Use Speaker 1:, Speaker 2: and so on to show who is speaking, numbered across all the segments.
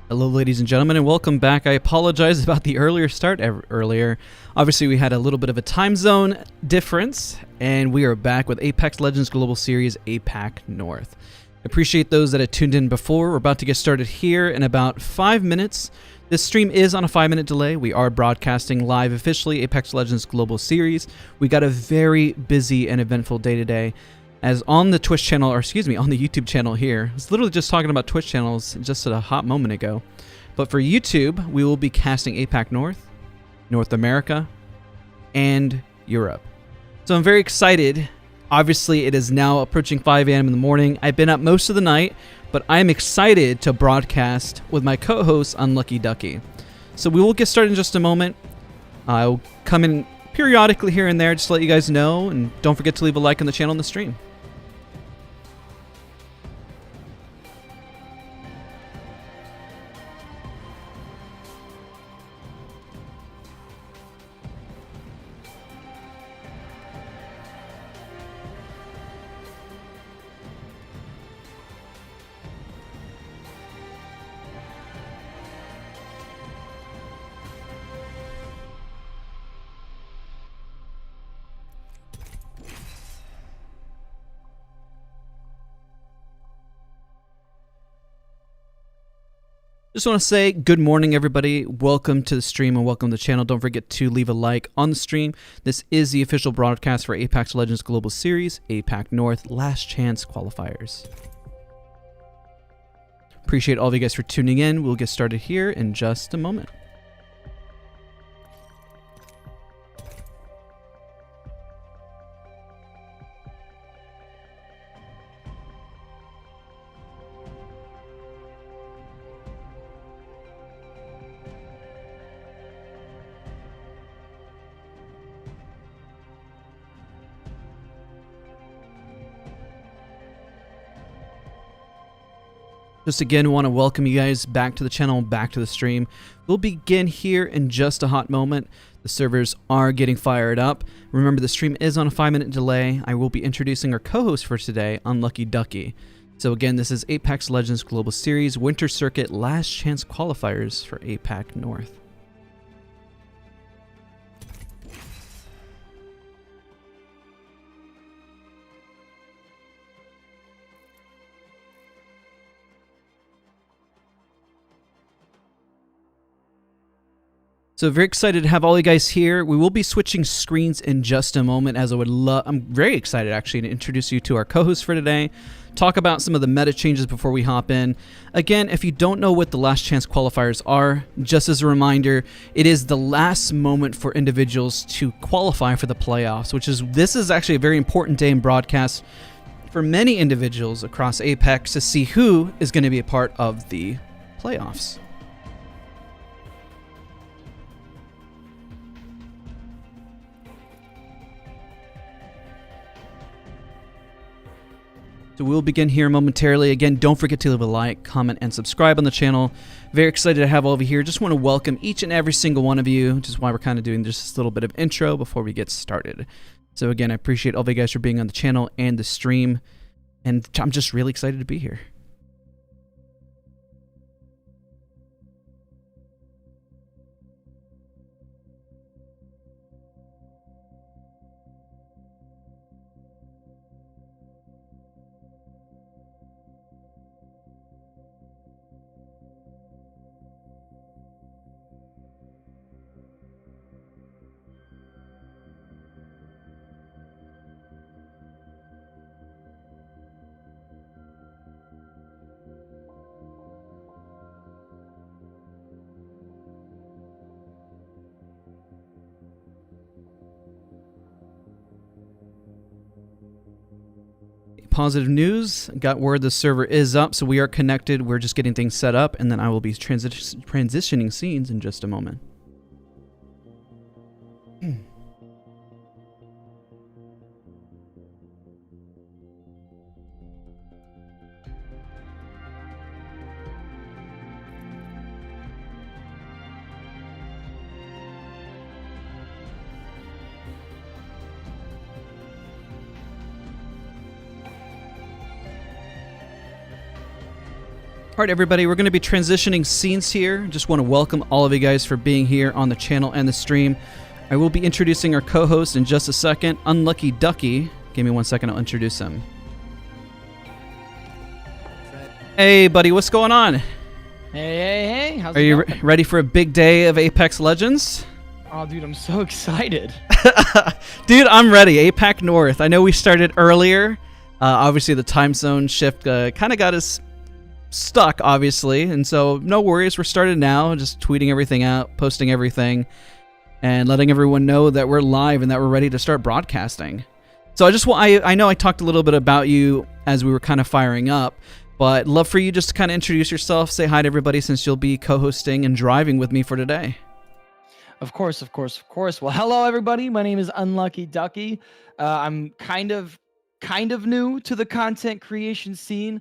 Speaker 1: Hello, ladies and gentlemen, and welcome back. I apologize about the earlier start earlier. Obviously, we had a little bit of a time zone difference, and we are back with Apex Legends Global Series APAC North. Appreciate those that had tuned in before. We're about to get started here in about 5 minutes. This stream is on a 5-minute delay. We are broadcasting live officially Apex Legends Global Series. We got a very busy and eventful day today. As on the Twitch channel, or excuse me, on the YouTube channel here, I was literally just talking about Twitch channels just a hot moment ago. But for YouTube, we will be casting APAC North, North America, and Europe. So I'm very excited. Obviously, it is now approaching 5 a.m. in the morning. I've been up most of the night, but I'm excited to broadcast with my co-host, Unlucky Ducky. So we will get started in just a moment. I'll come in periodically here and there just to let you guys know, and don't forget to leave a like on the channel and the stream. Just want to say good morning, everybody. Welcome to the stream and welcome to the channel. Don't forget to leave a like on the stream. This is the official broadcast for Apex Legends Global Series, APAC North Last Chance Qualifiers. Appreciate all of you guys for tuning in. We'll get started here in just a moment. Just again, want to welcome you guys back to the channel, back to the stream. We'll begin here in just a hot moment. The servers are getting fired up. Remember, the stream is on a 5-minute delay. I will be introducing our co-host for today, Unlucky Ducky. So again, this is Apex Legends Global Series Winter Circuit Last Chance Qualifiers for APAC North. So very excited to have all you guys here. We will be switching screens in just a moment, as I'm very excited actually to introduce you to our co-host for today, talk about some of the meta changes before we hop in. Again, if you don't know what the last chance qualifiers are, just as a reminder, it is the last moment for individuals to qualify for the playoffs, this is actually a very important day in broadcast for many individuals across Apex to see who is going to be a part of the playoffs. So we'll begin here momentarily. Again, don't forget to leave a like, comment, and subscribe on the channel. Very excited to have all of you here. Just want to welcome each and every single one of you, which is why we're kind of doing just this little bit of intro before we get started. So again, I appreciate all of you guys for being on the channel and the stream, and I'm just really excited to be here. Positive news, got word the server is up, so we are connected. We're just getting things set up, and then I will be transitioning scenes in just a moment. All right, everybody, we're going to be transitioning scenes here. Just want to welcome all of you guys for being here on the channel and the stream. I will be introducing our co-host in just a second, Unlucky Ducky. Give me 1 second, I'll introduce him. Hey, buddy, what's going on?
Speaker 2: Hey, how's it
Speaker 1: Are you
Speaker 2: going?
Speaker 1: ready for a big day of Apex Legends?
Speaker 2: Oh, dude, I'm so excited.
Speaker 1: Dude, I'm ready. APAC North. I know we started earlier. Obviously, the time zone shift kind of got us stuck, obviously, and so no worries. We're started now, just tweeting everything out, posting everything, and letting everyone know that we're live and that we're ready to start broadcasting. So I know I talked a little bit about you as we were kind of firing up, but love for you just to kind of introduce yourself, say hi to everybody, since you'll be co-hosting and driving with me for today.
Speaker 2: Of course. Well, hello, everybody. My name is Unlucky Ducky. I'm kind of new to the content creation scene.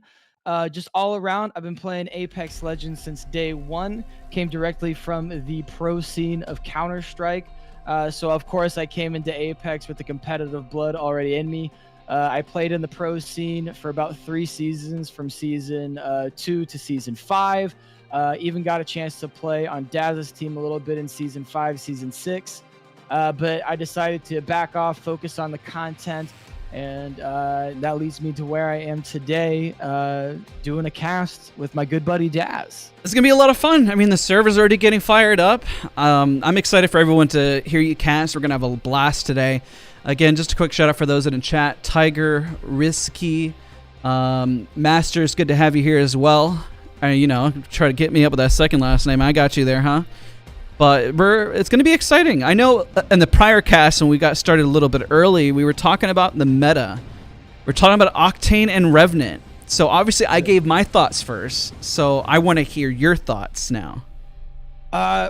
Speaker 2: Just all around, I've been playing Apex Legends since day one. Came directly from the pro scene of Counter-Strike. So, of course, I came into Apex with the competitive blood already in me. I played in the pro scene for about 3 seasons, from season 2 to season 5. Even got a chance to play on Daz's team a little bit in season 5, season 6. But I decided to back off, focus on the content. And that leads me to where I am today, doing a cast with my good buddy Daz.
Speaker 1: It's going to be a lot of fun. I mean, the server's already getting fired up. I'm excited for everyone to hear you cast. We're going to have a blast today. Again, just a quick shout out for those that in chat. Tiger, Risky, Masters, good to have you here as well. Try to get me up with that second last name. I got you there, huh? But it's going to be exciting. I know in the prior cast, when we got started a little bit early, we were talking about the meta. We're talking about Octane and Revenant. So obviously I gave my thoughts first. So I want to hear your thoughts now.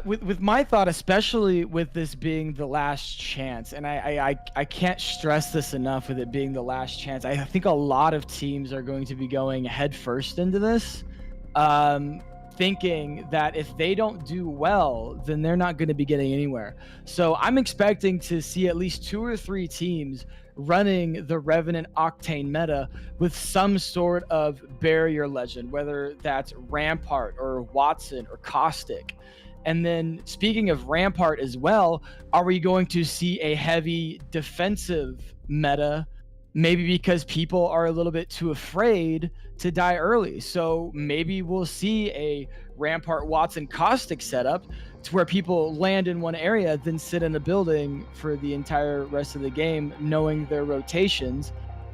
Speaker 2: With my thought, especially with this being the last chance, and I can't stress this enough with it being the last chance. I think a lot of teams are going to be going head first into this. Thinking that if they don't do well, then they're not going to be getting anywhere. So I'm expecting to see at least 2 or 3 teams running the Revenant Octane meta with some sort of barrier legend, whether that's Rampart or Watson or Caustic. And then speaking of Rampart as well, are we going to see a heavy defensive meta? Maybe because people are a little bit too afraid to die early. So maybe we'll see a Rampart Watson Caustic setup to where people land in one area, then sit in a building for the entire rest of the game, knowing their rotations.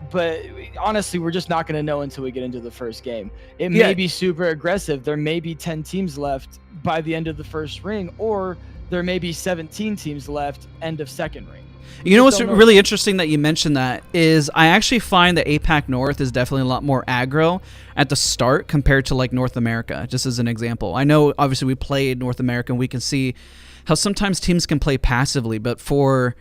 Speaker 2: But honestly, we're just not going to know until we get into the first game. It may be super aggressive. There may be 10 teams left by the end of the first ring, or there may be 17 teams left end of second ring.
Speaker 1: You know what's really interesting that you mentioned that is I actually find that APAC North is definitely a lot more aggro at the start compared to like North America, just as an example. I know obviously we played North America and we can see how sometimes teams can play passively, but for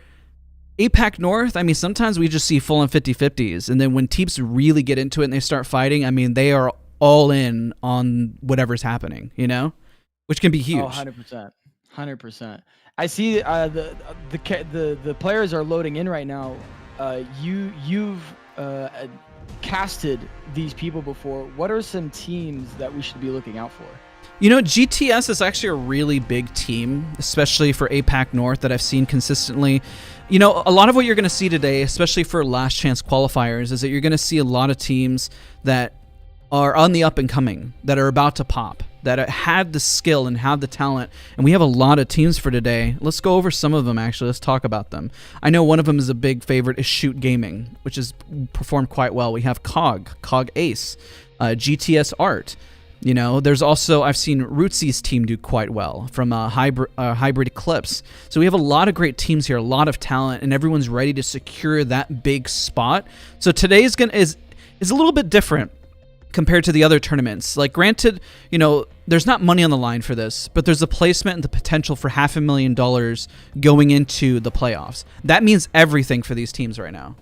Speaker 1: APAC North, I mean, sometimes we just see full on 50-50s, and then when teams really get into it and they start fighting, I mean, they are all in on whatever's happening, which can be huge.
Speaker 2: Oh, 100%. I see the players are loading in right now. You've casted these people before. What are some teams that we should be looking out for?
Speaker 1: GTS is actually a really big team, especially for APAC North, that I've seen consistently. A lot of what you're going to see today, especially for last chance qualifiers, is that you're going to see a lot of teams that are on the up and coming, that are about to pop, that have the skill and have the talent. And we have a lot of teams for today. Let's go over some of them, actually. Let's talk about them. I know one of them is a big favorite, is Shoot Gaming, which has performed quite well. We have COG Ace, GTS Art. There's also, I've seen Rootsy's team do quite well from Hybrid Eclipse. So we have a lot of great teams here, a lot of talent, and everyone's ready to secure that big spot. So today's is a little bit different compared to the other tournaments. Like, granted, there's not money on the line for this, but there's a placement and the potential for $500,000 going into the playoffs. That means everything for these teams right now.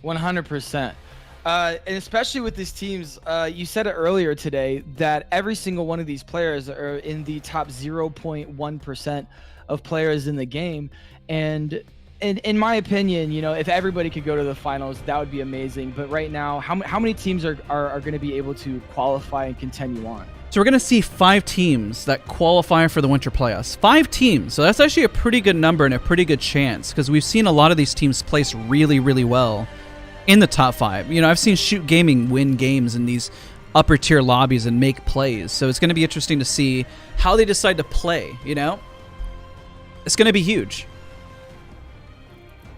Speaker 2: 100%. And especially with these teams, you said it earlier today that every single one of these players are in the top 0.1% of players in the game. And in my opinion, if everybody could go to the finals, that would be amazing. But right now, how many teams are going to be able to qualify and continue on?
Speaker 1: So we're going to see 5 teams that qualify for the winter playoffs. 5 teams. So that's actually a pretty good number and a pretty good chance, because we've seen a lot of these teams place really, really well in the top 5. I've seen Shoot Gaming win games in these upper tier lobbies and make plays. So it's going to be interesting to see how they decide to play, It's going to be huge.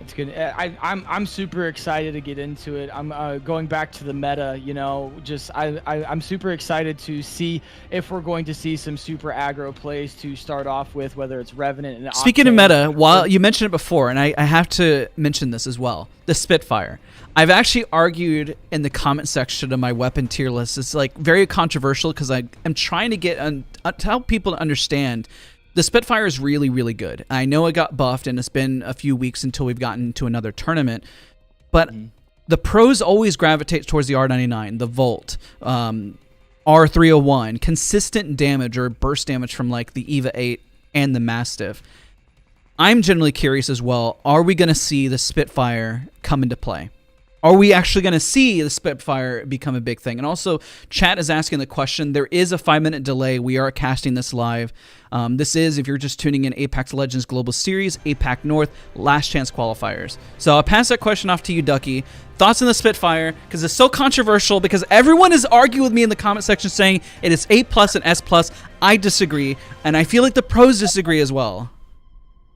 Speaker 2: It's good. I'm super excited to get into it. I'm going back to the meta. I'm super excited to see if we're going to see some super aggro plays to start off with, whether it's Revenant and
Speaker 1: Speaking of meta, while you mentioned it before, and I have to mention this as well, the Spitfire. I've actually argued in the comment section of my weapon tier list. It's like very controversial because I'm trying to to help people to understand. The Spitfire is really, really good. I know it got buffed, and it's been a few weeks until we've gotten to another tournament. But the pros always gravitate towards the R99, the Volt, R301, consistent damage or burst damage from like the EVA 8 and the Mastiff. I'm generally curious as well, are we going to see the Spitfire come into play? Are we actually going to see the Spitfire become a big thing? And also, chat is asking the question. There is a 5-minute delay. We are casting this live. This is, if you're just tuning in, APAC Legends Global Series, APAC North, Last Chance Qualifiers. So I'll pass that question off to you, Ducky. Thoughts on the Spitfire? Because it's so controversial, because everyone is arguing with me in the comment section saying it is A+ and S+. I disagree, and I feel like the pros disagree as well.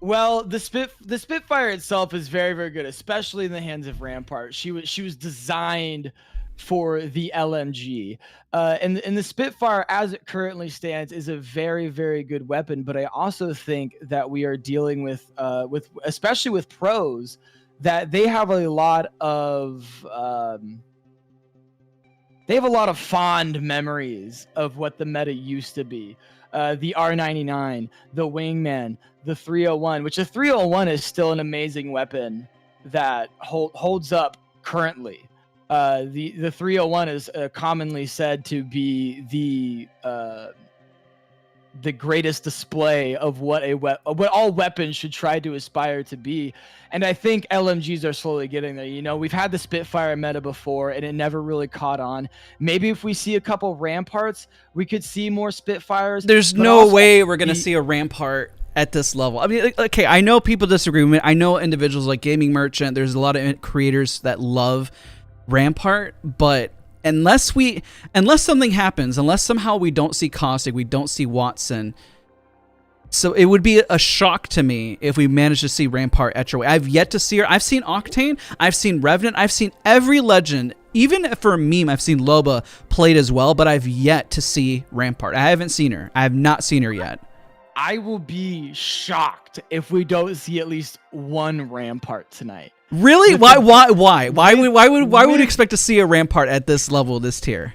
Speaker 2: Well, the Spitfire itself is very, very good, especially in the hands of Rampart. She was designed for the LMG, and the Spitfire, as it currently stands, is a very, very good weapon. But I also think that we are dealing with especially with pros, that they have a lot of fond memories of what the meta used to be. The R99, the Wingman, the 301, which the 301 is still an amazing weapon that holds up currently. The 301 is commonly said to be the greatest display of what all weapons should try to aspire to be. And I think LMGs are slowly getting there. We've had the Spitfire meta before, and it never really caught on. Maybe if we see a couple Ramparts, we could see more Spitfires.
Speaker 1: There's no way we're going to see a Rampart at this level. I mean, okay, I know people disagree with me. I know individuals like Gaming Merchant, there's a lot of creators that love Rampart, but unless something happens, unless somehow we don't see Caustic, we don't see Watson, so it would be a shock to me if we manage to see Rampart etch her way. I've yet to see her. I've seen Octane, I've seen Revenant, I've seen every legend. Even for a meme, I've seen Loba played as well, but I've yet to see Rampart. I haven't seen her. I have not seen her yet.
Speaker 2: I will be shocked if we don't see at least one Rampart tonight.
Speaker 1: Really? Why would we expect to see a Rampart at this level, this tier?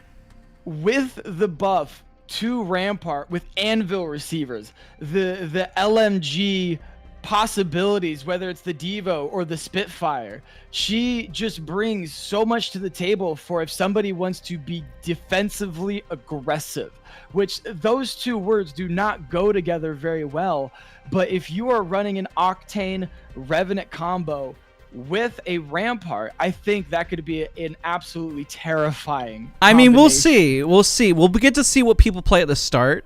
Speaker 2: With the buff to Rampart, with Anvil receivers, the LMG possibilities, whether it's the Devo or the Spitfire, she just brings so much to the table for if somebody wants to be defensively aggressive, which those two words do not go together very well. But if you are running an Octane Revenant combo with a Rampart, I think that could be an absolutely terrifying
Speaker 1: I mean, we'll see. We'll get to see what people play at the start.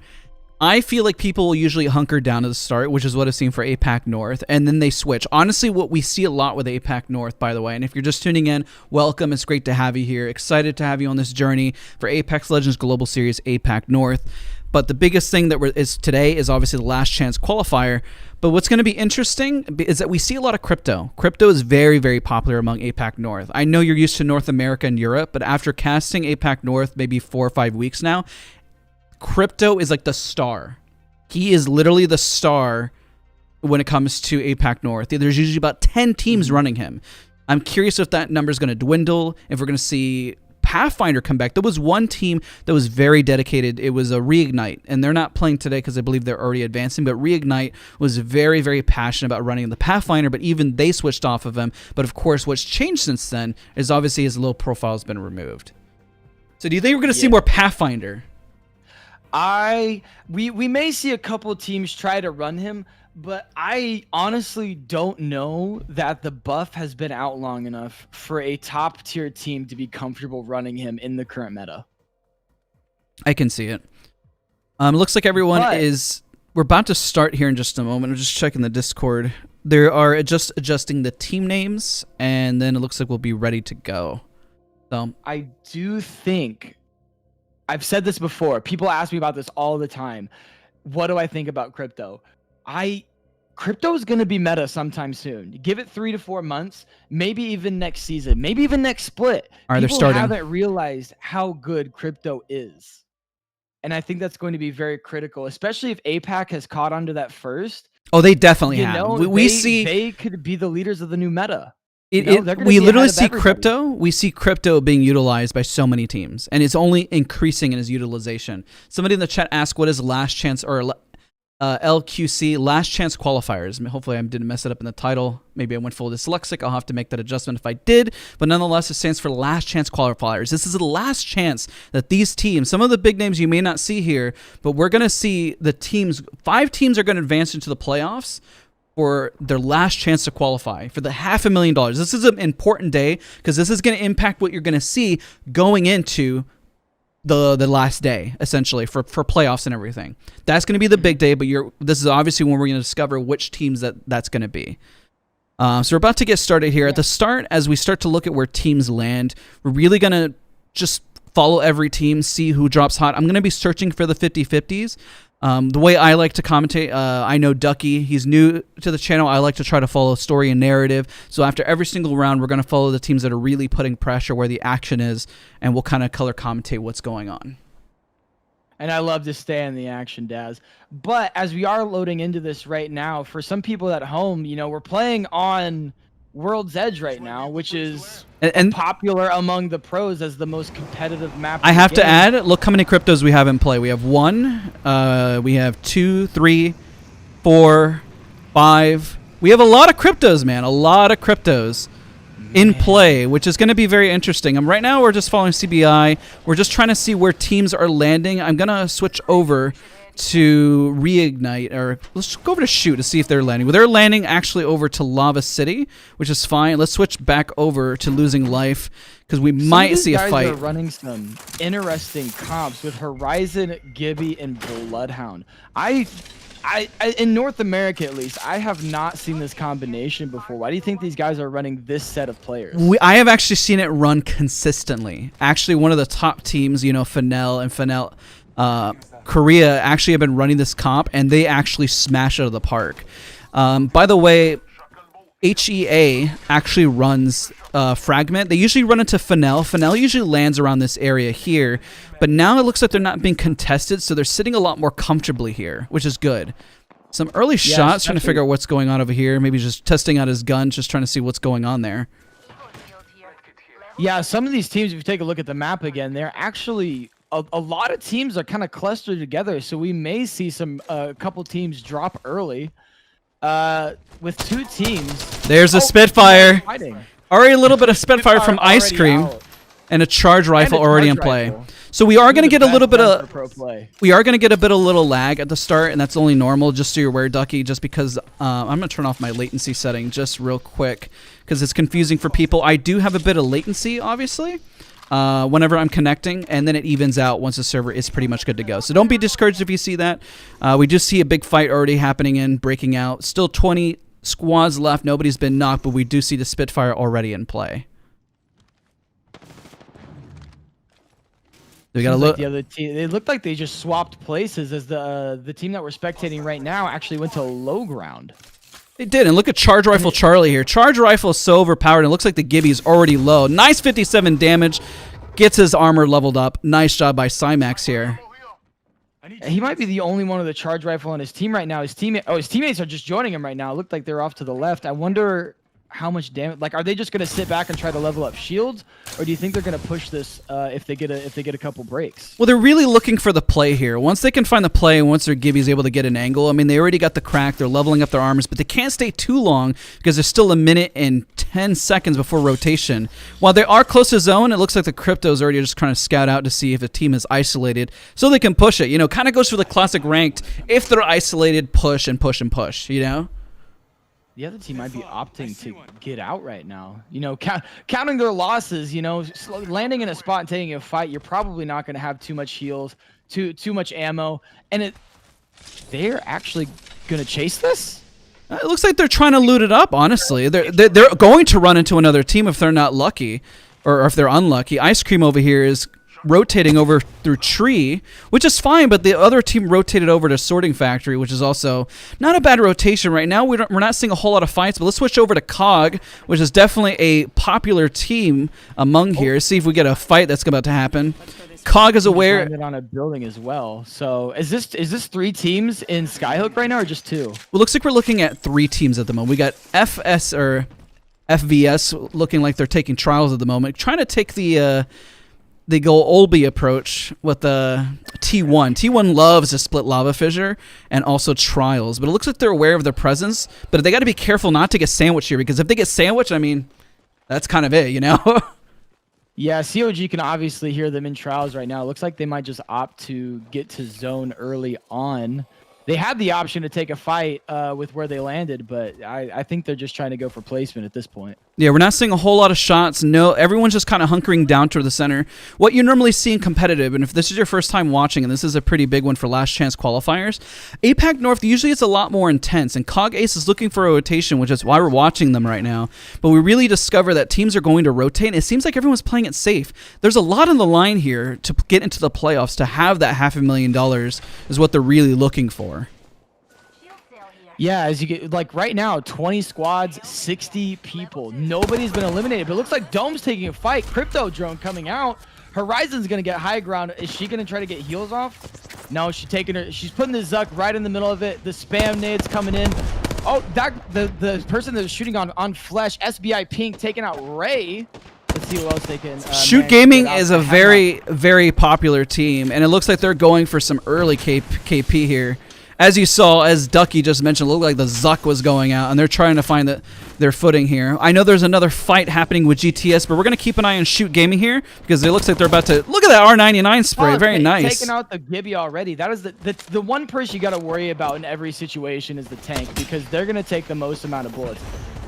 Speaker 1: I feel like people will usually hunker down at the start, which is what I've seen for APAC North, and then they switch. Honestly, what we see a lot with APAC North, by the way, and if you're just tuning in, welcome. It's great to have you here. Excited to have you on this journey for Apex Legends Global Series APAC North. But the biggest thing that is today is obviously the Last Chance Qualifier. But what's going to be interesting is that we see a lot of crypto. Crypto is very, very popular among APAC North. I know you're used to North America and Europe, but after casting APAC North maybe 4 or 5 weeks now, crypto is like the star. He is literally the star when it comes to APAC North. There's usually about 10 teams running him. I'm curious if that number is going to dwindle, if we're going to see Pathfinder come back. There was one team that was very dedicated. It was a Reignite, and they're not playing today because I believe they're already advancing, but Reignite was very, very passionate about running the Pathfinder, but even they switched off of him. But of course, what's changed since then is obviously his low profile has been removed. So do you think we're going to see more Pathfinder?
Speaker 2: We may see a couple teams try to run him, But I honestly don't know that the buff has been out long enough for a top tier team to be comfortable running him in the current meta.
Speaker 1: I can see it. Looks like everyone is... We're about to start here in just a moment. I'm just checking the Discord. They are just adjusting the team names, and then it looks like we'll be ready to go. So
Speaker 2: I do think... I've said this before. People ask me about this all the time. What do I think about crypto? Crypto is going to be meta sometime soon. Give it 3 to 4 months, maybe even next season, maybe even next split.
Speaker 1: All right, they're
Speaker 2: People
Speaker 1: starting.
Speaker 2: haven't realized how good crypto is. And I think that's going to be very critical, especially if APAC has caught onto that first.
Speaker 1: Oh, they definitely have. We see
Speaker 2: they could be the leaders of the new meta.
Speaker 1: We literally see crypto. We see crypto being utilized by so many teams, and it's only increasing in its utilization. Somebody in the chat asked, "What is last chance or LQC, last chance qualifiers?" I mean, hopefully I didn't mess it up in the title. Maybe I went full dyslexic. I'll have to make that adjustment if I did. But nonetheless, it stands for last chance qualifiers. This is the last chance that these teams, some of the big names you may not see here, but we're going to see the teams, 5 teams are going to advance into the playoffs for their last chance to qualify for the $500,000. This is an important day because this is going to impact what you're going to see going into the last day, essentially, for playoffs and everything. That's going to be the big day, but this is obviously when we're going to discover which teams that's going to be. So we're about to get started here. At the start, as we start to look at where teams land, we're really going to just follow every team, see who drops hot. I'm going to be searching for the 50-50s. The way I like to commentate, I know Ducky, he's new to the channel. I like to try to follow story and narrative. So after every single round, we're going to follow the teams that are really putting pressure where the action is, and we'll kind of color commentate what's going on.
Speaker 2: And I love to stay in the action, Daz. But as we are loading into this right now, for some people at home, we're playing on World's Edge right now, which is popular among the pros as the most competitive map.
Speaker 1: I have to add, look how many cryptos we have in play. We have 1, we have 2, 3, 4, 5. We have a lot of cryptos, man. A lot of cryptos in play, which is going to be very interesting. Right now, we're just following CBI. We're just trying to see where teams are landing. I'm going to switch over to reignite, or let's go over to shoot to see if they're landing. Well, they're landing actually over to Lava City, which is fine. Let's switch back over to losing life because we might see a fight.
Speaker 2: Are running some interesting comps with Horizon, Gibby, and Bloodhound. I in North America at least, I have not seen this combination before. Why do you think these guys are running this set of players?
Speaker 1: I have actually seen it run consistently. Actually, one of the top teams, Fennel and Fennel, Korea actually have been running this comp, and they actually smash it out of the park. By the way, HEA actually runs Fragment. They usually run into Fennel. Fennel usually lands around this area here, but now it looks like they're not being contested, so they're sitting a lot more comfortably here, which is good. Some early shots, trying to figure out what's going on over here. Maybe just testing out his gun, just trying to see what's going on there.
Speaker 2: Yeah, some of these teams, if you take a look at the map again, they're actually... A lot of teams are kind of clustered together, so we may see a couple teams drop early. With 2 teams.
Speaker 1: There's a Spitfire. Already a little bit of Spitfire from Ice Cream, and a charge rifle already in play. So we are going to get a little bit of little lag at the start, and that's only normal, just so you're aware, Ducky, just because I'm going to turn off my latency setting just real quick because it's confusing for people. I do have a bit of latency, obviously, whenever I'm connecting, and then it evens out once the server is pretty much good to go. So don't be discouraged if you see that. We just see a big fight already happening breaking out. Still 20 squads left. Nobody's been knocked, but we do see the Spitfire already in play. We got to look.
Speaker 2: Like the other team, they looked like they just swapped places as the team that we're spectating right now actually went to low ground.
Speaker 1: They did, and look at Charge Rifle Charlie here. Charge Rifle is so overpowered, and it looks like the Gibby's already low. Nice 57 damage. Gets his armor leveled up. Nice job by Cymax here.
Speaker 2: He might be the only one with a Charge Rifle on his team right now. His teammates are just joining him right now. It looked like they're off to the left. I wonder how much damage? Like, are they just gonna sit back and try to level up shields, or do you think they're gonna push this if they get a couple breaks?
Speaker 1: Well, they're really looking for the play here. Once they can find the play, and once their Gibby's able to get an angle, I mean, they already got the crack. They're leveling up their armors, but they can't stay too long because there's still a minute and 10 seconds before rotation. While they are close to zone, it looks like the Crypto's already just trying to scout out to see if the team is isolated so they can push it. You know, kind of goes for the classic ranked. If they're isolated, push and push and push, you know?
Speaker 2: The other team might be opting to get out right now. You know, counting their losses, you know, landing in a spot and taking a fight, you're probably not going to have too much heals, too much ammo. And they're actually going to chase this?
Speaker 1: It looks like they're trying to loot it up, honestly. They're going to run into another team if they're not lucky, or if they're unlucky. Ice Cream over here is rotating over through tree, which is fine, but the other team rotated over to sorting factory, which is also not a bad rotation right now. We're not seeing a whole lot of fights, but let's switch over to Cog, which is definitely a popular team among here. See if we get a fight that's about to happen. Cog is aware
Speaker 2: on a building as well. So is this 3 teams in Skyhook right now, or just 2?
Speaker 1: Well, looks like we're looking at 3 teams at the moment. We got FS or FVS looking like they're taking trials at the moment, trying to take the go Olby approach with the T1. T1 loves a split lava fissure and also trials, but it looks like they're aware of their presence, but they got to be careful not to get sandwiched here, because if they get sandwiched, I mean, that's kind of it, you know?
Speaker 2: Yeah, COG can obviously hear them in trials right now. It looks like they might just opt to get to zone early on. They had the option to take a fight with where they landed, but I think they're just trying to go for placement at this point.
Speaker 1: Yeah, we're not seeing a whole lot of shots. No, everyone's just kind of hunkering down toward the center. What you normally see in competitive, and if this is your first time watching, and this is a pretty big one for last chance qualifiers, APAC North usually it's a lot more intense, and Cog Ace is looking for a rotation, which is why we're watching them right now. But we really discover that teams are going to rotate, and it seems like everyone's playing it safe. There's a lot on the line here to get into the playoffs. To have that $500,000 is what they're really looking for.
Speaker 2: Yeah, as you get, like right now, 20 squads, 60 people. Nobody's been eliminated, but it looks like Dome's taking a fight. Crypto drone coming out. Horizon's going to get high ground. Is she going to try to get heals off? No, she's putting the Zuck right in the middle of it. The spam nades coming in. Oh, the person that was shooting on Flesh, SBI Pink, taking out Ray. Let's see what else they can.
Speaker 1: Shoot Gaming is a very, very popular team, and it looks like they're going for some early KP here. As you saw, as Ducky just mentioned, it looked like the Zuck was going out, and they're trying to find their footing here. I know there's another fight happening with GTS, but we're going to keep an eye on Shoot Gaming here, because it looks like they're about to... Look at that R99 spray. Very nice.
Speaker 2: Taking out the Gibby already. That is the one person you got to worry about in every situation is the tank, because they're going to take the most amount of bullets.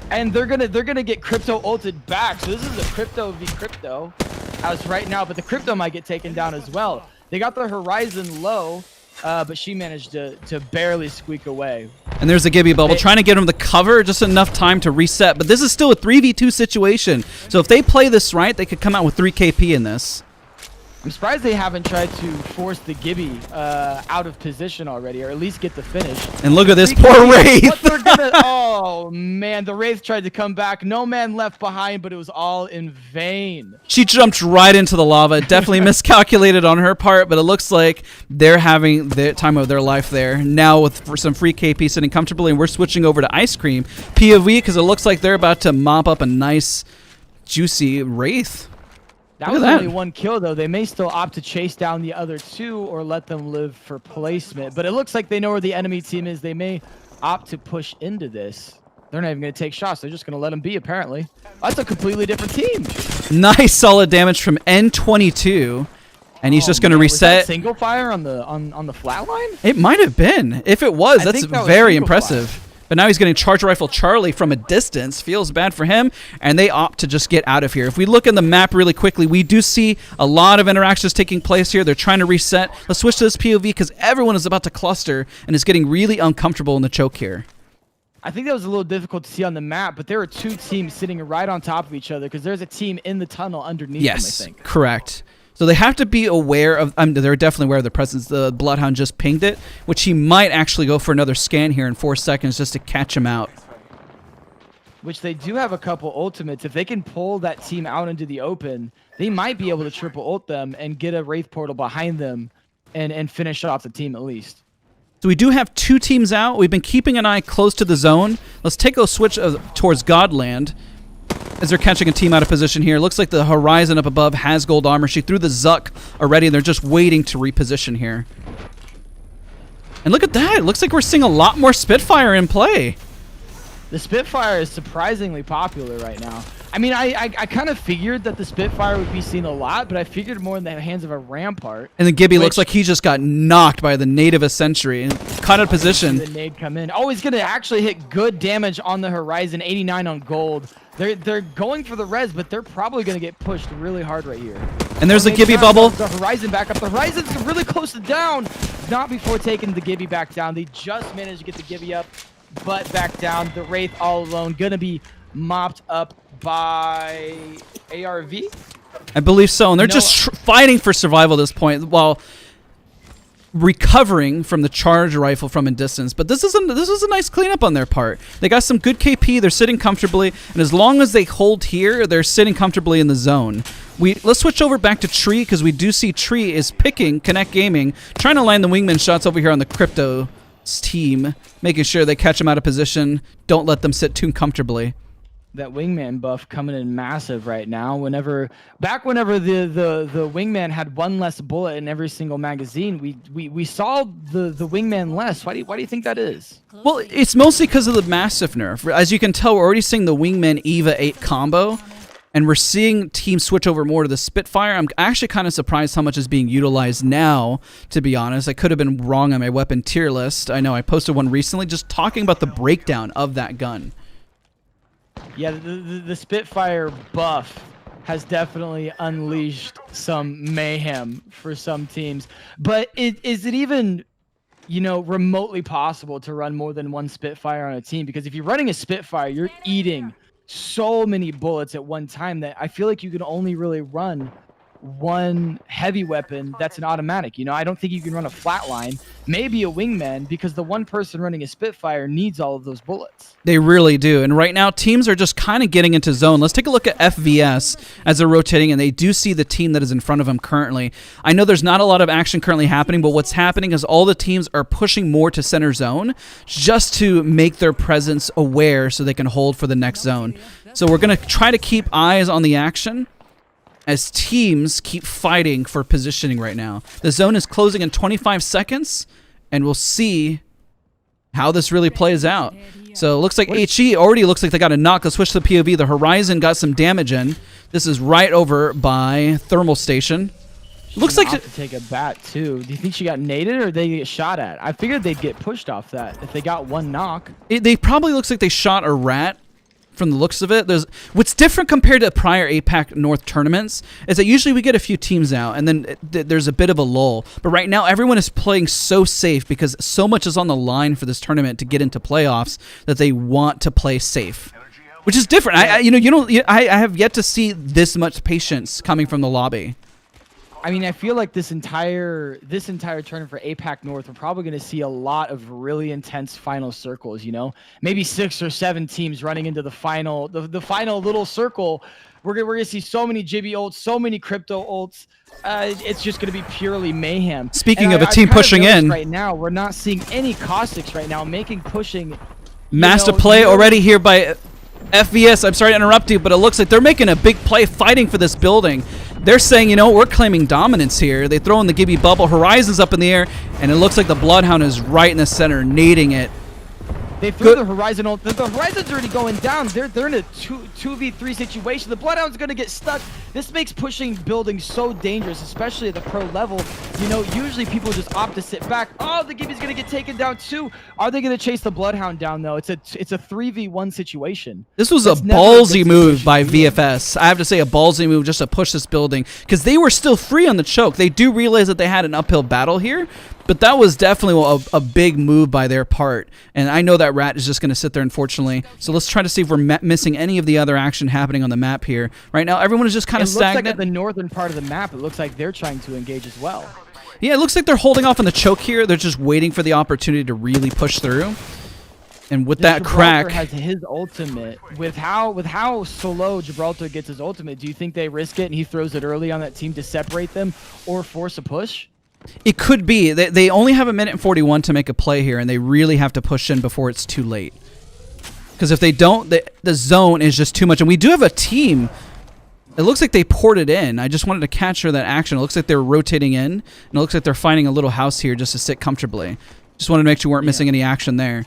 Speaker 2: And they're gonna get Crypto ulted back. So this is a Crypto v Crypto as right now, but the Crypto might get taken down as well. They got the Horizon low. But she managed to barely squeak away.
Speaker 1: And there's the Gibby bubble, trying to get him the cover, just enough time to reset. But this is still a 3v2 situation. So if they play this right, they could come out with 3 KP in this.
Speaker 2: I'm surprised they haven't tried to force the Gibby out of position already, or at least get the finish.
Speaker 1: And look at this poor Wraith.
Speaker 2: Oh, man, the Wraith tried to come back. No man left behind, but it was all in vain.
Speaker 1: She jumped right into the lava. Definitely miscalculated on her part, but it looks like they're having the time of their life there. Now with some free KP sitting comfortably, and we're switching over to Ice Cream POV, because it looks like they're about to mop up a nice, juicy Wraith.
Speaker 2: That was only 1 kill, though. They may still opt to chase down the other 2 or let them live for placement. But it looks like they know where the enemy team is. They may opt to push into this. They're not even going to take shots. They're just going to let them be, apparently. That's a completely different team.
Speaker 1: Nice solid damage from N22. And he's just going to reset.
Speaker 2: Was that single fire on the flat line?
Speaker 1: It might have been. If it was, that's very impressive. Fire. But now he's getting Charge Rifle Charlie from a distance. Feels bad for him, and they opt to just get out of here. If we look in the map really quickly, we do see a lot of interactions taking place here. They're trying to reset. Let's switch to this POV because everyone is about to cluster and is getting really uncomfortable in the choke here.
Speaker 2: I think that was a little difficult to see on the map, but there are 2 teams sitting right on top of each other because there's a team in the tunnel underneath them, I think.
Speaker 1: Yes, correct. So they have to be aware of, they're definitely aware of the presence. The Bloodhound just pinged it, which he might actually go for another scan here in 4 seconds just to catch him out.
Speaker 2: Which they do have a couple ultimates. If they can pull that team out into the open, they might be able to triple ult them and get a Wraith portal behind them and finish off the team at least.
Speaker 1: So we do have 2 teams out. We've been keeping an eye close to the zone. Let's take a switch towards Godland as they're catching a team out of position here. Looks like the Horizon up above has gold armor. She threw the Zuck already, and they're just waiting to reposition here. And look at that. It looks like we're seeing a lot more Spitfire in play.
Speaker 2: The Spitfire is surprisingly popular right now. I mean, I kind of figured that the Spitfire would be seen a lot, but I figured more in the hands of a Rampart.
Speaker 1: And then Gibby looks like he just got knocked by the native of Century and caught out of position.
Speaker 2: The nade come in. Oh, he's going to actually hit good damage on the Horizon, 89 on gold. They're going for the res, but they're probably going to get pushed really hard right here.
Speaker 1: And there's the Gibby bubble.
Speaker 2: The Horizon back up. The Horizon's really close to down. Not before taking the Gibby back down. They just managed to get the Gibby up, but back down. The Wraith all alone. Going to be mopped up by ARV?
Speaker 1: I believe so. And they're just fighting for survival at this point while recovering from the charge rifle from a distance. But this is a nice cleanup on their part. They got some good KP. They're sitting comfortably. And as long as they hold here, they're sitting comfortably in the zone. Let's switch over back to Tree because we do see Tree is picking Connect Gaming, trying to land the wingman shots over here on the Crypto team, making sure they catch them out of position. Don't let them sit too comfortably.
Speaker 2: That wingman buff coming in massive right now. Back whenever the wingman had 1 less bullet in every single magazine, we saw the wingman less. Why do you think that is?
Speaker 1: Well, it's mostly because of the massive nerf. As you can tell, we're already seeing the wingman Eva 8 combo, and we're seeing teams switch over more to the Spitfire. I'm actually kind of surprised how much is being utilized now, to be honest. I could have been wrong on my weapon tier list. I know I posted one recently just talking about the breakdown of that gun.
Speaker 2: Yeah, the Spitfire buff has definitely unleashed some mayhem for some teams. But is it even, remotely possible to run more than 1 Spitfire on a team? Because if you're running a Spitfire, you're eating so many bullets at one time that I feel like you can only really run 1 heavy weapon that's an automatic. I don't think you can run a flatline, maybe a wingman, because the one person running a Spitfire needs all of those bullets.
Speaker 1: They really do. And right now, teams are just kind of getting into zone. Let's take a look at FVS as they're rotating, and they do see the team that is in front of them currently. I know there's not a lot of action currently happening, but what's happening is all the teams are pushing more to center zone just to make their presence aware so they can hold for the next zone. So we're going to try to keep eyes on the action as teams keep fighting for positioning right now. The zone is closing in 25 seconds, and we'll see how this really plays out. So it looks like HE already looks like they got a knock. Let's switch to the POV. The Horizon got some damage in. This is right over by Thermal Station. Looks like to
Speaker 2: take a bat too. Do you think she got naded or they get shot at? I figured they'd get pushed off that if they got 1 knock.
Speaker 1: They probably looks like they shot a rat. From the looks of it, what's different compared to prior APAC North tournaments is that usually we get a few teams out and then there's a bit of a lull. But right now, everyone is playing so safe because so much is on the line for this tournament to get into playoffs that they want to play safe, which is different. I have yet to see this much patience coming from the lobby.
Speaker 2: I mean, I feel like this entire tournament for APAC North, we're probably going to see a lot of really intense final circles. Maybe 6 or 7 teams running into the final little circle. We're gonna see so many Jibby ults, so many crypto ults. It's just gonna be purely mayhem.
Speaker 1: Speaking of a team pushing in
Speaker 2: right now, we're not seeing any caustics right now making pushing.
Speaker 1: Master play already here by FVS. I'm sorry to interrupt you, but it looks like they're making a big play fighting for this building. They're saying, we're claiming dominance here. They throw in the Gibby bubble. Horizon's up in the air, and it looks like the Bloodhound is right in the center, nading it.
Speaker 2: They threw the Horizon ult. The Horizon's already going down. They're in a 2v3 situation. The Bloodhound's going to get stuck. This makes pushing buildings so dangerous, especially at the pro level. Usually people just opt to sit back. Oh, the Gibby's going to get taken down too. Are they going to chase the Bloodhound down though? It's a 3v1 situation.
Speaker 1: This was a ballsy move by VFS. I have to say a ballsy move just to push this building because they were still free on the choke. They do realize that they had an uphill battle here, but that was definitely a big move by their part. And I know that rat is just going to sit there, unfortunately. So let's try to see if we're missing any of the other action happening on the map here. Right now, everyone is just kind of stagnant.
Speaker 2: It looks like at the northern part of the map, it looks like they're trying to engage as well.
Speaker 1: Yeah, it looks like they're holding off on the choke here. They're just waiting for the opportunity to really push through. And with that crack,
Speaker 2: has his ultimate. With how slow Gibraltar gets his ultimate, do you think they risk it and he throws it early on that team to separate them or force a push?
Speaker 1: It could be. They only have 1:41 to make a play here, and they really have to push in before it's too late. Because if they don't, the zone is just too much. And we do have a team. It looks like they ported in. I just wanted to capture that action. It looks like they're rotating in, and it looks like they're finding a little house here just to sit comfortably. Just wanted to make sure we weren't missing any action there.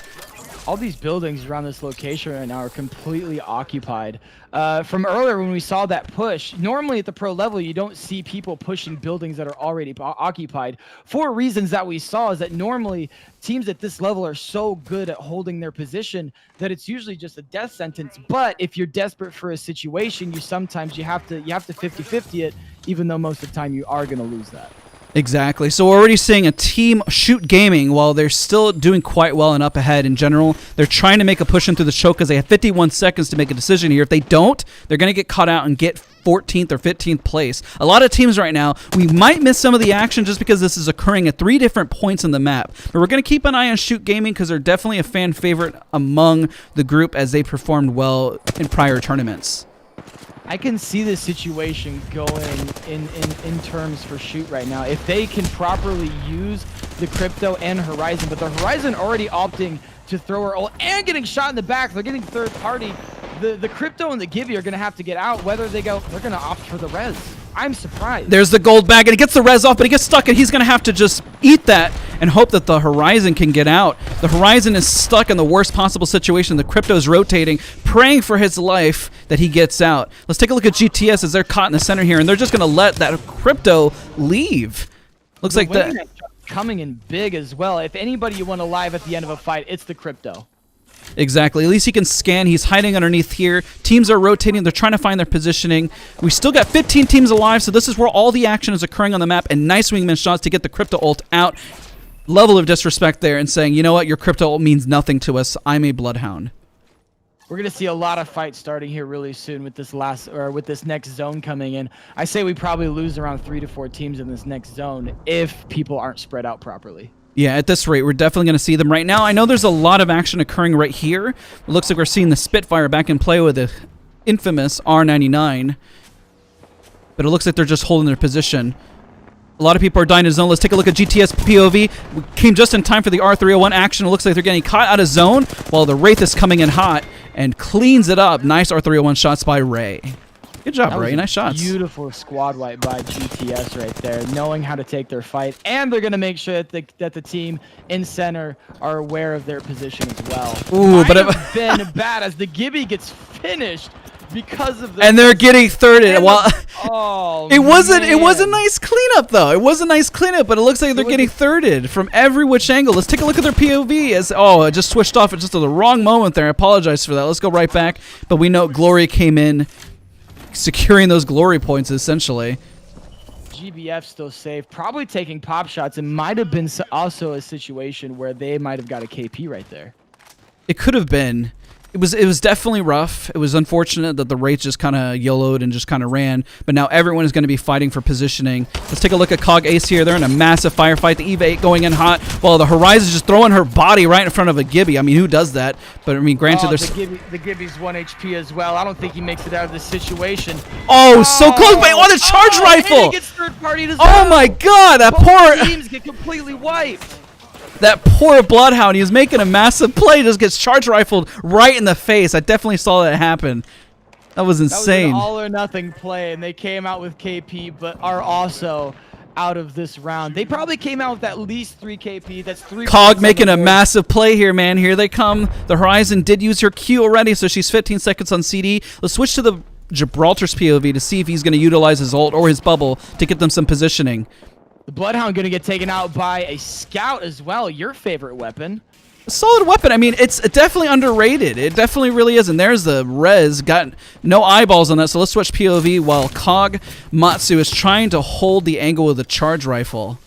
Speaker 2: All these buildings around this location right now are completely occupied. From earlier when we saw that push, normally at the pro level, you don't see people pushing buildings that are already occupied. For reasons that we saw is that normally teams at this level are so good at holding their position that it's usually just a death sentence. But if you're desperate for a situation, you have to 50-50 it, even though most of the time you are going to lose that.
Speaker 1: Exactly. So we're already seeing a team shoot gaming while they're still doing quite well and up ahead in general. They're trying to make a push into the choke because they have 51 seconds to make a decision here. If they don't, they're going to get caught out and get 14th or 15th place. A lot of teams right now, we might miss some of the action just because this is occurring at 3 different points in the map. But we're going to keep an eye on Shoot Gaming because they're definitely a fan favorite among the group as they performed well in prior tournaments.
Speaker 2: I can see this situation going in terms for Shoot right now. If they can properly use the Crypto and Horizon, but the Horizon already opting to throw her ult and getting shot in the back. They're getting third party. The Crypto and the Gibby are going to have to get out. Whether they go, they're going to opt for the res. I'm surprised.
Speaker 1: There's the gold bag, and he gets the res off, but he gets stuck, and he's going to have to just eat that and hope that the Horizon can get out. The Horizon is stuck in the worst possible situation. The Crypto's rotating, praying for his life that he gets out. Let's take a look at GTS as they're caught in the center here, and they're just going to let that Crypto leave. Looks like that.
Speaker 2: Coming in big as well. If anybody you want alive at the end of a fight, it's the Crypto.
Speaker 1: Exactly. At least he can scan. He's hiding underneath here. Teams are rotating. They're trying to find their positioning. We still got 15 teams alive, so this is where all the action is occurring on the map, and nice wingman shots to get the Crypto ult out. Level of disrespect there and saying, you know what, your Crypto ult means nothing to us. I'm a Bloodhound.
Speaker 2: We're going to see a lot of fights starting here really soon with this next zone coming in. I say we probably lose around 3 to 4 teams in this next zone if people aren't spread out properly.
Speaker 1: Yeah, at this rate, we're definitely going to see them right now. I know there's a lot of action occurring right here. It looks like we're seeing the Spitfire back in play with the infamous R99. But it looks like they're just holding their position. A lot of people are dying in zone. Let's take a look at GTS POV. We came just in time for the R301 action. It looks like they're getting caught out of zone while the Wraith is coming in hot and cleans it up. Nice R301 shots by Ray. Good job, Ray. Nice shots.
Speaker 2: Beautiful squad wipe by GTS right there, knowing how to take their fight, and they're going to make sure that the team in center are aware of their position as well.
Speaker 1: Ooh, but
Speaker 2: it's been bad as the Gibby gets finished because of the.
Speaker 1: And they're getting thirded. Well,
Speaker 2: oh,
Speaker 1: it was a nice cleanup though. It was a nice cleanup, but it looks like they're getting thirded from every which angle. Let's take a look at their POV. As it just switched off at just the wrong moment there. I apologize for that. Let's go right back. But we know Glory came in, securing those glory points essentially.
Speaker 2: GBF still safe, probably taking pop shots. It might have been also a situation where they might have got a KP right there.
Speaker 1: It could have been. It was definitely rough. It was unfortunate that the Wraiths just kind of YOLO'd and just kind of ran. But now everyone is going to be fighting for positioning. Let's take a look at Cog Ace here. They're in a massive firefight. The EVA 8 going in hot while the Horizon is just throwing her body right in front of a Gibby. I mean, who does that? But I mean, granted, there's
Speaker 2: the Gibby's 1 HP as well. I don't think he makes it out of this situation.
Speaker 1: Oh, so close! But on the charge rifle.
Speaker 2: And he gets third party as
Speaker 1: well. Oh my God! That poor
Speaker 2: teams get completely wiped.
Speaker 1: That poor Bloodhound, he was making a massive play, just gets charge rifled right in the face. I definitely saw that happen. That was insane.
Speaker 2: That was an all or nothing play, and they came out with KP, but are also out of this round. They probably came out with at least 3 KP. That's 3.
Speaker 1: Cog making a massive play here, man. Here they come. The Horizon did use her Q already, so she's 15 seconds on CD. Let's switch to the Gibraltar's POV to see if he's going to utilize his ult or his bubble to get them some positioning.
Speaker 2: The Bloodhound going to get taken out by a Scout as well, your favorite weapon.
Speaker 1: A solid weapon. I mean, it's definitely underrated. It definitely really is. And there's the res. Got no eyeballs on that, so let's switch POV while Cog Matsu is trying to hold the angle with the charge rifle.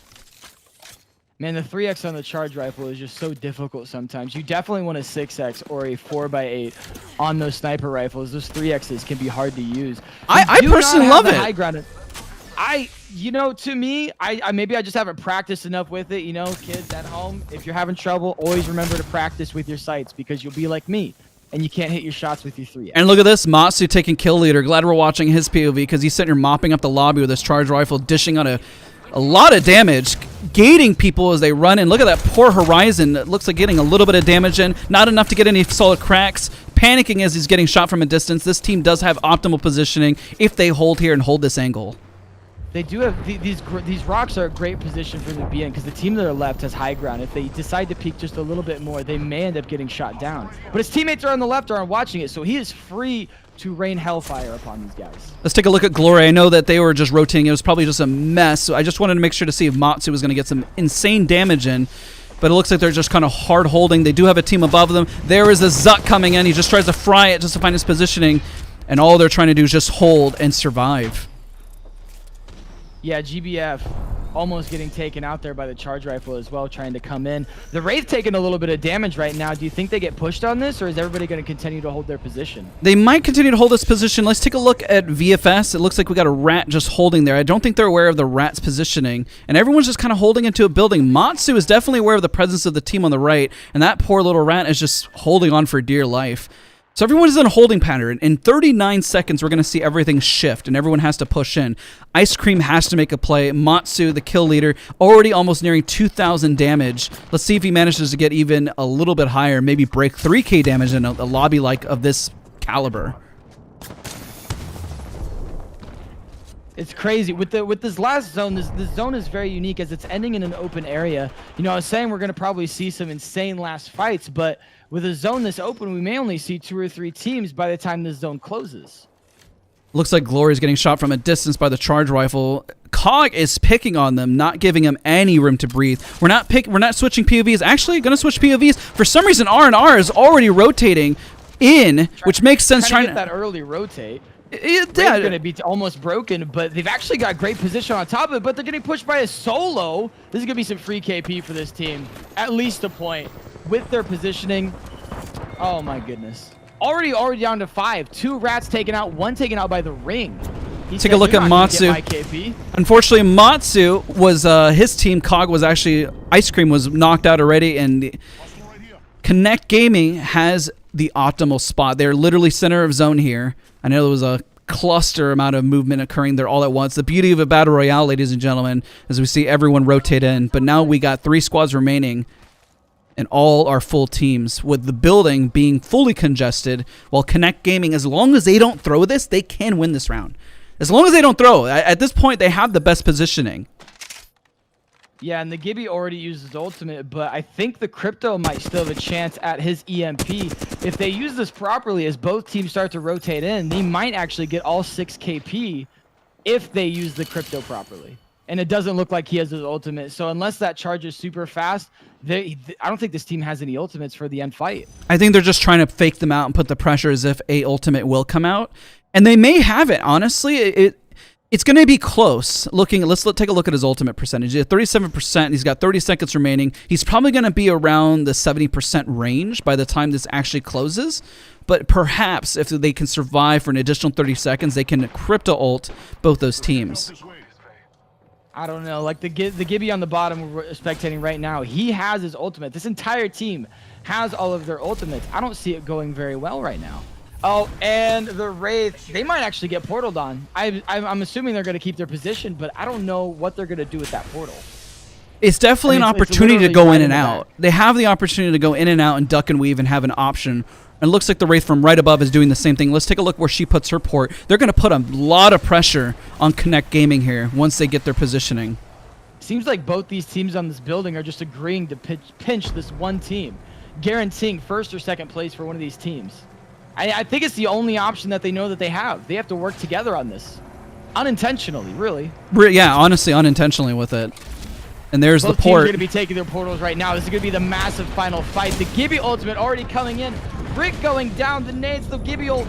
Speaker 2: Man, the 3x on the charge rifle is just so difficult sometimes. You definitely want a 6x or a 4x8 on those sniper rifles. Those 3x's can be hard to use.
Speaker 1: I personally love it.
Speaker 2: To me, I maybe I just haven't practiced enough with it. Kids at home, if you're having trouble, always remember to practice with your sights because you'll be like me and you can't hit your shots with your 3x.
Speaker 1: And look at this, Matsu taking kill leader. Glad we're watching his POV because he's sitting here mopping up the lobby with his charge rifle, dishing on a A lot of damage, gating people as they run in. Look at that poor Horizon. It looks like getting a little bit of damage in. Not enough to get any solid cracks. Panicking as he's getting shot from a distance. This team does have optimal positioning if they hold here and hold this angle.
Speaker 2: They do have these rocks are a great position for them to be in because the team to their left has high ground. If they decide to peek just a little bit more, they may end up getting shot down. But his teammates are on the left aren't watching it, so he is free to rain hellfire upon these guys.
Speaker 1: Let's take a look at Glory. I know that they were just rotating. It was probably just a mess. So I just wanted to make sure to see if Matsu was going to get some insane damage in. But it looks like they're just kind of hard holding. They do have a team above them. There is a Zuck coming in. He just tries to fry it just to find his positioning. And all they're trying to do is just hold and survive.
Speaker 2: Yeah, GBF almost getting taken out there by the charge rifle as well, trying to come in. The Wraith taking a little bit of damage right now. Do you think they get pushed on this, or is everybody going to continue to hold their position?
Speaker 1: They might continue to hold this position. Let's take a look at VFS. It looks like we got a rat just holding there. I don't think they're aware of the rat's positioning, and everyone's just kind of holding into a building. Matsu is definitely aware of the presence of the team on the right, and that poor little rat is just holding on for dear life. So everyone is in a holding pattern. In 39 seconds, we're going to see everything shift, and everyone has to push in. Ice Cream has to make a play. Matsu, the kill leader, already almost nearing 2,000 damage. Let's see if he manages to get even a little bit higher, maybe break 3K damage in a lobby like of this caliber.
Speaker 2: It's crazy. With this last zone, this zone is very unique as it's ending in an open area. You know, I was saying we're going to probably see some insane last fights, but with a zone this open, we may only see 2 or 3 teams by the time this zone closes.
Speaker 1: Looks like Glory's getting shot from a distance by the charge rifle. Cog is picking on them, not giving them any room to breathe. We're not switching POVs. Actually, going to switch POVs. For some reason, R&R is already rotating in, which makes sense.
Speaker 2: Trying to get that early rotate. Yeah, going to be almost broken, but they've actually got great position on top of it, but they're getting pushed by a solo. This is going to be some free KP for this team. At least a point with their positioning. Oh my goodness. Already down to 5. 2 rats taken out, 1 taken out by the ring.
Speaker 1: Take a look at Matsu. Unfortunately, Matsu was his team. Cog was actually, Ice Cream was knocked out already, and Connect Gaming has the optimal spot. They're literally center of zone here. I know there was a cluster amount of movement occurring there all at once. The beauty of a battle royale, ladies and gentlemen, is we see everyone rotate in. But now we got 3 squads remaining, and all are full teams, with the building being fully congested, while Connect Gaming, as long as they don't throw this, they can win this round. As long as they don't throw. At this point, they have the best positioning.
Speaker 2: Yeah, and the Gibby already used his ultimate, but I think the Crypto might still have a chance at his EMP. If they use this properly, as both teams start to rotate in, they might actually get all 6 KP if they use the Crypto properly. And it doesn't look like he has his ultimate, so unless that charges super fast, I don't think this team has any ultimates for the end fight. I
Speaker 1: think they're just trying to fake them out and put the pressure as if a ultimate will come out. And they may have it, honestly. It's going to be close. Let's take a look at his ultimate percentage. He's at 37%. He's got 30 seconds remaining. He's probably going to be around the 70% range by the time this actually closes. But perhaps if they can survive for an additional 30 seconds, they can crypto ult both those teams.
Speaker 2: I don't know. Like the Gibby on the bottom we're spectating right now, he has his ultimate. This entire team has all of their ultimates. I don't see it going very well right now. Oh, and the Wraith, they might actually get portaled on. I'm assuming they're going to keep their position, but I don't know what they're going to do with that portal.
Speaker 1: It's definitely an opportunity to go in and out. They have the opportunity to go in and out and duck and weave and have an option. And it looks like the Wraith from right above is doing the same thing. Let's take a look where she puts her port. They're going to put a lot of pressure on Connect Gaming here once they get their positioning.
Speaker 2: Seems like both these teams on this building are just agreeing to pinch this one team, guaranteeing first or second place for one of these teams. I think it's the only option that they know that they have. They have to work together on this. Unintentionally, really.
Speaker 1: Yeah, honestly, unintentionally with it. And there's the port.
Speaker 2: Both teams are going to be taking their portals right now. This is going to be the massive final fight. The Gibby ultimate already coming in. Rick going down. The nades, the Gibby ult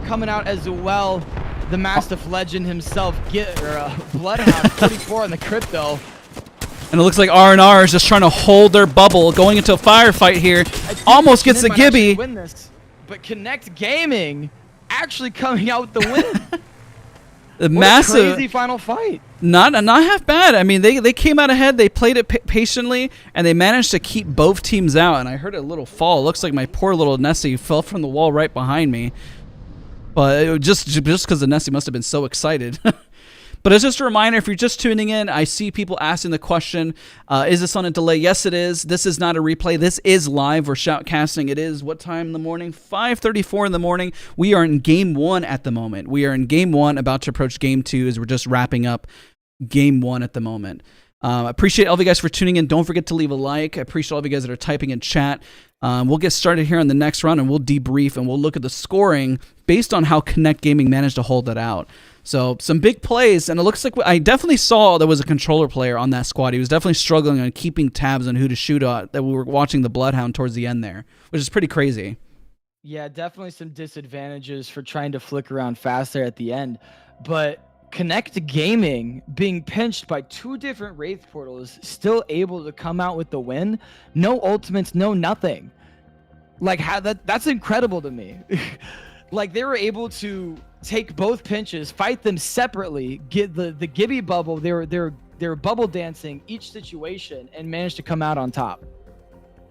Speaker 2: coming out as well. The Mastiff legend himself, Bloodhound, 44 on the Crypto.
Speaker 1: And it looks like R&R is just trying to hold their bubble, going into a firefight here. Almost gets the Gibby.
Speaker 2: Win this. But Connect Gaming actually coming out with the win.
Speaker 1: The massive,
Speaker 2: crazy final fight.
Speaker 1: Not half bad. I mean, they came out ahead. They played it patiently, and they managed to keep both teams out. And I heard a little fall. It looks like my poor little Nessie fell from the wall right behind me. But just because the Nessie must have been so excited. But as just a reminder, if you're just tuning in, I see people asking the question, is this on a delay? Yes, it is. This is not a replay. This is live. We're shoutcasting. It is what time in the morning? 5:34 in the morning. We are in game 1 at the moment. We are in game 1, about to approach game 2 as we're just wrapping up game 1 at the moment. I appreciate all of you guys for tuning in. Don't forget to leave a like. I appreciate all of you guys that are typing in chat. We'll get started here in the next round, and we'll debrief, and we'll look at the scoring based on how Connect Gaming managed to hold that out. So some big plays, and it looks like I definitely saw there was a controller player on that squad. He was definitely struggling on keeping tabs on who to shoot at, that we were watching the Bloodhound towards the end there, which is pretty crazy.
Speaker 2: Yeah, definitely some disadvantages for trying to flick around fast there at the end. But Connect Gaming being pinched by 2 different Wraith portals, still able to come out with the win. No ultimates, no nothing. Like, that's incredible to me. Like, they were able to take both pinches, fight them separately, get the Gibby bubble. They were bubble dancing each situation and managed to come out on top.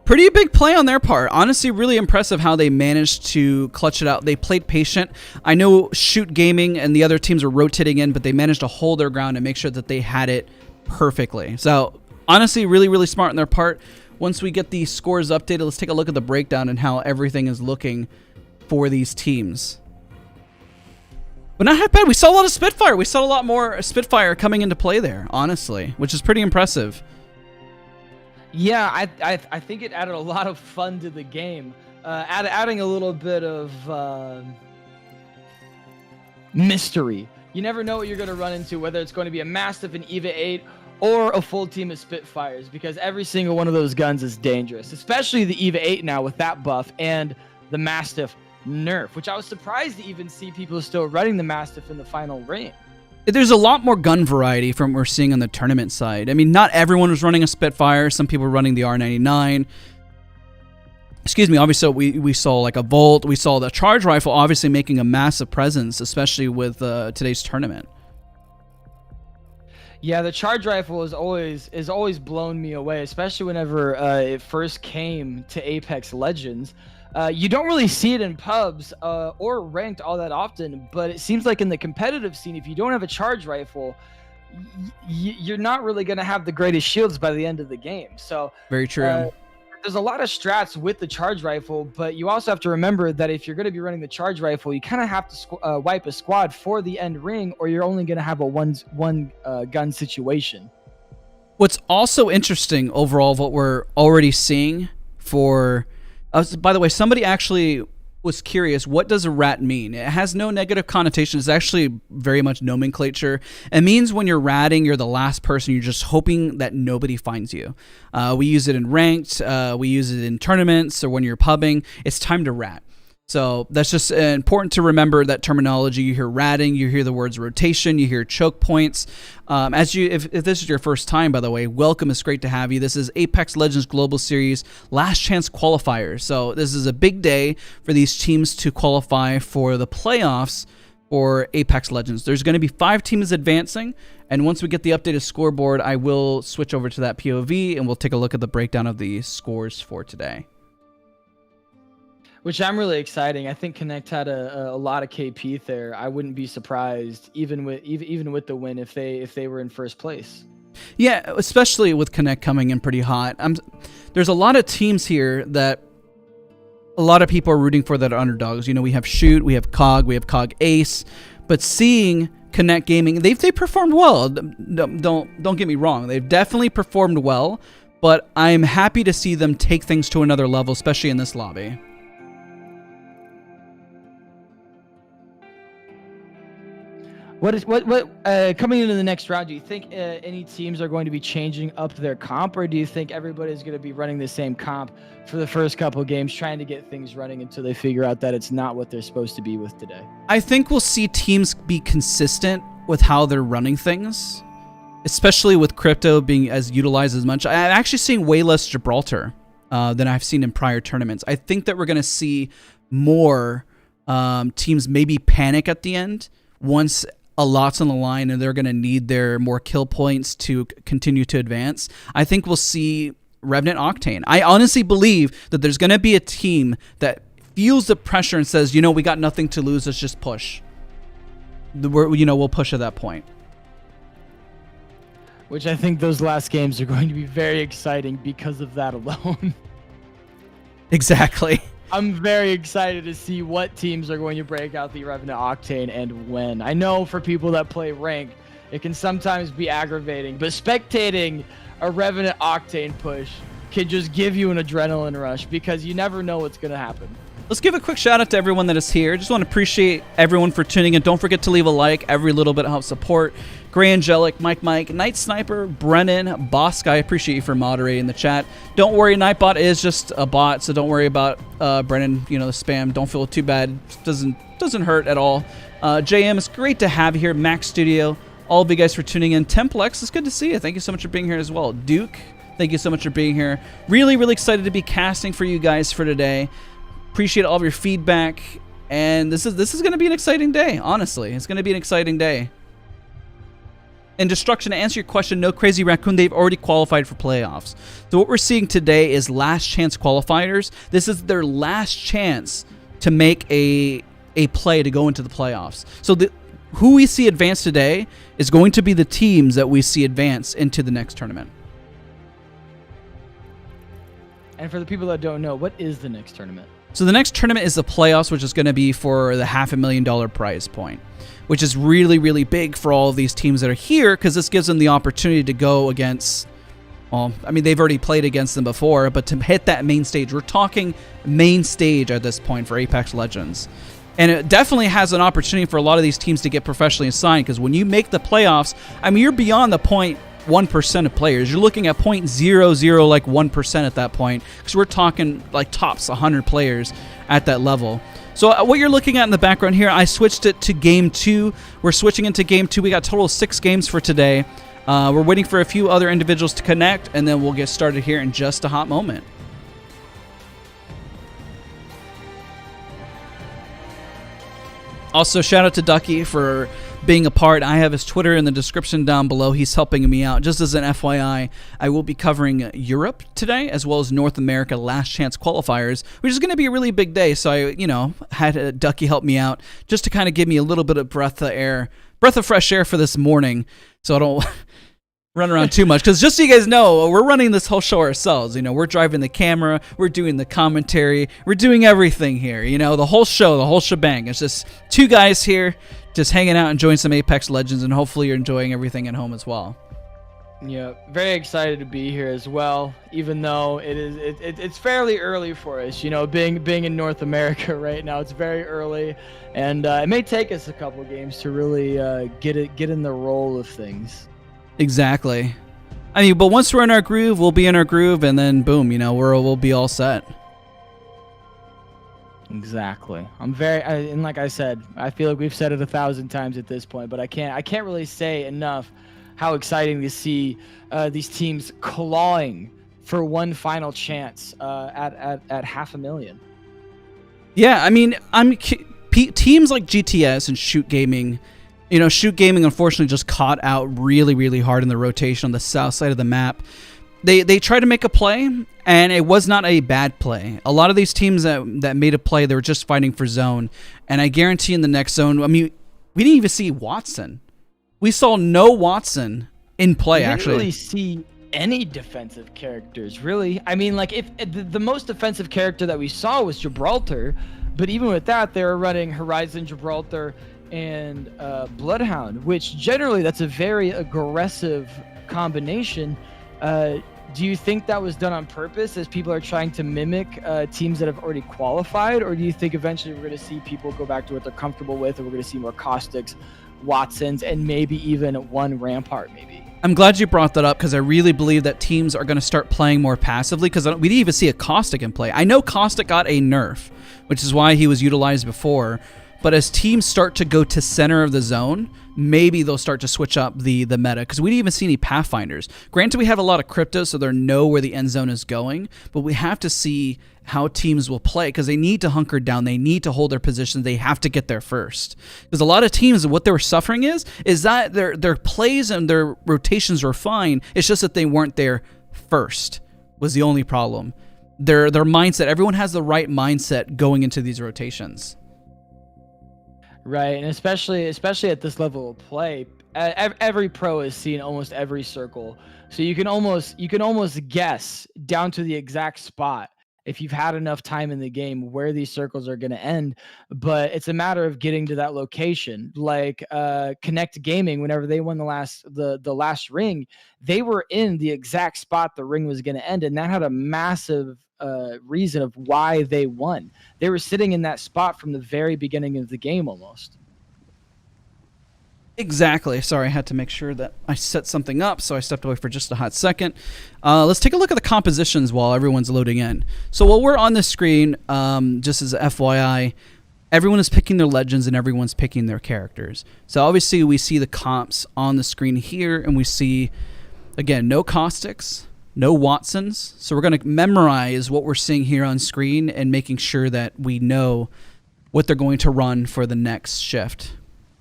Speaker 1: Pretty big play on their part. Honestly, really impressive how they managed to clutch it out. They played patient. I know Shoot Gaming and the other teams were rotating in, but they managed to hold their ground and make sure that they had it perfectly. So honestly, really, really smart on their part. Once we get the scores updated, let's take a look at the breakdown and how everything is looking for these teams. But not half bad. We saw a lot of Spitfire. We saw a lot more Spitfire coming into play there, honestly, which is pretty impressive.
Speaker 2: Yeah, I think it added a lot of fun to the game, adding a little bit of mystery. You never know what you're going to run into, whether it's going to be a Mastiff, an EVA 8, or a full team of Spitfires, because every single one of those guns is dangerous, especially the EVA 8 now with that buff and the Mastiff nerf, which I was surprised to even see people still running the Mastiff in the final ring.
Speaker 1: There's a lot more gun variety from what we're seeing on the tournament side. I mean, not everyone was running a Spitfire. Some people were running the R99. Excuse me. Obviously, we saw like a Volt. We saw the charge rifle obviously making a massive presence, especially with today's tournament.
Speaker 2: Yeah, the charge rifle is always blown me away, especially whenever it first came to Apex Legends. You don't really see it in pubs or ranked all that often, but it seems like in the competitive scene, if you don't have a charge rifle, you're not really going to have the greatest shields by the end of the game. So
Speaker 1: very true.
Speaker 2: There's a lot of strats with the charge rifle, but you also have to remember that if you're going to be running the charge rifle, you kind of have to wipe a squad for the end ring, or you're only going to have a one gun situation.
Speaker 1: What's also interesting overall of what we're already seeing for... by the way, somebody actually was curious, what does a rat mean? It has no negative connotation. It's actually very much nomenclature. It means when you're ratting, you're the last person. You're just hoping that nobody finds you. We use it in ranked. We use it in tournaments, or when you're pubbing. It's time to rat. So that's just important to remember that terminology. You hear ratting, you hear the words rotation, you hear choke points. If this is your first time, by the way, welcome. It's great to have you. This is Apex Legends Global Series Last Chance Qualifiers. So this is a big day for these teams to qualify for the playoffs for Apex Legends. There's going to be 5 teams advancing, and once we get the updated scoreboard, I will switch over to that POV, and we'll take a look at the breakdown of the scores for today.
Speaker 2: Which I'm really exciting. I think Connect had a lot of KP there. I wouldn't be surprised even with the win if they were in first place.
Speaker 1: Yeah, especially with Connect coming in pretty hot. There's a lot of teams here that a lot of people are rooting for that are underdogs. You know, we have Shoot, we have COG, we have COG Ace, but seeing Connect Gaming, they performed well. Don't get me wrong. They've definitely performed well, but I'm happy to see them take things to another level, especially in this lobby.
Speaker 2: What coming into the next round, do you think any teams are going to be changing up their comp, or do you think everybody's going to be running the same comp for the first couple of games, trying to get things running until they figure out that it's not what they're supposed to be with today?
Speaker 1: I think we'll see teams be consistent with how they're running things, especially with crypto being as utilized as much. I'm actually seeing way less Gibraltar than I've seen in prior tournaments. I think that we're going to see more teams maybe panic at the end once a lot's on the line and they're going to need their more kill points to continue to advance. I think we'll see Revenant Octane. I honestly believe that there's going to be a team that feels the pressure and says, you know, we got nothing to lose. Let's just push. We'll push at that point.
Speaker 2: which I think those last games are going to be very exciting because of that alone.
Speaker 1: Exactly.
Speaker 2: I'm very excited to see what teams are going to break out the Revenant Octane and when. I know for people that play ranked, it can sometimes be aggravating, but spectating a Revenant Octane push can just give you an adrenaline rush because you never know what's going to happen.
Speaker 1: Let's give a quick shout out to everyone that is here. Just want to appreciate everyone for tuning in. Don't forget to leave a like. Every little bit helps support. Gray Angelic, Mike, Night Sniper, Brennan, Boss Guy. Appreciate you for moderating the chat. Don't worry, Nightbot is just a bot, so don't worry about Brennan. You know, the spam. Don't feel too bad. Doesn't hurt at all. JM, it's great to have you here. Max Studio, all of you guys for tuning in. Templex, it's good to see you. Thank you so much for being here as well. Duke, thank you so much for being here. Really, really excited to be casting for you guys for today. Appreciate all of your feedback, and this is going to be an exciting day. Honestly, it's going to be an exciting day. And Destruction, to answer your question, no, Crazy Raccoon, they've already qualified for playoffs. So what we're seeing today is last chance qualifiers. This is their last chance to make a play to go into the playoffs. So who we see advance today is going to be the teams that we see advance into the next tournament.
Speaker 2: And for the people that don't know, what is the next tournament?
Speaker 1: So the next tournament is the playoffs, which is going to be for the $500,000 prize point, which is really, really big for all of these teams that are here because this gives them the opportunity to go against, well, I mean, they've already played against them before, but to hit that main stage, we're talking main stage at this point for Apex Legends. And it definitely has an opportunity for a lot of these teams to get professionally assigned because when you make the playoffs, I mean, you're beyond the 0.1% of players. You're looking at 0.00 like 1% at that point because we're talking like tops 100 players at that level. So what you're looking at in the background here, I switched it to game 2. We're switching into game 2. We got a total of 6 games for today. We're waiting for a few other individuals to connect, and then we'll get started here in just a hot moment. Also, shout out to Ducky for being a part. I have his Twitter in the description down below. He's helping me out. Just as an FYI, I will be covering Europe today as well as North America last chance qualifiers, which is going to be a really big day. So I, had Ducky help me out just to kind of give me a little bit of breath of fresh air for this morning, so I don't run around too much. Because just so you guys know, we're running this whole show ourselves. We're driving the camera, we're doing the commentary, we're doing everything here. The whole show, the whole shebang. It's just 2 guys here, just hanging out, enjoying some Apex Legends, and hopefully you're enjoying everything at home as well.
Speaker 2: Yeah, very excited to be here as well, even though it's fairly early for us. Being in North America right now, it's very early, and it may take us a couple games to really get in the roll of things.
Speaker 1: Exactly. I mean, but once we're in our groove, we'll be in our groove, and then boom, we'll be all set.
Speaker 2: Exactly. And like I said, I feel like we've said it 1,000 times at this point, but I can't really say enough how exciting to see these teams clawing for one final chance at $500,000.
Speaker 1: Yeah, I mean, teams like GTS and Shoot Gaming. Shoot Gaming unfortunately just caught out really, really hard in the rotation on the south side of the map. They tried to make a play, and it was not a bad play. A lot of these teams that made a play, they were just fighting for zone. And I guarantee in the next zone, I mean, we didn't even see Watson. We saw no Watson in play, actually.
Speaker 2: We didn't really see any defensive characters, really. I mean, like, if the most defensive character that we saw was Gibraltar, but even with that, they were running Horizon, Gibraltar, and Bloodhound, which generally that's a very aggressive combination. Do you think that was done on purpose as people are trying to mimic teams that have already qualified, or do you think eventually we're going to see people go back to what they're comfortable with, and we're going to see more Caustics, Watsons, and maybe even one Rampart maybe?
Speaker 1: I'm glad you brought that up because I really believe that teams are going to start playing more passively because we didn't even see a Caustic in play. I know Caustic got a nerf, which is why he was utilized before. But as teams start to go to center of the zone, maybe they'll start to switch up the meta because we didn't even see any Pathfinders. Granted, we have a lot of crypto, so they know where the end zone is going, but we have to see how teams will play because they need to hunker down. They need to hold their positions. They have to get there first. Because a lot of teams, what they were suffering is that their plays and their rotations were fine. It's just that they weren't there first was the only problem. Their mindset, everyone has the right mindset going into these rotations.
Speaker 2: Right, and especially at this level of play, every pro has seen almost every circle, so you can almost guess down to the exact spot if you've had enough time in the game where these circles are going to end. But it's a matter of getting to that location. Like Connect Gaming, whenever they won the last ring, they were in the exact spot the ring was going to end, and that had a massive reason of why they won. They were sitting in that spot from the very beginning of the game almost.
Speaker 1: Exactly. Sorry, I had to make sure that I set something up, so I stepped away for just a hot second. Let's take a look at the compositions while everyone's loading in. So while we're on the screen, just as FYI, everyone is picking their legends and everyone's picking their characters. So obviously we see the comps on the screen here, and we see, again, no Caustics, no Watsons. So we're going to memorize what we're seeing here on screen and making sure that we know what they're going to run for the next shift.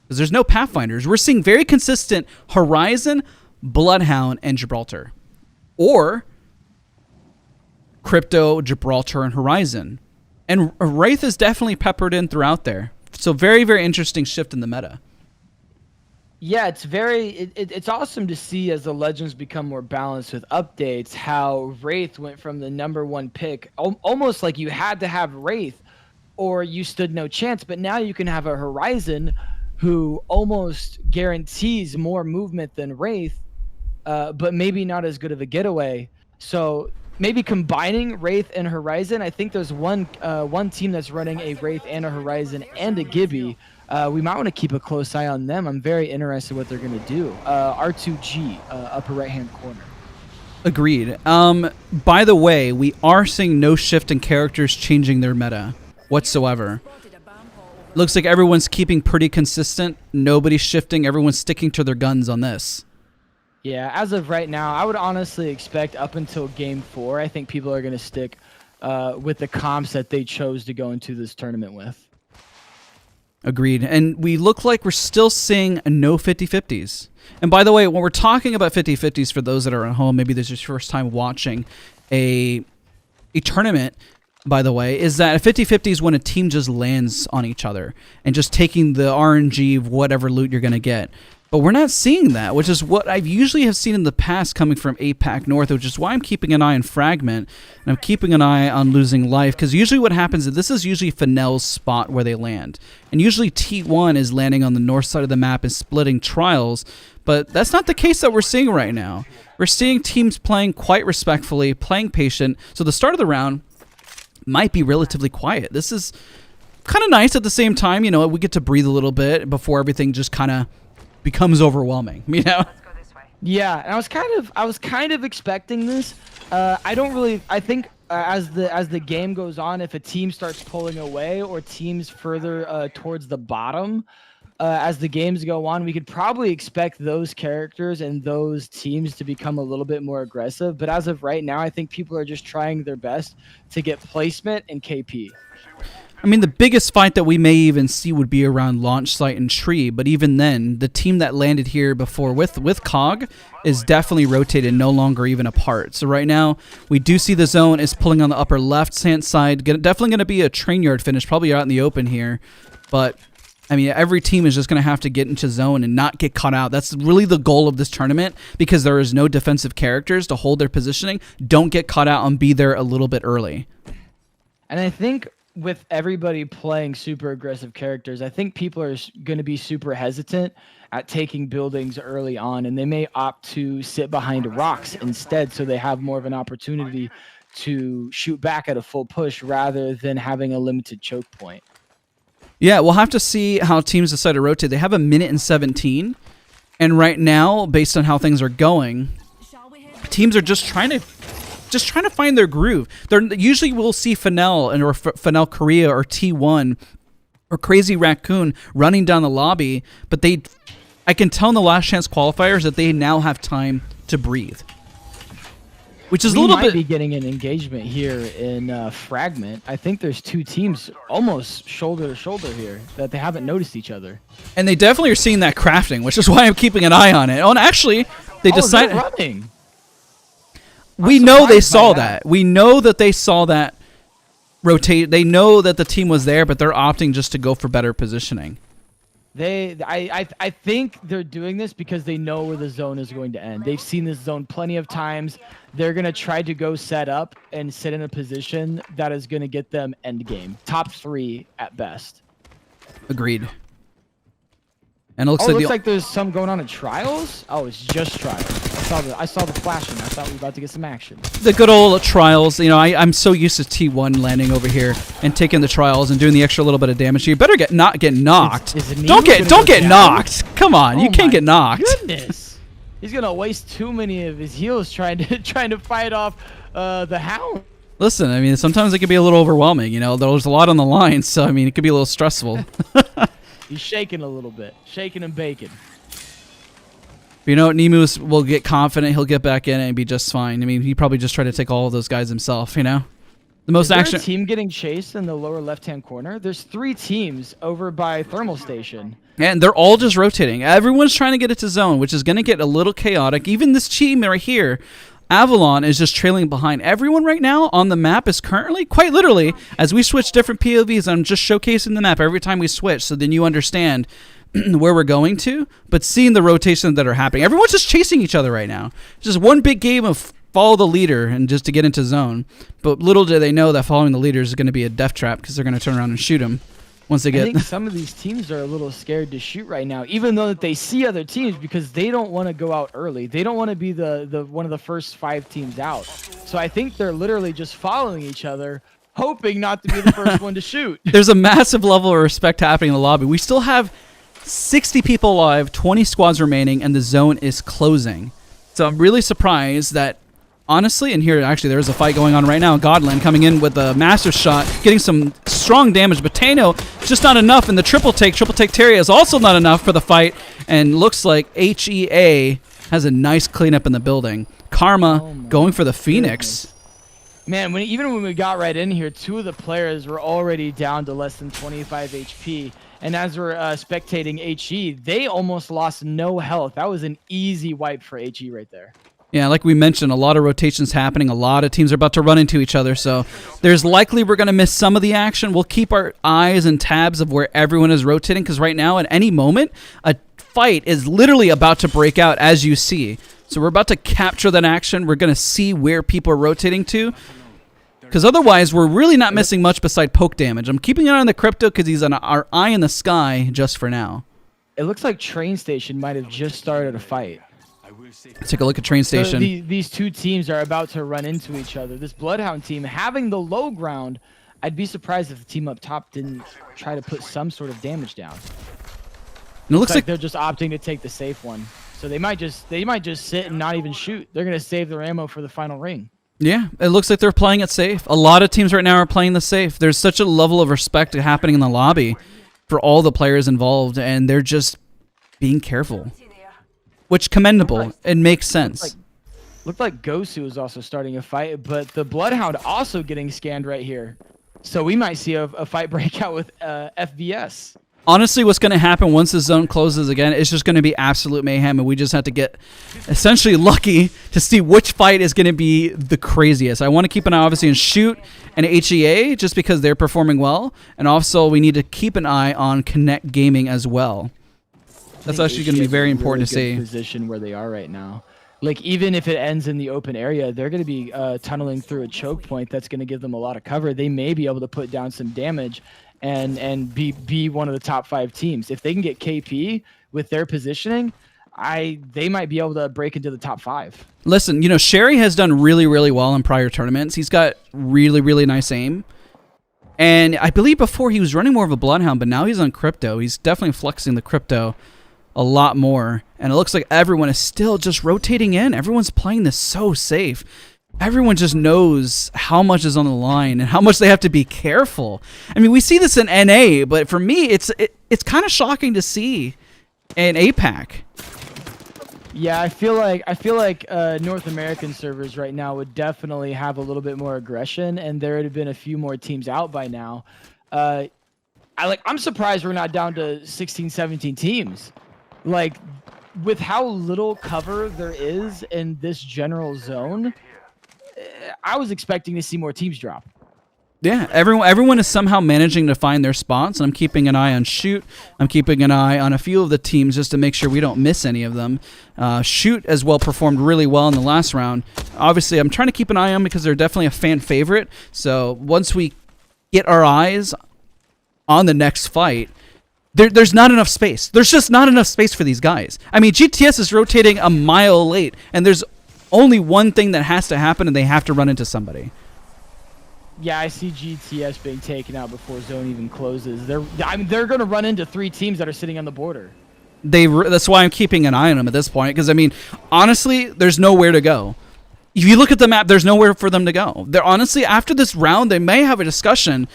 Speaker 1: Because there's no Pathfinders. We're seeing very consistent Horizon, Bloodhound, and Gibraltar. Or Crypto, Gibraltar, and Horizon. And Wraith is definitely peppered in throughout there. So very, very interesting shift in the meta.
Speaker 2: Yeah, it's awesome to see as the Legends become more balanced with updates, how Wraith went from the #1 pick, almost like you had to have Wraith or you stood no chance. But now you can have a Horizon who almost guarantees more movement than Wraith, but maybe not as good of a getaway. So maybe combining Wraith and Horizon. I think there's one team that's running a Wraith and a Horizon and a Gibby. We might want to keep a close eye on them. I'm very interested what they're going to do. R2G, upper right-hand corner.
Speaker 1: Agreed. By the way, we are seeing no shift in characters changing their meta whatsoever. Looks like everyone's keeping pretty consistent. Nobody's shifting. Everyone's sticking to their guns on this.
Speaker 2: Yeah, as of right now, I would honestly expect up until Game 4, I think people are going to stick with the comps that they chose to go into this tournament with.
Speaker 1: Agreed. And we look like we're still seeing no 50-50s. And by the way, when we're talking about 50-50s, for those that are at home, maybe this is your first time watching a tournament, by the way, is that a 50-50 is when a team just lands on each other and just taking the RNG of whatever loot you're going to get. But we're not seeing that, which is what I've usually have seen in the past coming from APAC North, which is why I'm keeping an eye on Fragment, and I'm keeping an eye on Losing Life, because usually what happens is this is usually Fennell's spot where they land. And usually T1 is landing on the north side of the map and splitting Trials, but that's not the case that we're seeing right now. We're seeing teams playing quite respectfully, playing patient, so the start of the round might be relatively quiet. This is kind of nice at the same time. You know, we get to breathe a little bit before everything just kind of becomes overwhelming, you know?
Speaker 2: Yeah, and I was kind of expecting this. I think as the game goes on, if a team starts pulling away or teams further towards the bottom, as the games go on, we could probably expect those characters and those teams to become a little bit more aggressive. But as of right now, I think people are just trying their best to get placement and KP.
Speaker 1: I mean, the biggest fight that we may even see would be around launch site and tree, but even then, the team that landed here before with Cog is definitely rotated, no longer even apart. So right now, we do see the zone is pulling on the upper left-hand side. Definitely going to be a train yard finish, probably out in the open here. But, I mean, every team is just going to have to get into zone and not get caught out. That's really the goal of this tournament, because there is no defensive characters to hold their positioning. Don't get caught out and be there a little bit early.
Speaker 2: And I think with everybody playing super aggressive characters, I think people are going to be super hesitant at taking buildings early on, and they may opt to sit behind rocks instead, so they have more of an opportunity to shoot back at a full push rather than having a limited choke point.
Speaker 1: Yeah, we'll have to see how teams decide to rotate. They have 1:17, and right now, based on how things are going, teams are just trying to find their groove. Usually we'll see Fennell or Fennell Korea or T1 or Crazy Raccoon running down the lobby, but I can tell in the last chance qualifiers that they now have time to breathe. Which is a little bit...
Speaker 2: We might be getting an engagement here in Fragment. I think there's two teams almost shoulder to shoulder here that they haven't noticed each other.
Speaker 1: And they definitely are seeing that crafting, which is why I'm keeping an eye on it. Oh, and actually, they decided...
Speaker 2: they're running.
Speaker 1: We know they saw that. We know that they saw that rotate. They know that the team was there, but they're opting just to go for better positioning.
Speaker 2: I think they're doing this because they know where the zone is going to end. They've seen this zone plenty of times. They're going to try to go set up and sit in a position that is going to get them end game. Top 3 at best.
Speaker 1: Agreed. And it looks
Speaker 2: Oh,
Speaker 1: like
Speaker 2: it looks like there's some going on in trials. Oh, it's just trials. I saw the flashing. I thought we were about to get some action.
Speaker 1: the good old trials. You know, I'm so used to T1 landing over here and taking the trials and doing the extra little bit of damage. You better not get knocked. Don't get knocked. Come on, you can't get knocked.
Speaker 2: Goodness, he's gonna waste too many of his heals trying to fight off the hound.
Speaker 1: Listen, I mean, sometimes it can be a little overwhelming. You know, there's a lot on the line, so I mean, it could be a little stressful.
Speaker 2: He's shaking a little bit, shaking and baking.
Speaker 1: But you know, Nemus will get confident. He'll get back in and be just fine. I mean, he probably just tried to take all of those guys himself. You know, the most action.
Speaker 2: Is there a team getting chased in the lower left-hand corner? There's 3 teams over by thermal station.
Speaker 1: And they're all just rotating. Everyone's trying to get it to zone, which is going to get a little chaotic. Even this team right here, Avalon, is just trailing behind. Everyone right now on the map is currently, quite literally, as we switch different POVs, I'm just showcasing the map every time we switch, so then you understand where we're going to, but seeing the rotations that are happening. Everyone's just chasing each other right now. It's just one big game of follow the leader and just to get into zone. But little do they know that following the leader is going to be a death trap because they're going to turn around and shoot him once they get...
Speaker 2: I think some of these teams are a little scared to shoot right now, even though that they see other teams, because they don't want to go out early. They don't want to be the one of the first 5 teams out. So I think they're literally just following each other, hoping not to be the first one to shoot.
Speaker 1: There's a massive level of respect happening in the lobby. We still have 60 people alive, 20 squads remaining, and the zone is closing. So I'm really surprised that, honestly, and here actually there's a fight going on right now. Godland coming in with a master shot, getting some strong damage, but Tano just not enough, and the triple take Terry is also not enough for the fight, and looks like HEA has a nice cleanup in the building. Karma going for the Phoenix.
Speaker 2: Man, even when we got right in here, 2 of the players were already down to less than 25 HP. And as we're spectating HE, they almost lost no health. That was an easy wipe for HE right there.
Speaker 1: Yeah, like we mentioned, a lot of rotations happening. A lot of teams are about to run into each other. So there's likely we're going to miss some of the action. We'll keep our eyes and tabs of where everyone is rotating, because right now, at any moment, a fight is literally about to break out, as you see. So we're about to capture that action. We're going to see where people are rotating to. Because otherwise, we're really not missing much beside poke damage. I'm keeping an eye on the crypto because he's on our eye in the sky just for now.
Speaker 2: It looks like train station might have just started a fight.
Speaker 1: Let's take a look at train station.
Speaker 2: So these 2 teams are about to run into each other. This Bloodhound team having the low ground. I'd be surprised if the team up top didn't try to put some sort of damage down.
Speaker 1: And it looks like
Speaker 2: they're just opting to take the safe one. So they might just sit and not even shoot. They're going to save their ammo for the final ring.
Speaker 1: Yeah, it looks like they're playing it safe. A lot of teams right now are playing the safe. There's such a level of respect happening in the lobby for all the players involved, and they're just being careful, which commendable. It makes sense.
Speaker 2: Looked like Gosu was also starting a fight, but the Bloodhound also getting scanned right here. So we might see a fight break out with FVS.
Speaker 1: Honestly, what's going to happen once the zone closes again is just going to be absolute mayhem, and we just have to get essentially lucky to see which fight is going to be the craziest. I want to keep an eye, obviously, on Shoot and HEA just because they're performing well, and also we need to keep an eye on Connect Gaming as well. That's actually going to be very important to see.
Speaker 2: Position where they are right now. Like, even if it ends in the open area, they're going to be tunneling through a choke point that's going to give them a lot of cover. They may be able to put down some damage and be one of the top 5 teams. If they can get KP with their positioning, they might be able to break into the top 5.
Speaker 1: Listen, you know, Sherry has done really, really well in prior tournaments. He's got really, really nice aim. And I believe before he was running more of a Bloodhound, but now he's on Crypto. He's definitely flexing the Crypto a lot more. And it looks like everyone is still just rotating in. Everyone's playing this so safe. Everyone just knows how much is on the line and how much they have to be careful. I mean, we see this in NA, but for me, it's kind of shocking to see in APAC.
Speaker 2: Yeah, I feel like North American servers right now would definitely have a little bit more aggression, and there would have been a few more teams out by now. I'm surprised we're not down to 16, 17 teams. Like, with how little cover there is in this general zone, I was expecting to see more teams drop.
Speaker 1: Yeah, everyone is somehow managing to find their spots, and I'm keeping an eye on Shoot. I'm keeping an eye on a few of the teams just to make sure we don't miss any of them. Shoot as well performed really well in the last round. Obviously, I'm trying to keep an eye on because they're definitely a fan favorite. So once we get our eyes on the next fight, there's not enough space. There's just not enough space for these guys. I mean, GTS is rotating a mile late, and there's only one thing that has to happen, and they have to run into somebody.
Speaker 2: Yeah, I see GTS being taken out before zone even closes. They're going to run into 3 teams that are sitting on the border.
Speaker 1: That's why I'm keeping an eye on them at this point, because I mean, honestly, there's nowhere to go. If you look at the map, there's nowhere for them to go. They're honestly, after this round, they may have a discussion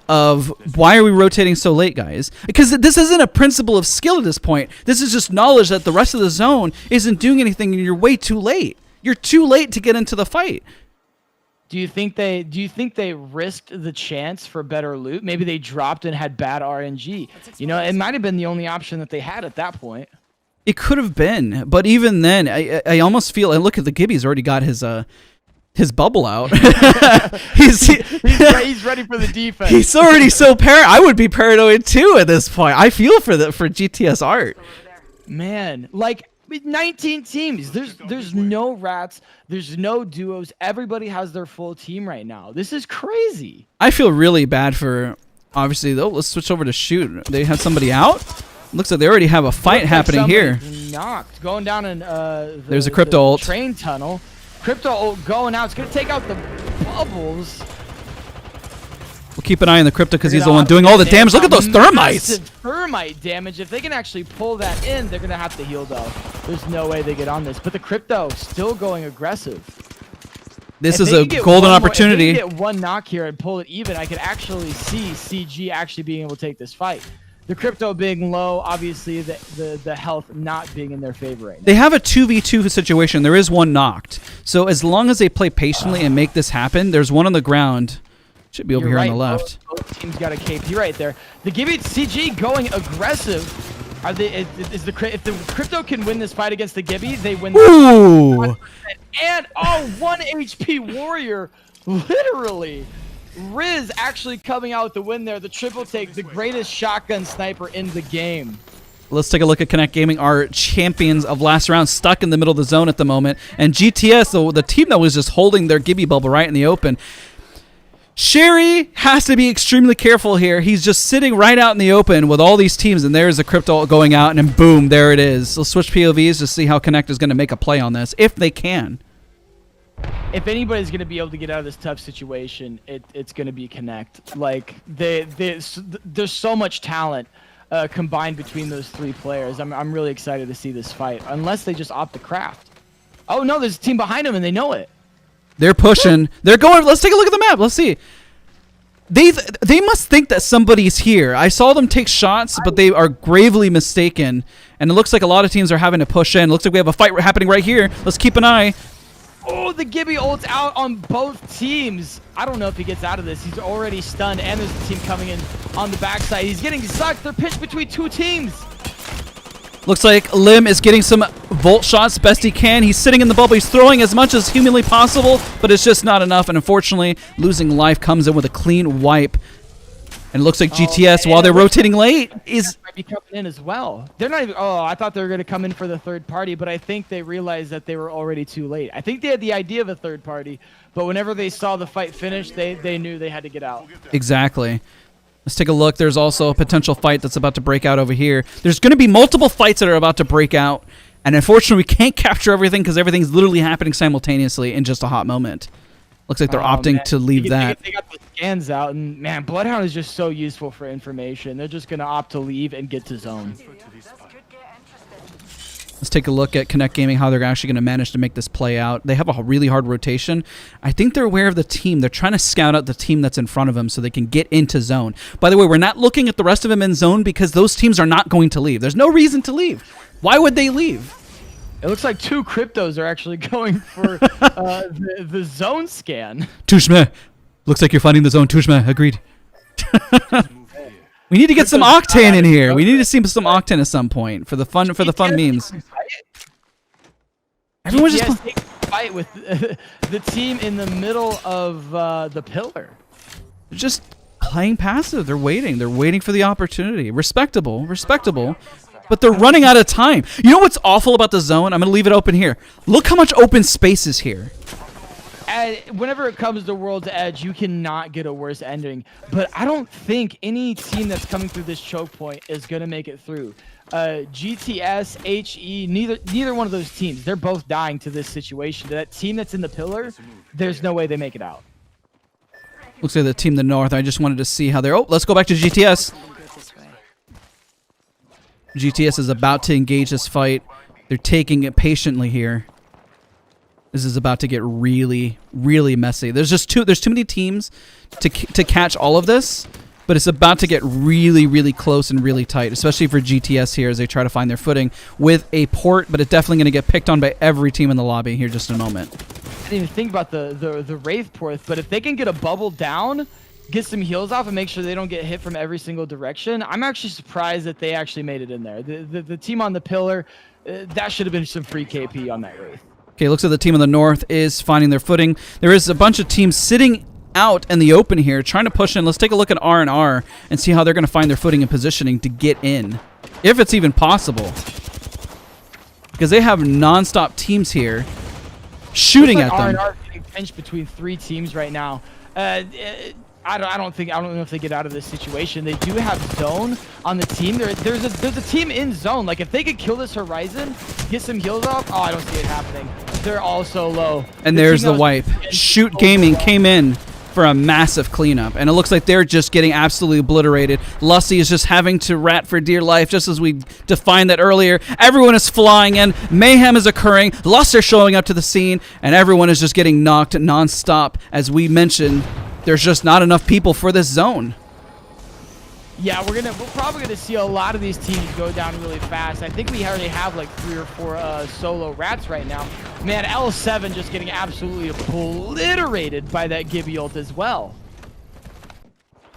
Speaker 1: of why are we rotating so late, guys? Because this isn't a principle of skill at this point. This is just knowledge that the rest of the zone isn't doing anything, and you're way too late. You're too late to get into the fight.
Speaker 2: Do you think they risked the chance for better loot? Maybe they dropped and had bad RNG. You know, it might have been the only option that they had at that point.
Speaker 1: It could have been, but even then, I almost feel. And look at the Gibby's already got his bubble out. he's
Speaker 2: ready for the defense.
Speaker 1: He's already so I would be paranoid too at this point. I feel for GTS Art.
Speaker 2: Man, like. 19 teams. There's no rats. There's no duos. Everybody has their full team right now. This is crazy.
Speaker 1: I feel really bad for, obviously, though. Let's switch over to Shoot. They have somebody out. Looks like they already have a fight happening here.
Speaker 2: Knocked. Going down in
Speaker 1: there's a crypto ult.
Speaker 2: Train tunnel. Crypto ult going out. It's going to take out the bubbles.
Speaker 1: We'll keep an eye on the crypto because he's the one doing all the damage. Look at those thermites.
Speaker 2: Thermite damage. If they can actually pull that in, they're going to have to heal, though. There's no way they get on this. But the crypto still going aggressive.
Speaker 1: This is a golden opportunity.
Speaker 2: If they get one knock here and pull it even, I could actually see CG actually being able to take this fight. The crypto being low, obviously the health not being in their favor right now.
Speaker 1: They have a 2v2 situation. There is one knocked. So as long as they play patiently and make this happen, there's one on the ground. Should be over here on the left.
Speaker 2: Both teams got a KP right there. The Gibby CG going aggressive. Are they? If the crypto can win this fight against the Gibby, they win.
Speaker 1: Ooh!
Speaker 2: And 1 HP warrior, literally. Riz actually coming out with the win there. The triple take, the greatest shotgun sniper in the game.
Speaker 1: Let's take a look at Connect Gaming, our champions of last round, stuck in the middle of the zone at the moment. And GTS, the team that was just holding their Gibby bubble right in the open. Sherry has to be extremely careful here. He's just sitting right out in the open with all these teams, and there's a crypto going out, and then boom, there it is. Let's switch POVs to see how Connect is going to make a play on this, if they can.
Speaker 2: If anybody's going to be able to get out of this tough situation, it's going to be Connect. Like, there's so much talent combined between those 3 players. I'm really excited to see this fight, unless they just opt to craft. Oh, no, there's a team behind them, and they know it.
Speaker 1: They're pushing. They're going. Let's take a look at the map. Let's see. They must think that somebody's here. I saw them take shots, but they are gravely mistaken. And it looks like a lot of teams are having to push in. Looks like we have a fight happening right here. Let's keep an eye.
Speaker 2: Oh, the Gibby ult's out on both teams. I don't know if he gets out of this. He's already stunned, and there's a team coming in on the backside. He's getting sucked. They're pinched between 2 teams.
Speaker 1: Looks like Lim is getting some volt shots best he can. He's sitting in the bubble. He's throwing as much as humanly possible, but it's just not enough. And unfortunately, losing life comes in with a clean wipe. And it looks like GTS, while they're rotating late,
Speaker 2: might be coming in as well. They're not even. Oh, I thought they were going to come in for the third party, but I think they realized that they were already too late. I think they had the idea of a third party, but whenever they saw the fight finish, they knew they had to get out.
Speaker 1: Exactly. Let's take a look. There's also a potential fight that's about to break out over here. There's going to be multiple fights that are about to break out, and unfortunately, we can't capture everything because everything's literally happening simultaneously in just a hot moment. Looks like they're opting to leave that.
Speaker 2: They got the scans out, and man, Bloodhound is just so useful for information. They're just going to opt to leave and get to zone.
Speaker 1: Let's take a look at Connect Gaming, how they're actually going to manage to make this play out. They have a really hard rotation. I think they're aware of the team. They're trying to scout out the team that's in front of them so they can get into zone. By the way, we're not looking at the rest of them in zone because those teams are not going to leave. There's no reason to leave. Why would they leave?
Speaker 2: It looks like 2 cryptos are actually going for the zone scan.
Speaker 1: Tushme. Looks like you're finding the zone. Tushme. Agreed. We need to get some Octane in here. We need to see some Octane at some point for the fun memes. Everyone's just
Speaker 2: fight with the team in the middle of the pillar.
Speaker 1: just playing passive. They're waiting. They're waiting for the opportunity. Respectable. But they're running out of time. You know what's awful about the zone? I'm going to leave it open here. Look how much open space is here.
Speaker 2: And whenever it comes to World's Edge, you cannot get a worse ending. But I don't think any team that's coming through this choke point is going to make it through. GTS, HE, neither one of those teams. They're both dying to this situation. That team that's in the pillar, there's no way they make it out.
Speaker 1: Looks like the team in the north. I just wanted to see how they're... Oh, let's go back to GTS. GTS is about to engage this fight. They're taking it patiently here. This is about to get really, really messy. There's too many teams to catch all of this, but it's about to get really, really close and really tight, especially for GTS here as they try to find their footing with a port, but it's definitely going to get picked on by every team in the lobby here just in a moment.
Speaker 2: I didn't even think about the Wraith port, but if they can get a bubble down, get some heals off, and make sure they don't get hit from every single direction, I'm actually surprised that they actually made it in there. The team on the pillar, that should have been some free KP on that Wraith.
Speaker 1: Okay, looks like the team in the north is finding their footing. There is a bunch of teams sitting out in the open here, trying to push in. Let's take a look at R&R and see how they're going to find their footing and positioning to get in, if it's even possible. Because they have non-stop teams here shooting at them.
Speaker 2: R&R getting pinched between 3 teams right now. I don't know if they get out of this situation. They do have zone on the team. There's a team in zone. Like if they could kill this Horizon, get some heals off. Oh, I don't see it happening. They're all so low.
Speaker 1: And there's the wipe. Shoot Gaming came in for a massive cleanup, and it looks like they're just getting absolutely obliterated. Lusty is just having to rat for dear life, just as we defined that earlier. Everyone is flying in. Mayhem is occurring. Luster showing up to the scene, and everyone is just getting knocked non-stop. As we mentioned, there's just not enough people for this zone.
Speaker 2: Yeah, we're probably gonna see a lot of these teams go down really fast. I think we already have like 3 or 4 solo rats right now. Man, L7 just getting absolutely obliterated by that Gibby ult as well.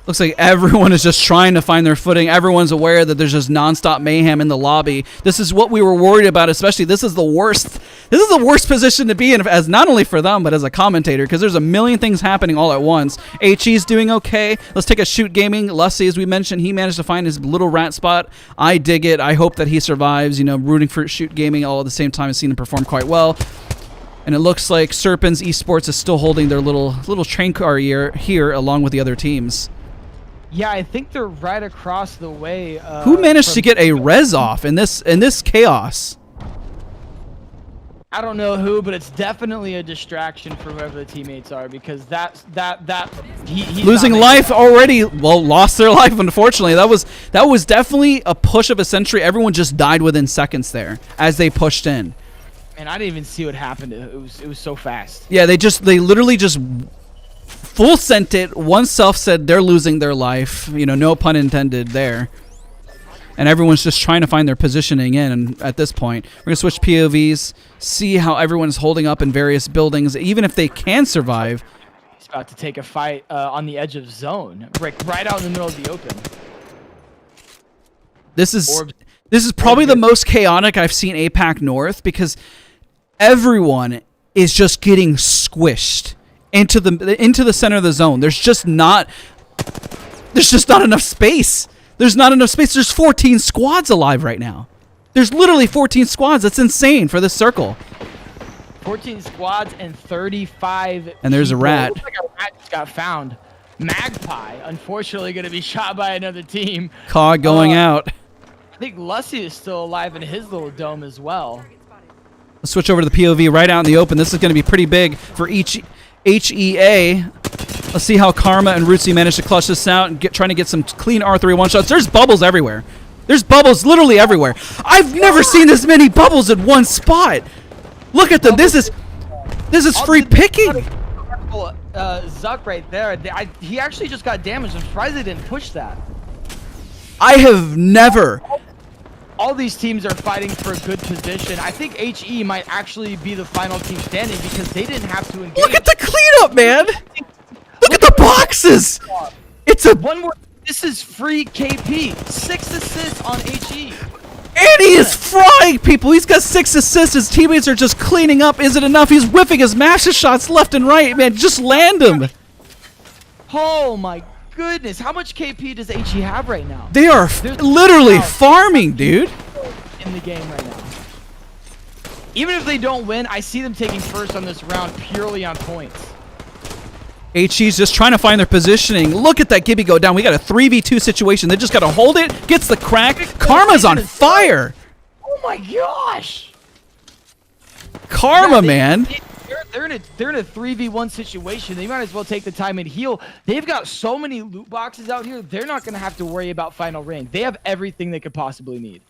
Speaker 1: Looks like everyone is just trying to find their footing. Everyone's aware that there's just nonstop mayhem in the lobby. This is what we were worried about, especially this is the worst. This is the worst position to be in, as not only for them, but as a commentator, because there's a million things happening all at once. HE's doing okay. Let's take a Shoot Gaming. Lusty, as we mentioned, he managed to find his little rat spot. I dig it. I hope that he survives. You know, rooting for Shoot Gaming all at the same time and seeing him perform quite well. And it looks like Serpents Esports is still holding their little train car here along with the other teams.
Speaker 2: Yeah, I think they're right across the way.
Speaker 1: Who managed to get a res off in this chaos?
Speaker 2: I don't know who, but it's definitely a distraction for whoever the teammates are, because he's
Speaker 1: losing life already. Well, lost their life, unfortunately. That was definitely a push of a century. Everyone just died within seconds there as they pushed in.
Speaker 2: And I didn't even see what happened. It was so fast.
Speaker 1: Yeah, they literally just full sent it. One self said they're losing their life. You know, no pun intended there. And everyone's just trying to find their positioning in. And at this point, we're going to switch POVs, see how everyone's holding up in various buildings, even if they can survive.
Speaker 2: He's about to take a fight on the edge of zone, right out in the middle of the open.
Speaker 1: This is probably the most chaotic I've seen APAC North, because everyone is just getting squished into the center of the zone. There's just not enough space. There's not enough space. There's 14 squads alive right now. There's literally 14 squads. That's insane for this circle.
Speaker 2: 14 squads and 35
Speaker 1: And there's
Speaker 2: people.
Speaker 1: a rat.
Speaker 2: Looks like a rat just got found. Magpie, unfortunately, going to be shot by another team.
Speaker 1: COG going out.
Speaker 2: I think Lusty is still alive in his little dome as well.
Speaker 1: Let's switch over to the POV right out in the open. This is going to be pretty big for each HEA. Let's see how Karma and Rootsy manage to clutch this out and trying to get some clean R3 one-shots. There's bubbles everywhere. There's bubbles literally everywhere. I've never seen this many bubbles in one spot. Look at them. This is free picking.
Speaker 2: Zuck right there. He actually just got damaged. I'm surprised they didn't push that.
Speaker 1: I have never.
Speaker 2: All these teams are fighting for a good position. I think HE might actually be the final team standing because they didn't have to engage.
Speaker 1: Look at the cleanup, man. Look at the boxes. It's a
Speaker 2: one more. This is free KP. 6 assists on HE.
Speaker 1: And he is frying people. He's got 6 assists. His teammates are just cleaning up. Is it enough? He's whipping his master shots left and right. Man, just land him.
Speaker 2: Oh my goodness. How much KP does HE have right now?
Speaker 1: They are literally farming, dude.
Speaker 2: In the game right now. Even if they don't win, I see them taking first on this round purely on points.
Speaker 1: HE's just trying to find their positioning. Look at that Gibby go down. We got a 3v2 situation. They just got to hold it. Gets the crack. Karma's on fire.
Speaker 2: Oh my gosh.
Speaker 1: Karma, man.
Speaker 2: They're in a 3v1 situation. They might as well take the time and heal. They've got so many loot boxes out here. They're not going to have to worry about final ring. They have everything they could possibly need.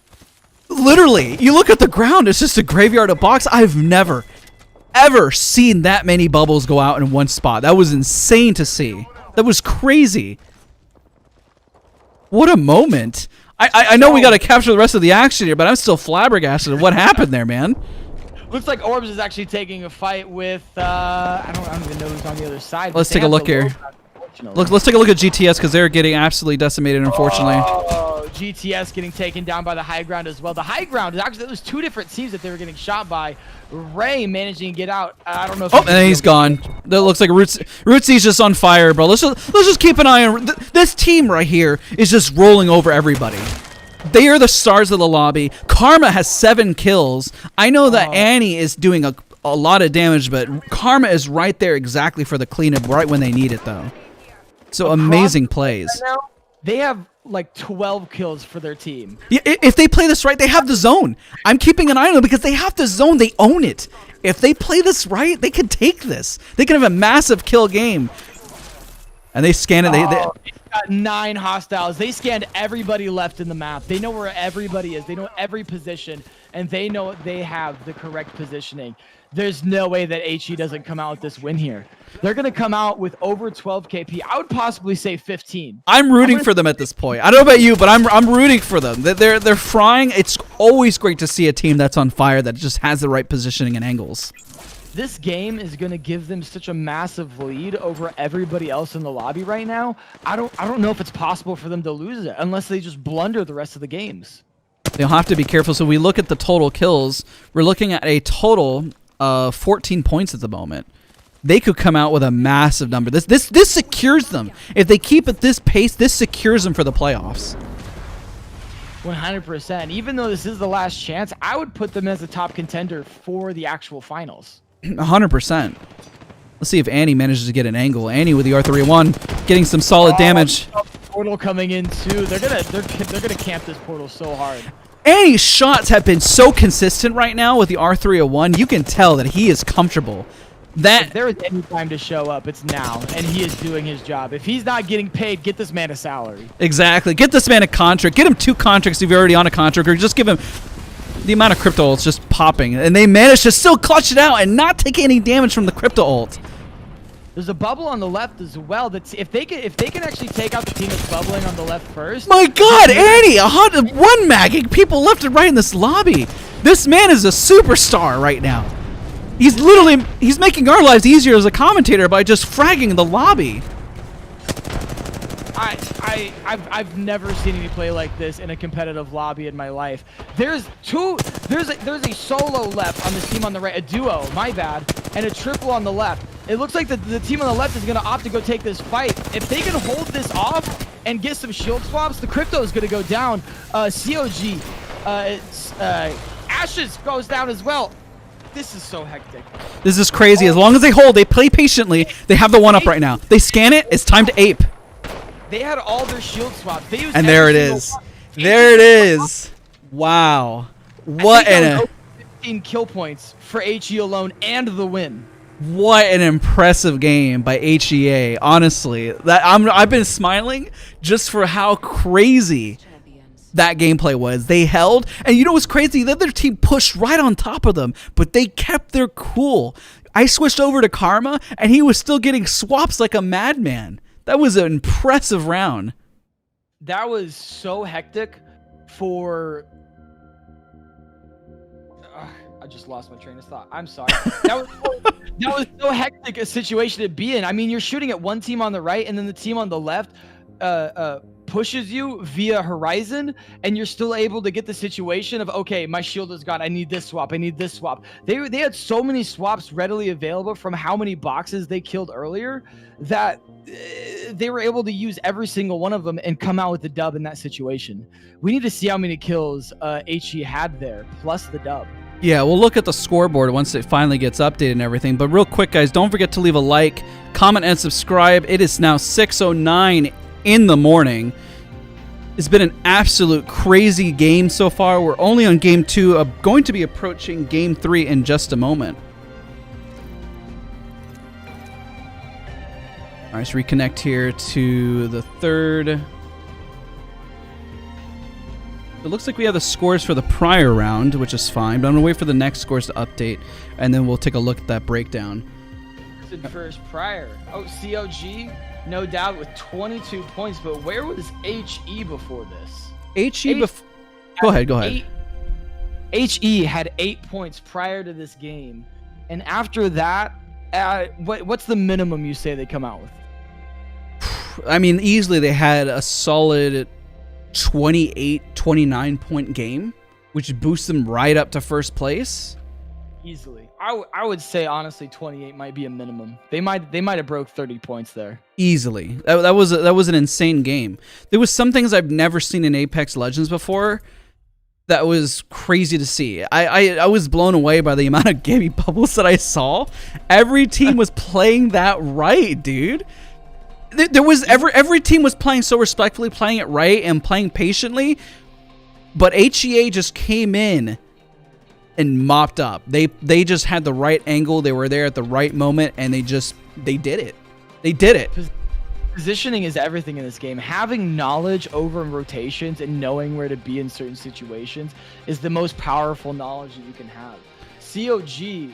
Speaker 1: Literally, you look at the ground. It's just a graveyard of box. I've never, ever seen that many bubbles go out in one spot. That was insane to see. That was crazy. What a moment. I know we got to capture the rest of the action here, but I'm still flabbergasted at what happened there, man.
Speaker 2: Looks like Orbs is actually taking a fight with, I don't even know who's on the other side.
Speaker 1: Let's take a look here. Let's take a look at GTS because they're getting absolutely decimated, unfortunately.
Speaker 2: Oh, GTS getting taken down by the high ground as well. The high ground is actually, there was two different teams that they were getting shot by. Ray managing to get out. I don't know if
Speaker 1: and he's gone. That looks like Rootsy's just on fire, bro. Let's just keep an eye on this team right here. Is just rolling over everybody. They are the stars of the lobby. Karma has 7 kills. I know that Annie is doing a lot of damage, but Karma is right there exactly for the cleanup, right when they need it, though. So amazing plays.
Speaker 2: Right now, they have like 12 kills for their team.
Speaker 1: Yeah, if they play this right, they have the zone. I'm keeping an eye on them because they have the zone. They own it. If they play this right, they can take this. They can have a massive kill game. And they scan it. They
Speaker 2: got 9 hostiles. They scanned everybody left in the map. They know where everybody is. They know every position, and they know they have the correct positioning. There's no way that HE doesn't come out with this win here. They're going to come out with over 12 KP. I would possibly say 15.
Speaker 1: I'm rooting for them at this point. I don't know about you, but I'm rooting for them. They're frying. It's always great to see a team that's on fire that just has the right positioning and angles.
Speaker 2: This game is going to give them such a massive lead over everybody else in the lobby right now. I don't know if it's possible for them to lose it unless they just blunder the rest of the games.
Speaker 1: They'll have to be careful. So we look at the total kills. We're looking at a total of 14 points at the moment. They could come out with a massive number. This secures them. If they keep at this pace, this secures them for the playoffs.
Speaker 2: 100%. Even though this is the last chance, I would put them as a top contender for the actual finals.
Speaker 1: 100%. Let's see if Annie manages to get an angle. Annie with the R3-1 getting some solid damage.
Speaker 2: Portal coming in too. They're gonna camp this portal so hard.
Speaker 1: Annie's shots have been so consistent right now with the R301. You can tell that he is comfortable.
Speaker 2: If there is any time to show up, it's now, and he is doing his job. If he's not getting paid, get this man a salary.
Speaker 1: Exactly. Get this man a contract. Get him 2 contracts if you're already on a contract, or just give him the amount of crypto ults just popping. And they managed to still clutch it out and not take any damage from the crypto ult.
Speaker 2: There's a bubble on the left as well. That's if they can actually take out the team that's bubbling on the left first.
Speaker 1: My God, Annie, 101 magging people left and right in this lobby. This man is a superstar right now. He's making our lives easier as a commentator by just fragging the lobby.
Speaker 2: I've never seen any play like this in a competitive lobby in my life. There's a solo left on this team on the right, a duo, my bad, and a triple on the left. It looks like the team on the left is going to opt to go take this fight. If they can hold this off and get some shield swaps, the crypto is going to go down. COG, Ashes goes down as well. This is so hectic.
Speaker 1: This is crazy. As long as they hold, they play patiently, they have the 1-up right now. They scan it, it's time to ape.
Speaker 2: They had all their shield swaps. They used
Speaker 1: and there it is. There it is. Wow. What an
Speaker 2: 15 kill points for HE alone and the win.
Speaker 1: What an impressive game by HEA. Honestly, I've been smiling just for how crazy that gameplay was. They held, and you know what's crazy? The other team pushed right on top of them, but they kept their cool. I switched over to Karma, and he was still getting swaps like a madman. That was an impressive round.
Speaker 2: That was so hectic for... I just lost my train of thought. I'm sorry. That was so hectic a situation to be in. I mean, you're shooting at one team on the right, and then the team on the left pushes you via horizon, and you're still able to get the situation of, okay, my shield is gone. I need this swap. I need this swap. They had so many swaps readily available from how many boxes they killed earlier that they were able to use every single one of them and come out with the dub in that situation. We need to see how many kills HE had there, plus the dub.
Speaker 1: Yeah, we'll look at the scoreboard once it finally gets updated and everything. But real quick, guys, don't forget to leave a like, comment, and subscribe. It is now 6:09 in the morning. It's been an absolute crazy game so far. We're only on game 2, going to be approaching game 3 in just a moment. All right, let's reconnect here to the third. It looks like we have the scores for the prior round, which is fine, but I'm going to wait for the next scores to update, and then we'll take a look at that breakdown.
Speaker 2: First prior. Oh, COG, no doubt, with 22 points, but where was HE before this?
Speaker 1: Go ahead.
Speaker 2: HE had 8 points prior to this game, and after that, what's the minimum you say they come out with?
Speaker 1: I mean, easily they had a solid 28, 29 point game, which boosts them right up to first place.
Speaker 2: Easily. I would say, honestly, 28 might be a minimum. They might have broke 30 points there.
Speaker 1: Easily. That was an insane game. There was some things I've never seen in Apex Legends before that was crazy to see. I was blown away by the amount of Gibby bubbles that I saw. Every team was playing that right, dude. There was every team was playing so respectfully, playing it right and playing patiently, but HEA just came in and mopped up. They just had the right angle. They were there at the right moment, and they did it. They did it.
Speaker 2: Positioning is everything in this game. Having knowledge over rotations and knowing where to be in certain situations is the most powerful knowledge that you can have. COG,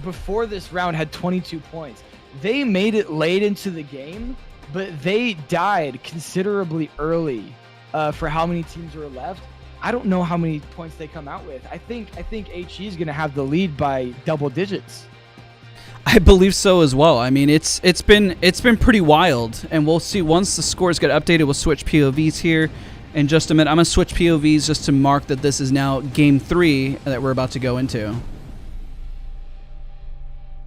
Speaker 2: before this round, had 22 points. They made it late into the game, but they died considerably early for how many teams were left. I don't know how many points they come out with. I think HE is going to have the lead by double digits.
Speaker 1: I believe so as well. I mean, it's been pretty wild, and we'll see once the scores get updated. We'll switch POVs here in just a minute. I'm gonna switch POVs just to mark that this is now game 3 that we're about to go into.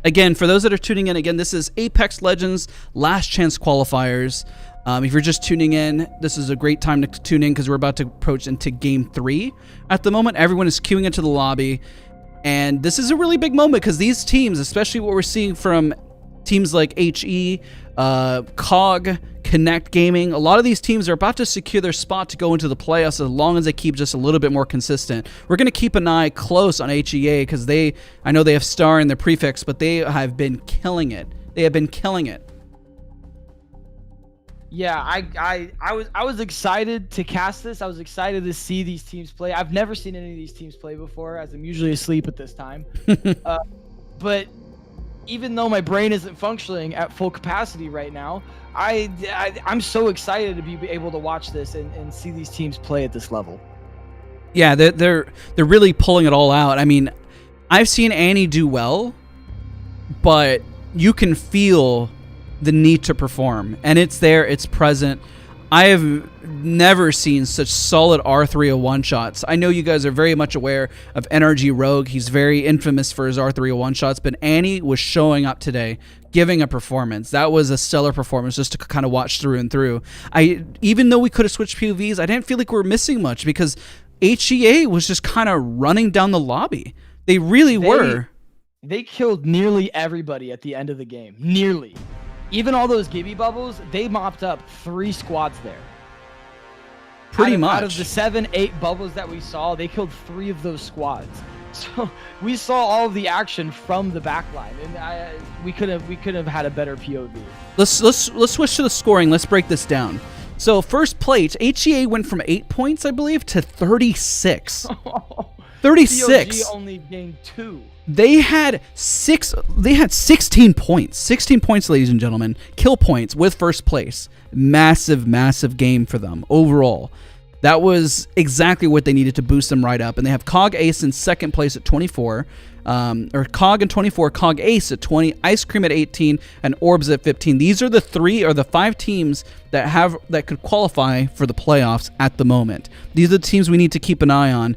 Speaker 1: Again, for those that are tuning in, again, this is Apex Legends Last Chance Qualifiers. If you're just tuning in, this is a great time to tune in because we're about to approach into Game 3. At the moment, everyone is queuing into the lobby, and this is a really big moment because these teams, especially what we're seeing from teams like HE, COG, Connect Gaming, a lot of these teams are about to secure their spot to go into the playoffs as long as they keep just a little bit more consistent. We're going to keep an eye close on HEA because I know they have star in their prefix, but they have been killing it. They have been killing it.
Speaker 2: Yeah, I was excited to cast this. I was excited to see these teams play. I've never seen any of these teams play before, as I'm usually asleep at this time. But even though my brain isn't functioning at full capacity right now, I'm so excited to be able to watch this and see these teams play at this level.
Speaker 1: Yeah, they're really pulling it all out. I mean, I've seen Annie do well, but you can feel the need to perform, and it's there, it's present. I have never seen such solid R301 shots. I know you guys are very much aware of NRG Rogue. He's very infamous for his R301 shots, but Annie was showing up today, giving a performance. That was a stellar performance just to kind of watch through and through. Even though we could have switched POVs, I didn't feel like we were missing much because HEA was just kind of running down the lobby. They really were.
Speaker 2: They killed nearly everybody at the end of the game. Nearly. Even all those Gibby bubbles, they mopped up 3 squads there.
Speaker 1: Pretty much.
Speaker 2: Out of the 7-8 bubbles that we saw, they killed 3 of those squads. So we saw all of the action from the backline, and we could have had a better POV.
Speaker 1: Let's switch to the scoring. Let's break this down. So first place, HEA went from 8 points, I believe, to 36. 36.
Speaker 2: COG only gained 2.
Speaker 1: They had 16 points. 16 points, ladies and gentlemen. Kill points with first place. Massive, massive game for them overall. That was exactly what they needed to boost them right up. And they have COG Ace in second place at 24. Or COG in 24, COG Ace at 20, Ice Cream at 18, and Orbs at 15. These are the 5 teams that could qualify for the playoffs at the moment. These are the teams we need to keep an eye on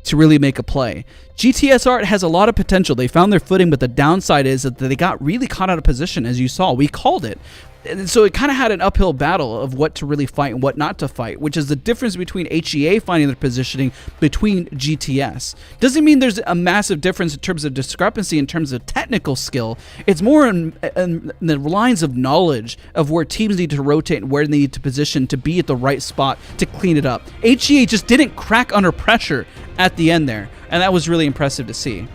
Speaker 1: to really make a play. GTS Art has a lot of potential. They found their footing, but the downside is that they got really caught out of position, as you saw. We called it. And so it kind of had an uphill battle of what to really fight and what not to fight, which is the difference between HEA finding their positioning between GTS. Doesn't mean there's a massive difference in terms of discrepancy, in terms of technical skill. It's more in the lines of knowledge of where teams need to rotate and where they need to position to be at the right spot to clean it up. HEA just didn't crack under pressure at the end there, and that was really impressive to see.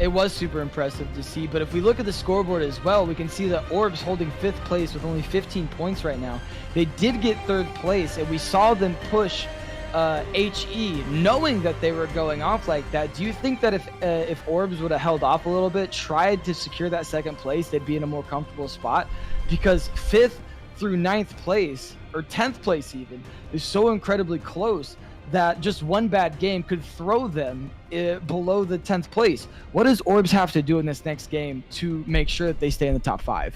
Speaker 2: It was super impressive to see, but if we look at the scoreboard as well, we can see that Orbs holding 5th place with only 15 points right now. They did get 3rd place, and we saw them push HE, knowing that they were going off like that. Do you think that if Orbs would have held off a little bit, tried to secure that 2nd place, they'd be in a more comfortable spot? Because 5th through 9th place, or 10th place even, is so incredibly close that just one bad game could throw them below the 10th place. What does Orbs have to do in this next game to make sure that they stay in the top 5?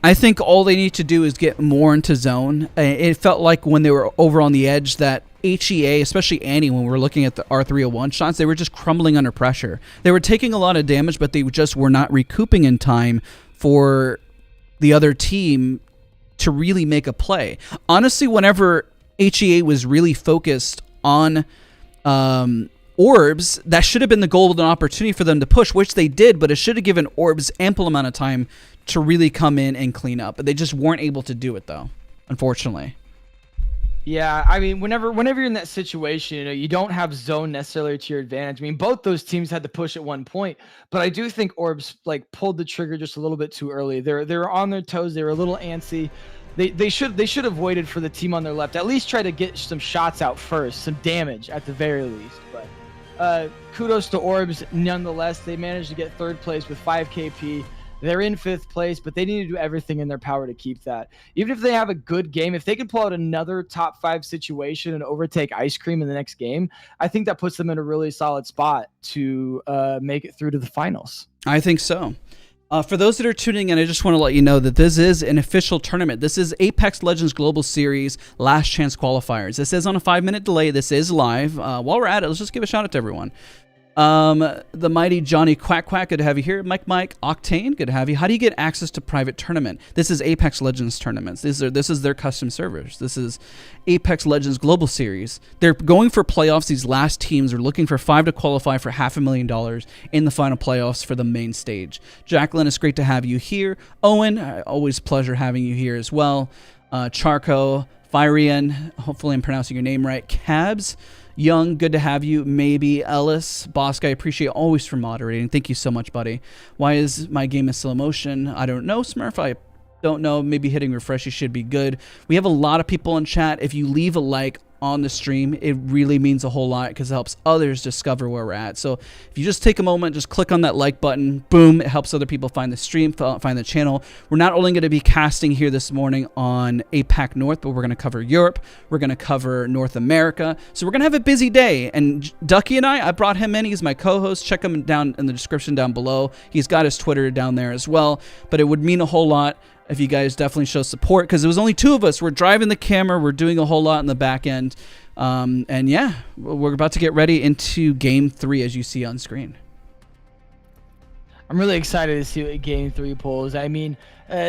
Speaker 1: I think all they need to do is get more into zone. It felt like when they were over on the edge that HEA, especially Annie, when we were looking at the R301 shots, they were just crumbling under pressure. They were taking a lot of damage, but they just were not recouping in time for the other team to really make a play. Honestly, whenever HEA was really focused on Orbs, that should have been the golden opportunity for them to push, which they did, but it should have given Orbs ample amount of time to really come in and clean up. But they just weren't able to do it, though, unfortunately.
Speaker 2: Yeah, I mean, whenever you're in that situation, you don't have zone necessarily to your advantage. I mean, both those teams had to push at one point, but I do think Orbs pulled the trigger just a little bit too early. They're on their toes. They were a little antsy. They should have waited for the team on their left. At least try to get some shots out first, some damage at the very least. But kudos to Orbs nonetheless. They managed to get 3rd place with 5 KP. They're in 5th place, but they need to do everything in their power to keep that. Even if they have a good game, if they can pull out another top 5 situation and overtake Ice Cream in the next game, I think that puts them in a really solid spot to make it through to the finals.
Speaker 1: I think so. For those that are tuning in, I just want to let you know that this is an official tournament. This is Apex Legends Global Series Last Chance Qualifiers. This is on a 5-minute delay. This is live. While we're at it, let's just give a shout out to everyone. The mighty Johnny Quack Quack, good to have you here. Mike Octane, good to have you. How do you get access to private tournament? This is Apex Legends tournaments. This is their custom servers. This is Apex Legends Global Series. They're going for playoffs. These last teams are looking for 5 to qualify for $500,000 in the final playoffs for the main stage. Jacqueline, it's great to have you here. Owen, always pleasure having you here as well. Charco, Fyrian, hopefully I'm pronouncing your name right. Cabs, Young, good to have you. Maybe Ellis, Bosk, I appreciate always for moderating. Thank you so much, buddy. Why is my game in slow motion? I don't know, Smurf. I don't know. Maybe hitting refresh, you should be good. We have a lot of people in chat. If you leave a like on the stream, it really means a whole lot because it helps others discover where we're at. So if you just take a moment, just click on that like button, boom, it helps other people find the stream, find the channel. We're not only going to be casting here this morning on APAC North, but we're going to cover Europe. We're going to cover North America. So we're going to have a busy day. And Ducky and I brought him in. He's my co-host. Check him down in the description down below. He's got his Twitter down there as well. But it would mean a whole lot if you guys definitely show support, because it was only 2 of us. We're driving the camera. We're doing a whole lot in the back end. And yeah, we're about to get ready into Game 3, as you see on screen.
Speaker 2: I'm really excited to see what Game 3 pulls. I mean,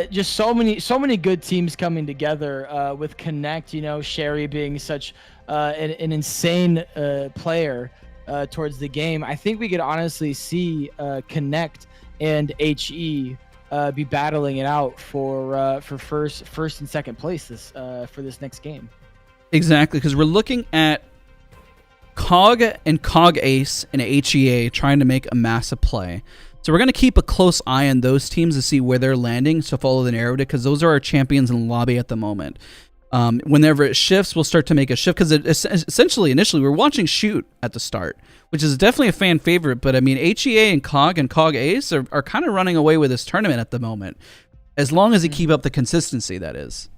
Speaker 2: just so many good teams coming together with Connect, Sherry being such an insane player towards the game. I think we could honestly see Connect and HE be battling it out for first and second place for this next game.
Speaker 1: Exactly, because we're looking at COG and COG Ace and HEA trying to make a massive play. So we're going to keep a close eye on those teams to see where they're landing, so follow the narrative, because those are our champions in the lobby at the moment. Whenever it shifts, we'll start to make a shift, because essentially, initially, we're watching Shoot at the start, which is definitely a fan favorite, but I mean, HEA and COG Ace are kind of running away with this tournament at the moment, as long as they keep up the consistency, that is.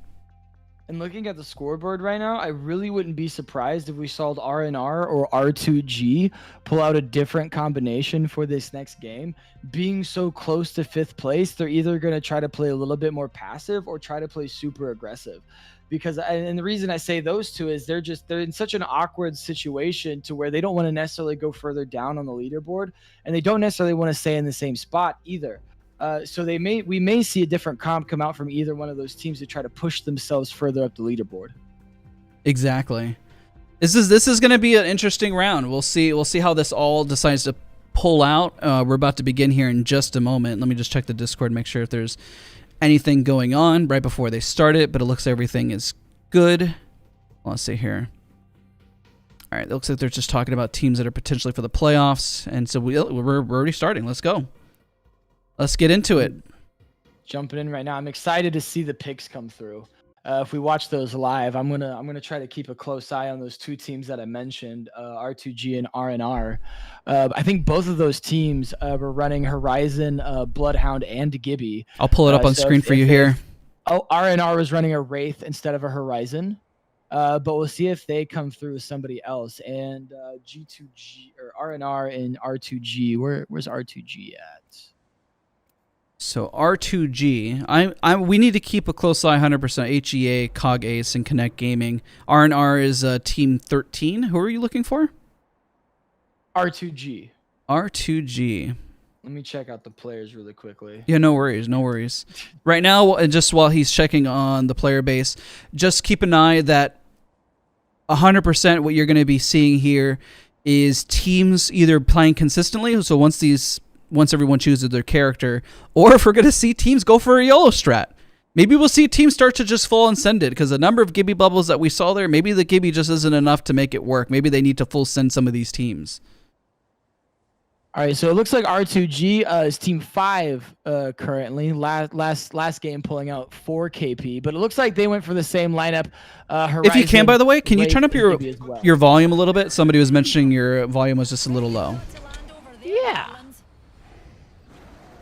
Speaker 2: And looking at the scoreboard right now, I really wouldn't be surprised if we saw RNR or R2G pull out a different combination for this next game. Being so close to 5th place, they're either going to try to play a little bit more passive or try to play super aggressive. And the reason I say those two is they're in such an awkward situation to where they don't want to necessarily go further down on the leaderboard, and they don't necessarily want to stay in the same spot either. So we may see a different comp come out from either one of those teams to try to push themselves further up the leaderboard.
Speaker 1: Exactly. This is going to be an interesting round. We'll see how this all decides to pull out. We're about to begin here in just a moment. Let me just check the Discord, make sure if there's anything going on right before they start it, but it looks like everything is good. Let's see here. All right, it looks like they're just talking about teams that are potentially for the playoffs, and so we're already starting. Let's go. Let's get into it.
Speaker 2: Jumping in right now. I'm excited to see the picks come through. If we watch those live, I'm gonna try to keep a close eye on those two teams that I mentioned, R2G and RNR. I think both of those teams were running Horizon, Bloodhound, and Gibby.
Speaker 1: I'll pull it up on screen for you here.
Speaker 2: Oh, RNR was running a Wraith instead of a Horizon. But we'll see if they come through with somebody else. And G2G or RNR and R2G. Where's R2G at?
Speaker 1: So R2G, we need to keep a close eye. 100% HEA, Cog Ace, and Connect Gaming. RNR is Team 13. Who are you looking for?
Speaker 2: R2G.
Speaker 1: R2G.
Speaker 2: Let me check out the players really quickly.
Speaker 1: Yeah, no worries, no worries. Right now, just while he's checking on the player base, just keep an eye that 100% what you're going to be seeing here is teams either playing consistently, so once everyone chooses their character, or if we're going to see teams go for a YOLO strat. Maybe we'll see teams start to just full and send it, because the number of Gibby bubbles that we saw there, maybe the Gibby just isn't enough to make it work. Maybe they need to full send some of these teams.
Speaker 2: All right, so it looks like R2G is Team 5 currently. Last game pulling out 4 KP, but it looks like they went for the same lineup. Horizon,
Speaker 1: if you can, by the way, can you turn up
Speaker 2: well.
Speaker 1: your volume a little bit? Somebody was mentioning your volume was just a little low.
Speaker 2: Yeah.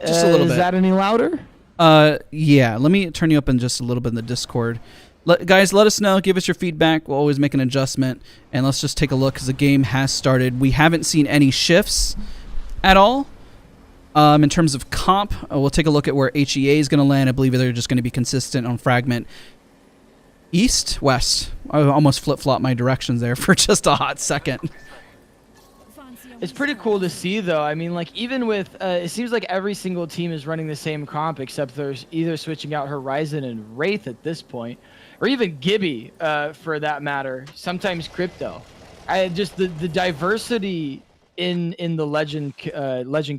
Speaker 1: Just a little bit.
Speaker 2: Is that any louder?
Speaker 1: Yeah. Let me turn you up in just a little bit in the Discord. Guys, let us know. Give us your feedback. We'll always make an adjustment, and let's just take a look because the game has started. We haven't seen any shifts at all. In terms of comp, we'll take a look at where HEA is going to land. I believe they're just going to be consistent on Fragment. East, West. I almost flip-flopped my directions there for just a hot second.
Speaker 2: It's pretty cool to see, though. I mean, like, even with, it seems like every single team is running the same comp, except there's either switching out Horizon and Wraith at this point, or even Gibby, for that matter. Sometimes Crypto. Just the diversity in the legend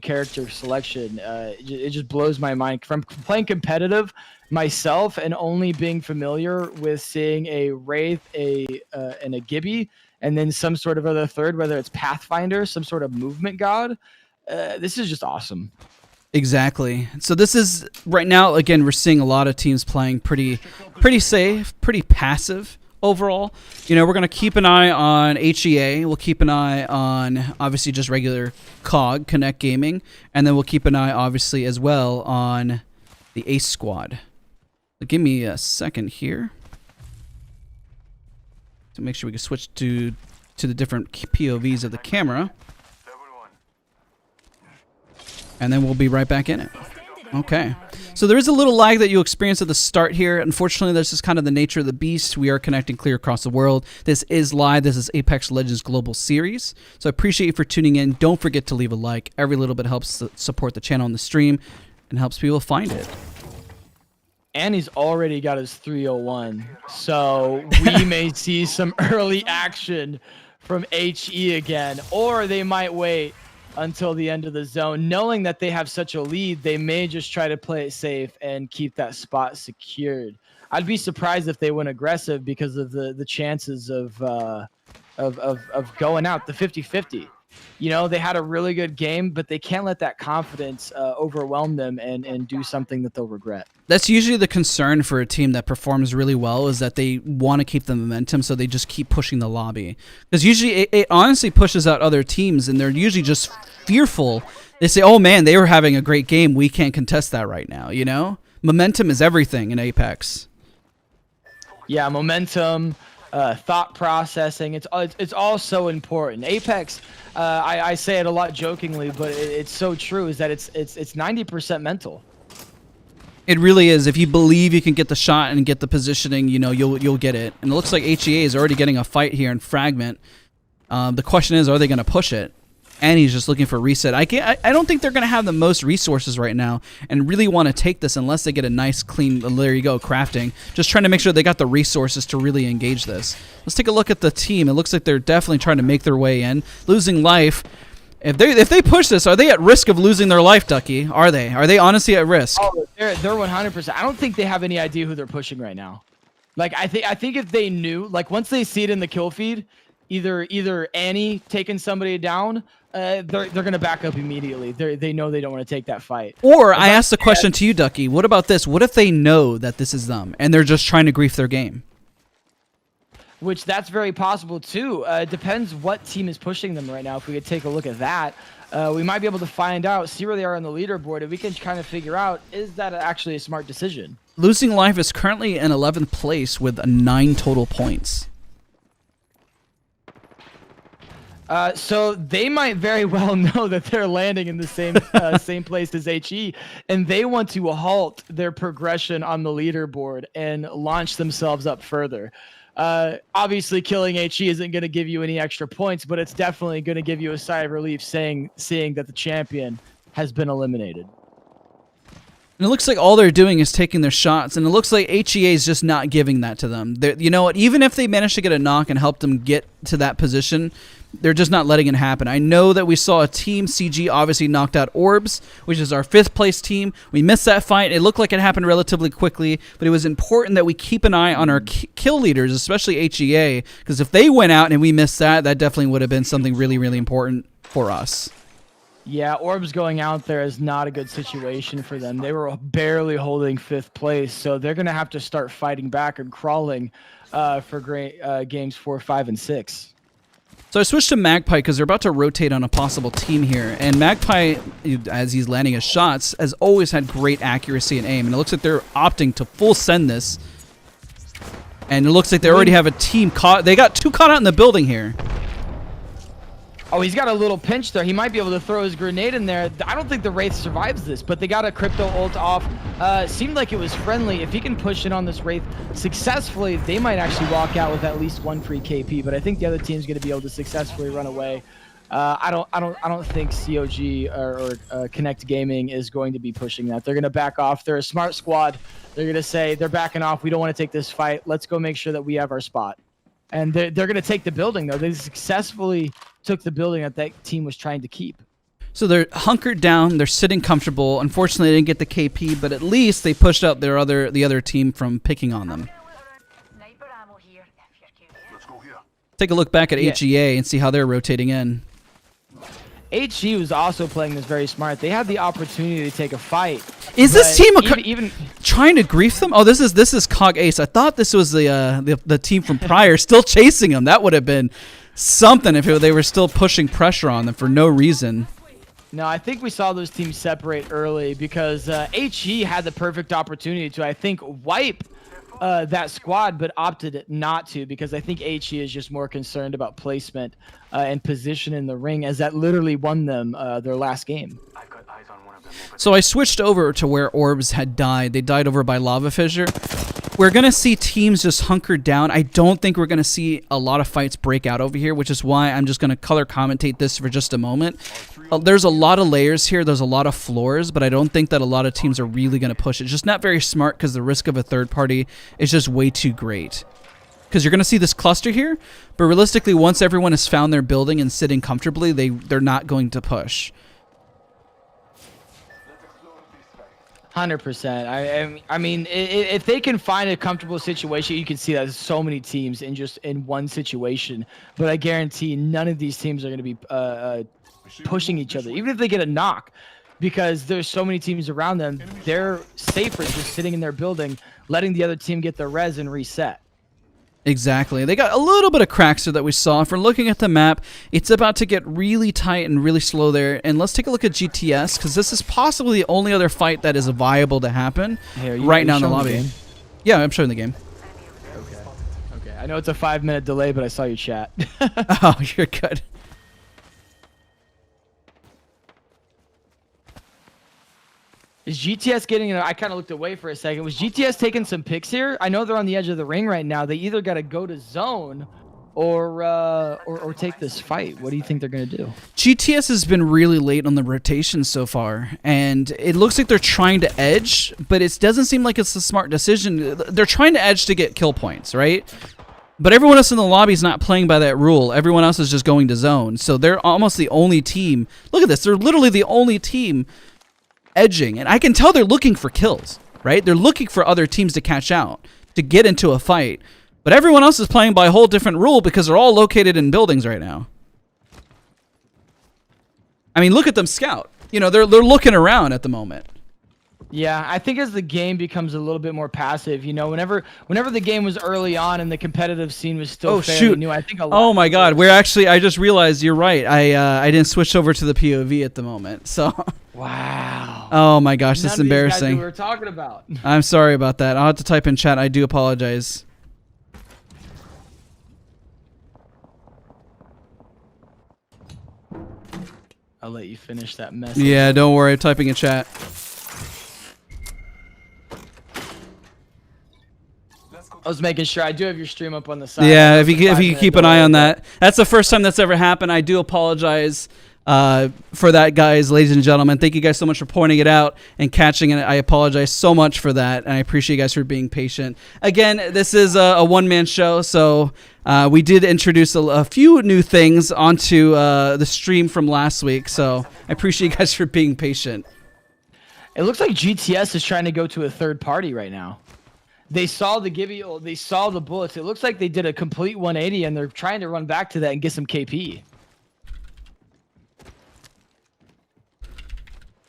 Speaker 2: character selection, it just blows my mind. From playing competitive myself and only being familiar with seeing a Wraith, and a Gibby, and then some sort of other third, whether it's Pathfinder, some sort of movement god, this is just awesome.
Speaker 1: Exactly. So this is right now. Again, we're seeing a lot of teams playing pretty safe, pretty passive. Overall, we're going to keep an eye on HEA. We'll keep an eye on, obviously, just regular COG, Connect Gaming. And then we'll keep an eye, obviously, as well on the Ace Squad. So give me a second here to make sure we can switch to the different POVs of the camera. And then we'll be right back in it. Okay. So there is a little lag that you experience at the start here. Unfortunately, this is kind of the nature of the beast. We are connecting clear across the world. This is live. This is Apex Legends Global Series. So I appreciate you for tuning in. Don't forget to leave a like. Every little bit helps support the channel on the stream and helps people find it.
Speaker 2: And he's already got his 301. So we may see some early action from HE again, or they might wait until the end of the zone. Knowing that they have such a lead, they may just try to play it safe and keep that spot secured. I'd be surprised if they went aggressive because of the chances of going out the 50-50. They had a really good game, but they can't let that confidence overwhelm them and do something that they'll regret.
Speaker 1: That's usually the concern for a team that performs really well, is that they want to keep the momentum, so they just keep pushing the lobby. Because usually it honestly pushes out other teams, and they're usually just fearful. They say, oh man, they were having a great game. We can't contest that right now, Momentum is everything in Apex.
Speaker 2: Yeah, momentum, thought processing. It's all so important. Apex, I say it a lot jokingly, but it's so true, is that it's 90% mental.
Speaker 1: It really is. If you believe you can get the shot and get the positioning, you'll get it. And it looks like HEA is already getting a fight here in Fragment. The question is, are they going to push it? And he's just looking for reset. I don't think they're going to have the most resources right now and really want to take this unless they get a nice, clean, there you go, crafting. Just trying to make sure they got the resources to really engage this. Let's take a look at the team. It looks like they're definitely trying to make their way in. Losing life. If they push this, are they at risk of losing their life, Ducky? Are they? Are they honestly at risk?
Speaker 2: Oh, they're 100%. I don't think they have any idea who they're pushing right now. Like, I think if they knew, like, once they see it in the kill feed, either Annie taking somebody down, they're gonna back up immediately. They know they don't want to take that fight.
Speaker 1: Or I asked the question to you, Ducky. What about this? What if they know that this is them and they're just trying to grief their game?
Speaker 2: Which that's very possible too. It depends what team is pushing them right now. If we could take a look at that, we might be able to find out, see where they are on the leaderboard, and we can kind of figure out, is that actually a smart decision?
Speaker 1: Losing Life is currently in 11th place with 9 total points.
Speaker 2: So they might very well know that they're landing in the same place as HE, and they want to halt their progression on the leaderboard and launch themselves up further. Obviously, killing HE isn't going to give you any extra points, but it's definitely going to give you a sigh of relief seeing that the champion has been eliminated.
Speaker 1: And it looks like all they're doing is taking their shots, and it looks like HEA is just not giving that to them. You know what? Even if they manage to get a knock and help them get to that position, they're just not letting it happen. I know that we saw a team, CG obviously knocked out Orbs, which is our 5th place team. We missed that fight. It looked like it happened relatively quickly, but it was important that we keep an eye on our kill leaders, especially HEA, because if they went out and we missed that, that definitely would have been something really, really important for us.
Speaker 2: Yeah, Orbs going out there is not a good situation for them. They were barely holding 5th place, so they're going to have to start fighting back and crawling for games 4, 5, and 6.
Speaker 1: So I switched to Magpie because they're about to rotate on a possible team here. And Magpie, as he's landing his shots, has always had great accuracy and aim. And it looks like they're opting to full send this. And it looks like they already have a team caught. They got 2 caught out in the building here.
Speaker 2: Oh, he's got a little pinch there. He might be able to throw his grenade in there. I don't think the Wraith survives this, but they got a crypto ult off. Seemed like it was friendly. If he can push in on this Wraith successfully, they might actually walk out with at least 1 free KP, but I think the other team's going to be able to successfully run away. I don't think COG or Connect Gaming is going to be pushing that. They're going to back off. They're a smart squad. They're going to say they're backing off. We don't want to take this fight. Let's go make sure that we have our spot. And they're going to take the building, though. They successfully took the building that team was trying to keep.
Speaker 1: So they're hunkered down. They're sitting comfortable. Unfortunately, they didn't get the KP, but at least they pushed out the other team from picking on them. Take a look back at HEA and see how they're rotating in.
Speaker 2: HE was also playing this very smart. They had the opportunity to take a fight.
Speaker 1: Is this team
Speaker 2: even
Speaker 1: trying to grief them? Oh, this is Cog Ace. I thought this was the team from prior still chasing them. That would have been something if they were still pushing pressure on them for no reason.
Speaker 2: No, I think we saw those teams separate early because HE had the perfect opportunity to, I think, wipe that squad, but opted not to because I think HE is just more concerned about placement and position in the ring, as that literally won them their last game.
Speaker 1: So I switched over to where Orbs had died. They died over by Lava Fissure. We're going to see teams just hunkered down. I don't think we're going to see a lot of fights break out over here, which is why I'm just going to color commentate this for just a moment. There's a lot of layers here. There's a lot of floors, but I don't think that a lot of teams are really going to push it. It's just not very smart because the risk of a third party is just way too great. Because you're going to see this cluster here, but realistically, once everyone has found their building and sitting comfortably, they're not going to push.
Speaker 2: 100%. I mean, if they can find a comfortable situation, you can see that there's so many teams in one situation. But I guarantee none of these teams are going to be pushing each other, even if they get a knock, because there's so many teams around them. They're safer just sitting in their building, letting the other team get their res and reset.
Speaker 1: Exactly. They got a little bit of cracks there that we saw. If we're looking at the map, it's about to get really tight and really slow there. And let's take a look at GTS, because this is possibly the only other fight that is viable to happen right now in the lobby. Yeah, I'm showing the game.
Speaker 2: Okay. I know it's a 5-minute delay, but I saw your chat.
Speaker 1: Oh, you're good.
Speaker 2: Is GTS getting it? I kind of looked away for a second. Was GTS taking some picks here? I know they're on the edge of the ring right now. They either got to go to zone or take this fight? What do you think they're going to do?
Speaker 1: GTS has been really late on the rotation so far, and it looks like they're trying to edge, but it doesn't seem like it's a smart decision. They're trying to edge to get kill points, right? But everyone else in the lobby is not playing by that rule. Everyone else is just going to zone. So they're almost the only team. Look at this. They're literally the only team edging. And I can tell they're looking for kills, right? They're looking for other teams to catch out, to get into a fight. But everyone else is playing by a whole different rule because they're all located in buildings right now. I mean, look at them scout. You know, they're looking around at the moment.
Speaker 2: Yeah, I think as the game becomes a little bit more passive, you know, whenever the game was early on and the competitive scene was still fairly new, I think a lot.
Speaker 1: Oh my God, I just realized you're right. I didn't switch over to the POV at the moment. So
Speaker 2: wow.
Speaker 1: Oh my gosh, this is
Speaker 2: None of these guys
Speaker 1: embarrassing.
Speaker 2: we were talking about.
Speaker 1: I'm sorry about that. I'll have to type in chat. I do apologize.
Speaker 2: I'll let you finish that message.
Speaker 1: Yeah, don't worry. I'm typing in chat.
Speaker 2: I was making sure. I do have your stream up on the side.
Speaker 1: Yeah, if you could keep an eye on that. That's the first time that's ever happened. I do apologize for that, guys, ladies and gentlemen. Thank you guys so much for pointing it out and catching it. I apologize so much for that, and I appreciate you guys for being patient. Again, this is a one-man show, so we did introduce a few new things onto the stream from last week, so I appreciate you guys for being patient.
Speaker 2: It looks like GTS is trying to go to a third party right now. They saw the Gibby, they saw the bullets. It looks like they did a complete 180, and they're trying to run back to that and get some KP.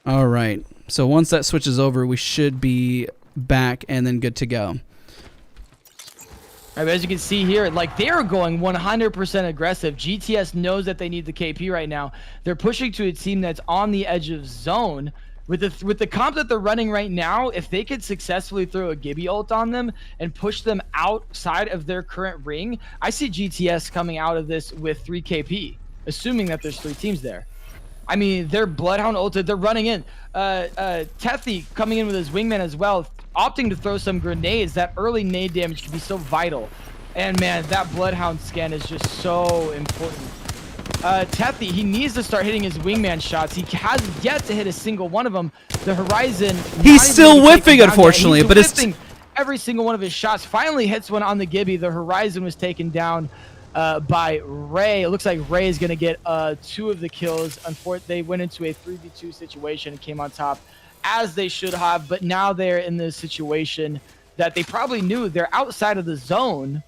Speaker 1: All right. So once that switches over, we should be back and then good to go.
Speaker 2: All right, as you can see here, like they're going 100% aggressive. GTS knows that they need the KP right now. They're pushing to a team that's on the edge of zone. With the comp that they're running right now, if they could successfully throw a Gibby ult on them and push them outside of their current ring, I see GTS coming out of this with 3 KP, assuming that there's 3 teams there. I mean, they're Bloodhound ulted, they're running in. Tethy coming in with his wingman as well, opting to throw some grenades. That early nade damage can be so vital. And man, that Bloodhound scan is just so important. Tethy, he needs to start hitting his wingman shots. He hasn't yet to hit a single one of them. The Horizon...
Speaker 1: He's still whiffing, unfortunately, but it's...
Speaker 2: Every single one of his shots. Finally hits one on the Gibby. The Horizon was taken down by Ray. It looks like Ray is going to get 2 of the kills. Unfortunately, they went into a 3v2 situation and came on top, as they should have. But now they're in this situation that they probably knew they're outside of the zone.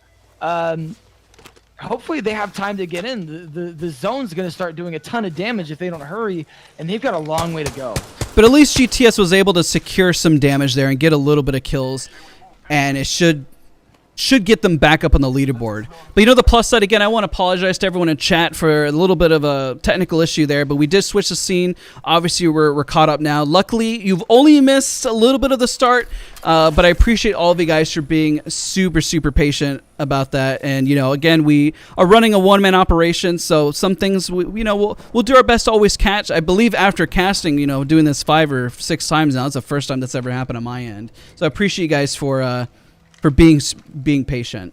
Speaker 2: Hopefully they have time to get in. The zone's going to start doing a ton of damage if they don't hurry, and they've got a long way to go.
Speaker 1: But at least GTS was able to secure some damage there and get a little bit of kills, and it should get them back up on the leaderboard. But you know, the plus side, again, I want to apologize to everyone in chat for a little bit of a technical issue there, but we did switch the scene. Obviously, we're caught up now. Luckily, you've only missed a little bit of the start, but I appreciate all of you guys for being super, super patient about that. And, you know, again, we are running a one-man operation, so some things, we'll do our best to always catch. I believe after casting, doing this 5 or 6 times now, it's the first time that's ever happened on my end. So I appreciate you guys for being patient.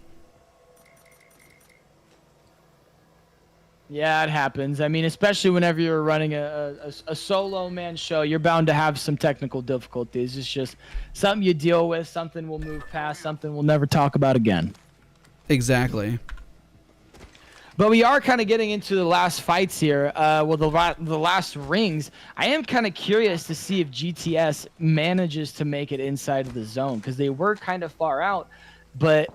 Speaker 2: Yeah, it happens. I mean, especially whenever you're running a solo man show, you're bound to have some technical difficulties. It's just something you deal with, something we'll move past, something we'll never talk about again.
Speaker 1: Exactly.
Speaker 2: But we are kind of getting into the last fights here. Well, the last rings. I am kind of curious to see if GTS manages to make it inside of the zone, because they were kind of far out. But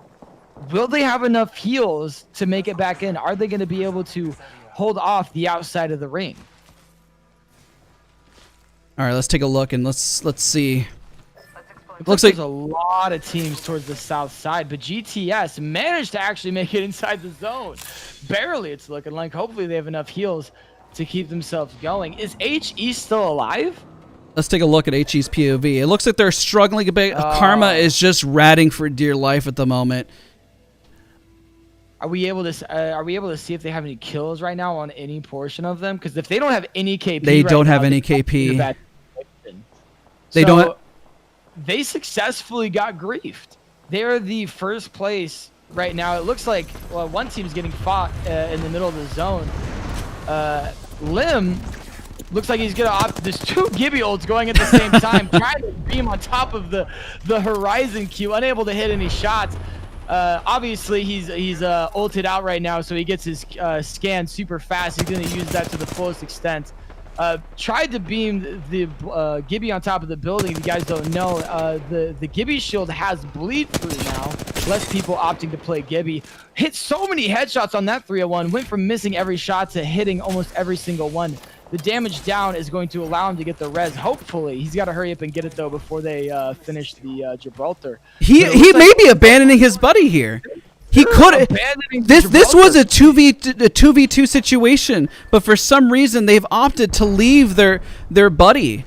Speaker 2: will they have enough heals to make it back in? Are they going to be able to hold off the outside of the ring?
Speaker 1: All right, let's take a look and let's see.
Speaker 2: Looks like there's a lot of teams towards the south side, but GTS managed to actually make it inside the zone. Barely, it's looking like. Hopefully they have enough heals to keep themselves going. Is HE still alive?
Speaker 1: Let's take a look at HE's POV. It looks like they're struggling a bit. Karma is just ratting for dear life at the moment.
Speaker 2: Are we able to see if they have any kills right now on any portion of them? Because if they don't have any KP,
Speaker 1: they don't have any KP. They don't.
Speaker 2: They successfully got griefed. They're the first place right now. It looks like, well, one team's getting fought in the middle of the zone. Lim looks like he's gonna opt. There's two Gibby ults going at the same time, trying to beam on top of the horizon queue, unable to hit any shots. Obviously, he's ulted out right now, so he gets his scan super fast. He's gonna use that to the fullest extent. Tried to beam the Gibby on top of the building. If you guys don't know, the Gibby shield has bleed through now. Less people opting to play Gibby. Hit so many headshots on that 301. Went from missing every shot to hitting almost every single one. The damage down is going to allow him to get the res. Hopefully, he's got to hurry up and get it though before they finish the Gibraltar.
Speaker 1: He may be abandoning his buddy here. He could. This was a 2v2 situation, but for some reason they've opted to leave their buddy,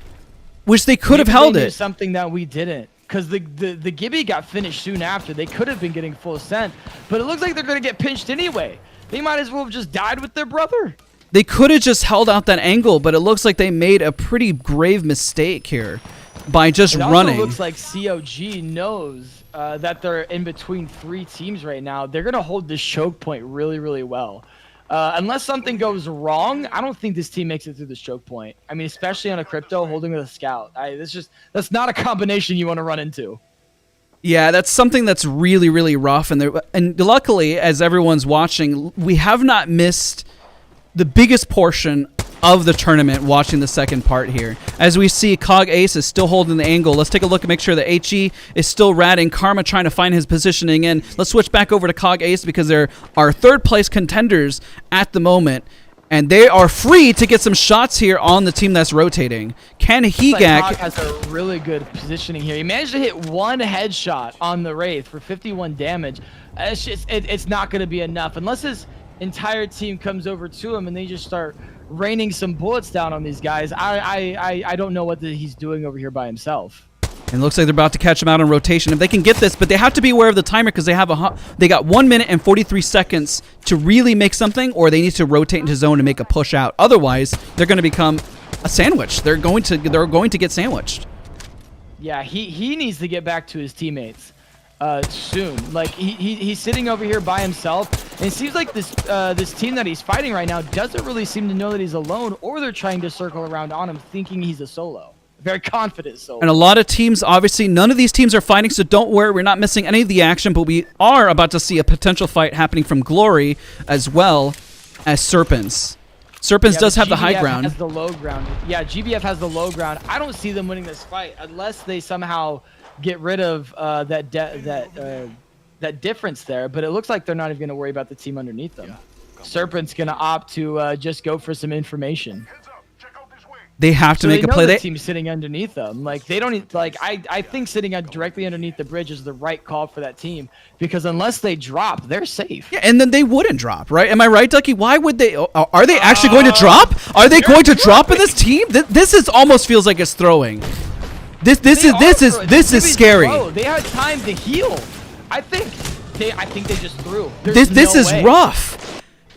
Speaker 1: which they could have held it.
Speaker 2: Something that we didn't, because the Gibby got finished soon after. They could have been getting full ascent, but it looks like they're gonna get pinched anyway. They might as well have just died with their brother.
Speaker 1: They could have just held out that angle, but it looks like they made a pretty grave mistake here by just running.
Speaker 2: It looks like COG knows that they're in between three teams right now. They're going to hold this choke point really, really well. Unless something goes wrong, I don't think this team makes it through this choke point. I mean, especially on a crypto holding with a scout. That's not a combination you want to run into.
Speaker 1: Yeah, that's something that's really, really rough. And luckily, as everyone's watching, we have not missed the biggest portion of the tournament watching the second part here. As we see, Cog Ace is still holding the angle. Let's take a look and make sure that HE is still ratting. Karma trying to find his positioning in. Let's switch back over to Cog Ace because they're our third place contenders at the moment. And they are free to get some shots here on the team that's rotating. Ken Hegak
Speaker 2: Cog has a really good positioning here. He managed to hit one headshot on the Wraith for 51 damage. It's not going to be enough unless his entire team comes over to him and they just start raining some bullets down on these guys. I don't know what he's doing over here by himself.
Speaker 1: And it looks like they're about to catch him out on rotation if they can get this, but they have to be aware of the timer because they got 1 minute and 43 seconds to really make something, or they need to rotate into zone and make a push out. Otherwise, they're going to become a sandwich. They're going to get sandwiched.
Speaker 2: Yeah, he needs to get back to his teammates soon. Like he's sitting over here by himself, and it seems like this team that he's fighting right now doesn't really seem to know that he's alone, or they're trying to circle around on him thinking he's a solo. Very confident solo.
Speaker 1: And a lot of teams, obviously, none of these teams are fighting, so don't worry, we're not missing any of the action, but we are about to see a potential fight happening from Glory as well as Serpents. Serpents does have the high ground.
Speaker 2: Has the low ground. Yeah, GBF has the low ground. I don't see them winning this fight unless they somehow get rid of that difference there, but it looks like they're not even going to worry about the team underneath them. Serpent's going to opt to just go for some information.
Speaker 1: They have to make a play.
Speaker 2: The team's sitting underneath them. Like they don't need, like I think sitting directly underneath the bridge is the right call for that team, because unless they drop, they're safe.
Speaker 1: Yeah, and then they wouldn't drop, right? Am I right, Ducky? Why would they? Are they actually going to drop? Are they going to drop in this team? This is almost feels like it's throwing. This is scary.
Speaker 2: They had time to heal. I think they just threw.
Speaker 1: This is rough.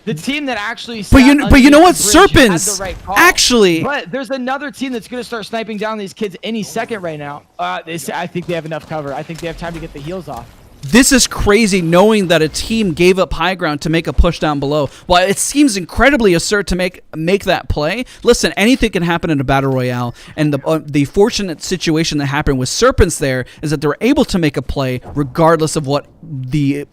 Speaker 2: The team that actually
Speaker 1: but you know what, Serpents actually.
Speaker 2: But there's another team that's going to start sniping down these kids any second right now. I think they have enough cover. I think they have time to get the heals off.
Speaker 1: This is crazy, knowing that a team gave up high ground to make a push down below. While it seems incredibly absurd to make that play, listen, anything can happen in a battle royale, and the fortunate situation that happened with Serpents there is that they were able to make a play regardless of what the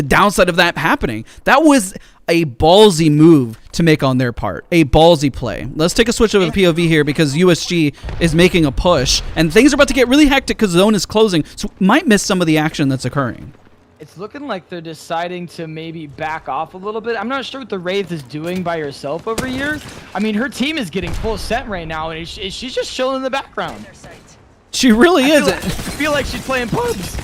Speaker 1: downside of that happening. That was a ballsy move to make on their part. A ballsy play. Let's take a switch of a POV here because USG is making a push and things are about to get really hectic because zone is closing, so might miss some of the action that's occurring.
Speaker 2: It's looking like they're deciding to maybe back off a little bit. I'm not sure what the Wraith is doing by herself over here. I mean, her team is getting full set right now, and she's just chilling in the background.
Speaker 1: She really is.
Speaker 2: I feel like she's playing pubs.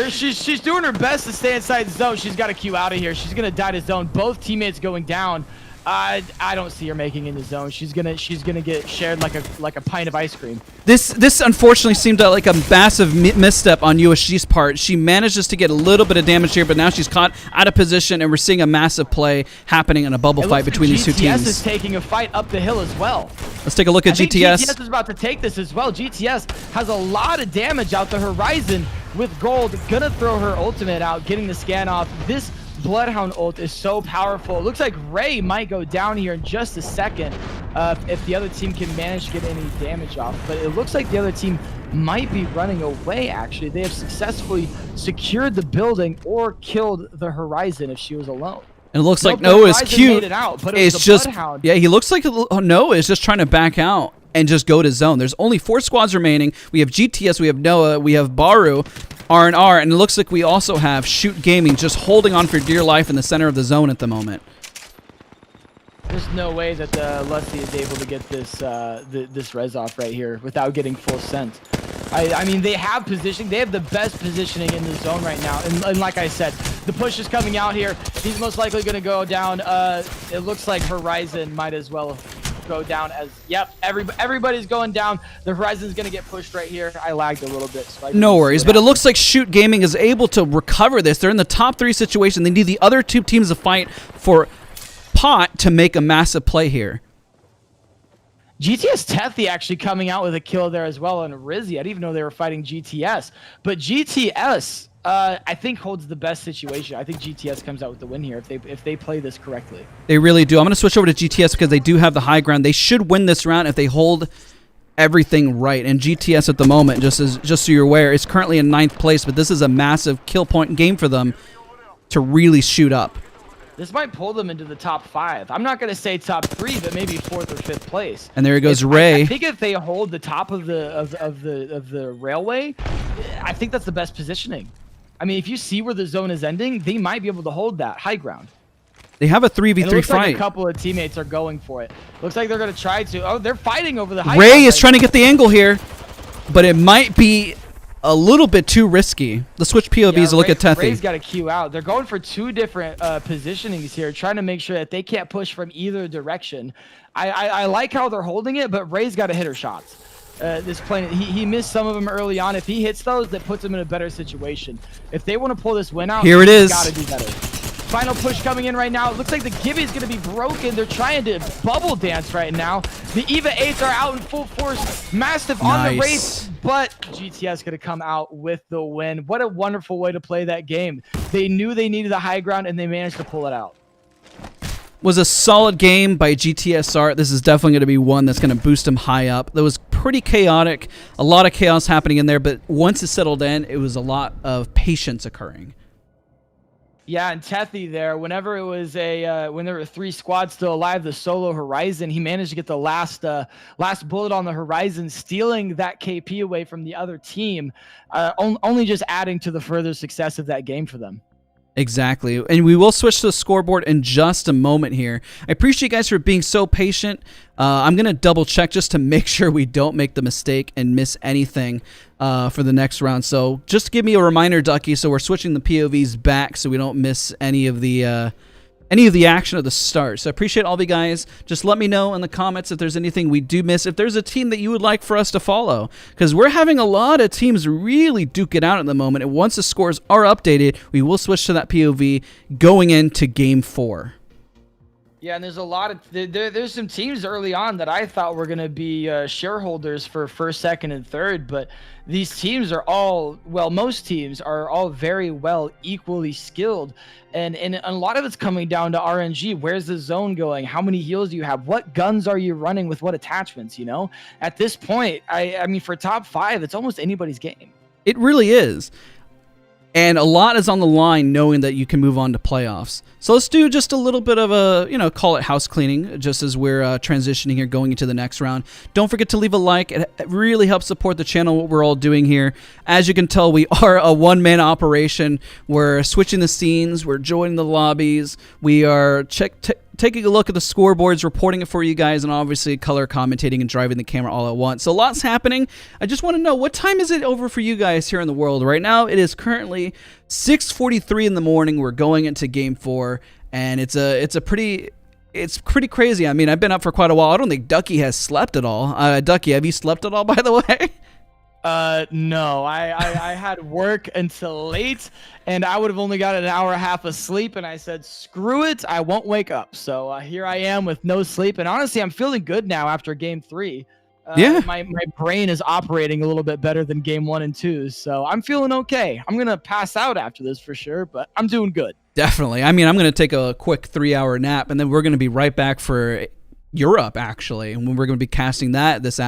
Speaker 2: She's doing her best to stay inside the zone. She's got to queue out of here. She's going to die to zone. Both teammates going down. I don't see her making in the zone. She's gonna get shared like a pint of ice cream.
Speaker 1: This unfortunately seemed like a massive misstep on USG's part. She manages to get a little bit of damage here, but now she's caught out of position, and we're seeing a massive play happening in a bubble fight between these two teams.
Speaker 2: GTS is taking a fight up the hill as well.
Speaker 1: Let's take a look at GTS.
Speaker 2: GTS is about to take this as well. GTS has a lot of damage out the horizon with gold. Gonna throw her ultimate out, getting the scan off. This Bloodhound ult is so powerful. It looks like Ray might go down here in just a second if the other team can manage to get any damage off. But it looks like the other team might be running away, actually. They have successfully secured the building or killed the horizon if she was alone.
Speaker 1: And it looks like Noah is cute.
Speaker 2: It's just,
Speaker 1: yeah, he looks like Noah is just trying to back out and just go to zone. There's only 4 squads remaining. We have GTS, we have Noah, we have Baru, R&R, and it looks like we also have Shoot Gaming just holding on for dear life in the center of the zone at the moment.
Speaker 2: There's no way that Lusty is able to get this this res off right here without getting full scent. I mean, they have positioning. They have the best positioning in the zone right now. And like I said, the push is coming out here. He's most likely going to go down. It looks like Horizon might as well go down as, yep, everybody's going down. The Horizon's going to get pushed right here. I lagged a little bit. So
Speaker 1: no worries, but it looks like Shoot Gaming is able to recover this. They're in the top 3 situation. They need the other 2 teams to fight for pot to make a massive play here.
Speaker 2: GTS Tethy actually coming out with a kill there as well on Rizzy. I didn't even know they were fighting GTS. But GTS, I think, holds the best situation. I think GTS comes out with the win here if they play this correctly.
Speaker 1: They really do. I'm going to switch over to GTS because they do have the high ground. They should win this round if they hold everything right. And GTS at the moment, just so you're aware, is currently in 9th place, but this is a massive kill point game for them to really shoot up.
Speaker 2: This might pull them into the top 5. I'm not going to say top 3, but maybe 4th or 5th place.
Speaker 1: And there goes Ray.
Speaker 2: I think if they hold the top of the railway, I think that's the best positioning. I mean, if you see where the zone is ending, they might be able to hold that high ground.
Speaker 1: They have a 3v3
Speaker 2: it looks
Speaker 1: fight.
Speaker 2: Like a couple of teammates are going for it. Looks like they're going to try to. Oh, they're fighting over the high
Speaker 1: Ray
Speaker 2: ground
Speaker 1: is trying to get the angle here, but it might be a little bit too risky. Let's switch POVs to look at Tethy.
Speaker 2: Ray's got to queue out. They're going for 2 different positionings here, trying to make sure that they can't push from either direction. I like how they're holding it, but Ray's got to hit her shots. This plane, he missed some of them early on. If he hits those, that puts him in a better situation. If they want to pull this win out,
Speaker 1: here it is.
Speaker 2: Got to do better. Final push coming in right now. It looks like the Gibby is going to be broken. They're trying to bubble dance right now. The EVA 8s are out in full force. Mastiff on the race, but GTS going to come out with the win. What a wonderful way to play that game. They knew they needed the high ground, and they managed to pull it out.
Speaker 1: Was a solid game by GTSR. This is definitely going to be one that's going to boost them high up. That was pretty chaotic. A lot of chaos happening in there, but once it settled in, it was a lot of patience occurring.
Speaker 2: Yeah, and Tethy there, whenever it was when there were 3 squads still alive, the solo Horizon, he managed to get the last bullet on the Horizon, stealing that KP away from the other team, only just adding to the further success of that game for them.
Speaker 1: Exactly. And we will switch to the scoreboard in just a moment here. I appreciate you guys for being so patient. I'm going to double check just to make sure we don't make the mistake and miss anything for the next round. So just give me a reminder, Ducky, so we're switching the POVs back so we don't miss any of the action at the start. So I appreciate all of you guys. Just let me know in the comments if there's anything we do miss, if there's a team that you would like for us to follow, because we're having a lot of teams really duke it out at the moment, and once the scores are updated, we will switch to that POV going into Game 4.
Speaker 2: Yeah, and there's a lot of there's some teams early on that I thought were going to be shareholders for 1st, 2nd, and 3rd, but these teams are all, well, most teams are all very well equally skilled, and a lot of it's coming down to RNG. Where's the zone going? How many heals do you have? What guns are you running with what attachments? You know, at this point, I mean, for top 5, it's almost anybody's game.
Speaker 1: It really is. And a lot is on the line knowing that you can move on to playoffs. So let's do just a little bit of a, call it house cleaning, just as we're transitioning here going into the next round. Don't forget to leave a like. It really helps support the channel, what we're all doing here. As you can tell, we are a one-man operation. We're switching the scenes. We're joining the lobbies. We are taking a look at the scoreboards, reporting it for you guys, and obviously color commentating and driving the camera all at once. So lots happening. I just want to know, what time is it over for you guys here in the world? Right now, it is currently 6:43 in the morning. We're going into Game 4, and it's a pretty it's pretty crazy. I mean, I've been up for quite a while. I don't think Ducky has slept at all. Ducky, have you slept at all, by the way?
Speaker 2: No, I had work until late, and I would have only got an hour and a half of sleep, and I said, screw it, I won't wake up. So here I am with no sleep, and honestly, I'm feeling good now after game 3.
Speaker 1: Yeah.
Speaker 2: My brain is operating a little bit better than game 1 and 2, so I'm feeling okay. I'm going to pass out after this for sure, but I'm doing good.
Speaker 1: Definitely. I mean, I'm going to take a quick 3-hour nap, and then we're going to be right back for Europe, actually, and we're going to be casting that this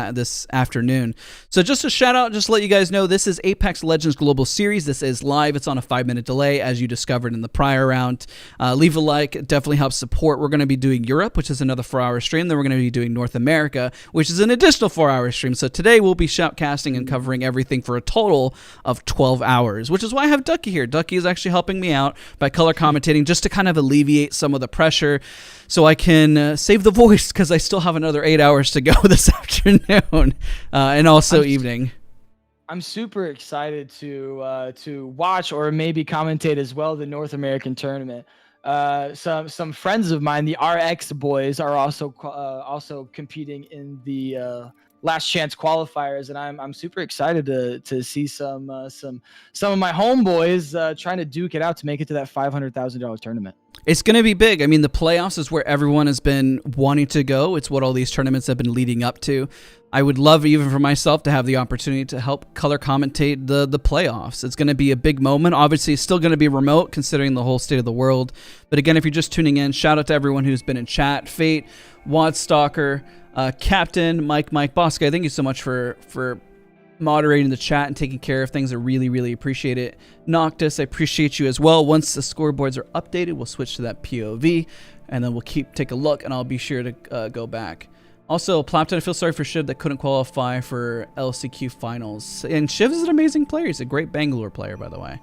Speaker 1: afternoon. So just a shout out, just to let you guys know, this is Apex Legends Global Series. This is live. It's on a 5-minute delay, as you discovered in the prior round. Leave a like. It definitely helps support. We're going to be doing Europe, which is another 4-hour stream. Then we're going to be doing North America, which is an additional 4-hour stream. So today we'll be shoutcasting and covering everything for a total of 12 hours, which is why I have Ducky here. Ducky is actually helping me out by color commentating, just to kind of alleviate some of the pressure, so I can save the voice, because I still have another 8 hours to go this afternoon and also evening.
Speaker 2: I'm super excited to watch, or maybe commentate as well, the North American tournament. Some friends of mine, the RX boys, are also competing in the last chance qualifiers, and I'm super excited to see some of my homeboys trying to duke it out to make it to that $500,000 tournament.
Speaker 1: It's going to be big. I mean, the playoffs is where everyone has been wanting to go. It's what all these tournaments have been leading up to. I would love, even for myself, to have the opportunity to help color commentate the playoffs. It's going to be a big moment. Obviously, it's still going to be remote, considering the whole state of the world. But again, if you're just tuning in, shout out to everyone who's been in chat. Fate, Wadstalker, Captain, Mike, Bosca, thank you so much for moderating the chat and taking care of things. I really appreciate it. Noctis, I appreciate you as well. Once the scoreboards are updated, we'll switch to that POV, and then we'll take a look, and I'll be sure to go back. Also, Plopton, I feel sorry for Shiv that couldn't qualify for LCQ finals. And Shiv is an amazing player. He's a great Bangalore player, by the way.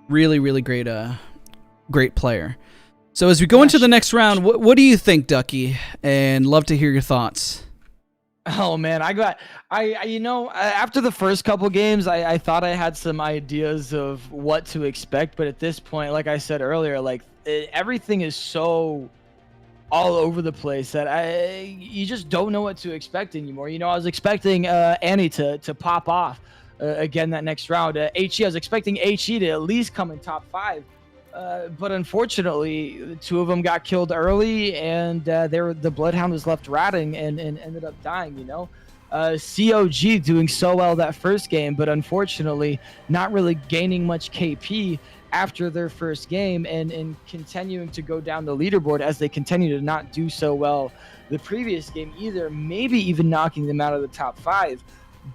Speaker 1: Really great player. So as we go into the next round, what do you think, Ducky? And love to hear your thoughts.
Speaker 2: Oh man, after the first couple games, I thought I had some ideas of what to expect, but at this point, like I said earlier, everything is so all over the place that you just don't know what to expect anymore. I was expecting Annie to pop off again that next round. HE, I was expecting HE to at least come in top 5. But unfortunately, the 2 of them got killed early, and the Bloodhound was left ratting and ended up dying, COG doing so well that first game, but unfortunately not really gaining much KP after their first game, and continuing to go down the leaderboard as they continue to not do so well the previous game either, maybe even knocking them out of the top 5.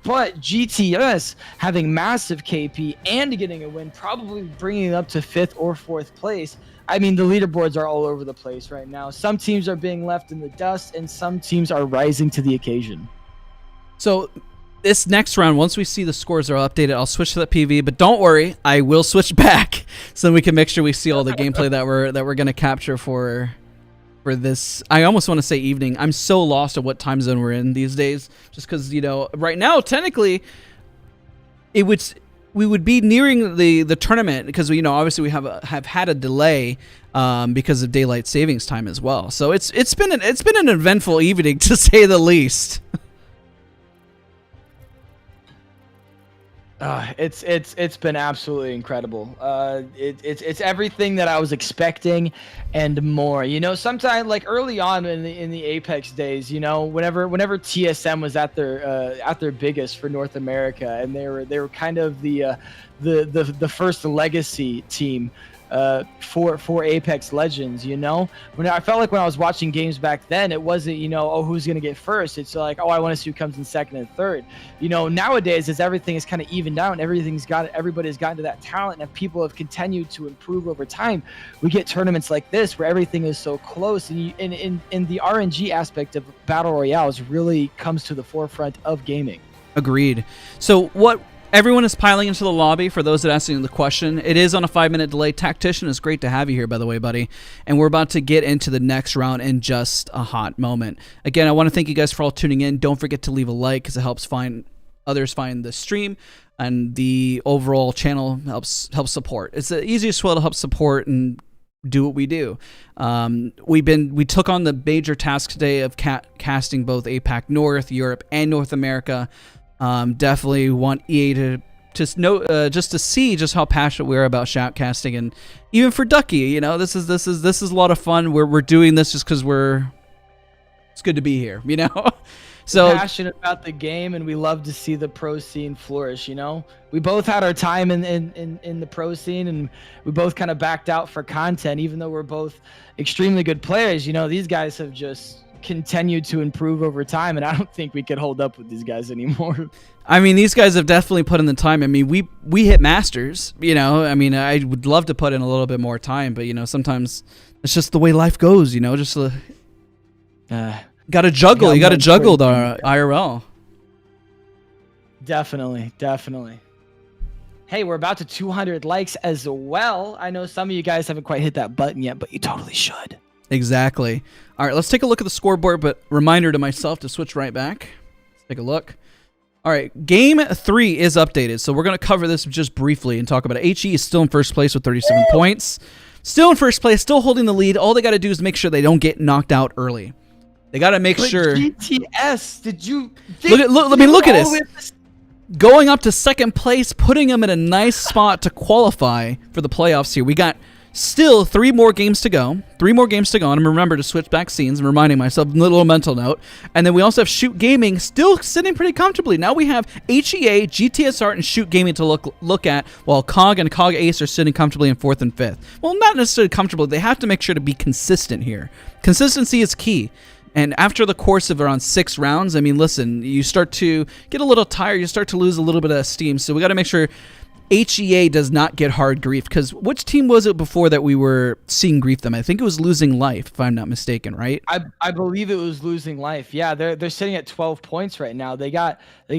Speaker 2: But GTS having massive KP and getting a win, probably bringing it up to 5th or 4th place. I mean, the leaderboards are all over the place right now. Some teams are being left in the dust, and some teams are rising to the occasion.
Speaker 1: So this next round, once we see the scores are updated, I'll switch to that PV. But don't worry, I will switch back so then we can make sure we see all the gameplay that we're going to capture for this. I almost want to say evening. I'm so lost at what time zone we're in these days, just because right now technically we would be nearing the tournament, because obviously we have had a delay because of daylight savings time as well. So it's been an eventful evening, to say the least.
Speaker 2: It's been absolutely incredible. It's everything that I was expecting and more. Sometimes, like early on in the Apex days, whenever TSM was at their biggest for North America, and they were kind of the first legacy team for Apex Legends. When I felt like when I was watching games back then, it wasn't who's gonna get first. It's like, I want to see who comes in 2nd and 3rd. Nowadays, as everything is kind of evened out and everybody's gotten to that talent, and people have continued to improve over time, we get tournaments like this where everything is so close, and the RNG aspect of battle royales really comes to the forefront of gaming.
Speaker 1: Agreed. So what? Everyone is piling into the lobby. For those that are asking the question, it is on a 5-minute delay. Tactician, it's great to have you here, by the way, buddy. And we're about to get into the next round in just a hot moment. Again, I want to thank you guys for all tuning in. Don't forget to leave a like, because it helps others find the stream, and the overall channel helps support. It's the easiest way to help support and do what we do. We took on the major task today of casting both APAC North, Europe, and North America. Definitely want EA to just know, just to see just how passionate we are about shoutcasting, and even for Ducky, this is a lot of fun. We're doing this just because it's good to be here, So
Speaker 2: passionate about the game, and we love to see the pro scene flourish. We both had our time in the pro scene, and we both kind of backed out for content, even though we're both extremely good players. These guys have just continued to improve over time, and I don't think we could hold up with these guys anymore.
Speaker 1: I mean, these guys have definitely put in the time. I mean, we hit masters, I mean, I would love to put in a little bit more time, but sometimes it's just the way life goes, just got to juggle. You got to juggle the IRL.
Speaker 2: Definitely. Hey, we're about to 200 likes as well. I know some of you guys haven't quite hit that button yet, but you totally should.
Speaker 1: Exactly. All right, let's take a look at the scoreboard, but reminder to myself to switch right back. Let's take a look. All right, Game 3 is updated, so we're going to cover this just briefly and talk about it. HE is still in first place with 37 points. Still in first place, still holding the lead. All they got to do is make sure they don't get knocked out early. They got to make sure.
Speaker 2: GTS, did you
Speaker 1: look at this. Going up to second place, putting them in a nice spot to qualify for the playoffs here. We got still 3 more games to go. 3 more games to go. And remember to switch back scenes. I'm reminding myself, a little mental note. And then we also have Shoot Gaming still sitting pretty comfortably. Now we have HEA, GTS Art, and Shoot Gaming to look at, while COG and COG Ace are sitting comfortably in 4th and 5th. Well, not necessarily comfortably. They have to make sure to be consistent here. Consistency is key. And after the course of around 6 rounds, I mean, listen, you start to get a little tired. You start to lose a little bit of steam. So we got to make sure HEA does not get hard grief. Because which team was it before that we were seeing grief them? I think it was Losing Life, if I'm not mistaken, right?
Speaker 2: I believe it was Losing Life. Yeah, they're sitting at 12 points right now. They got 3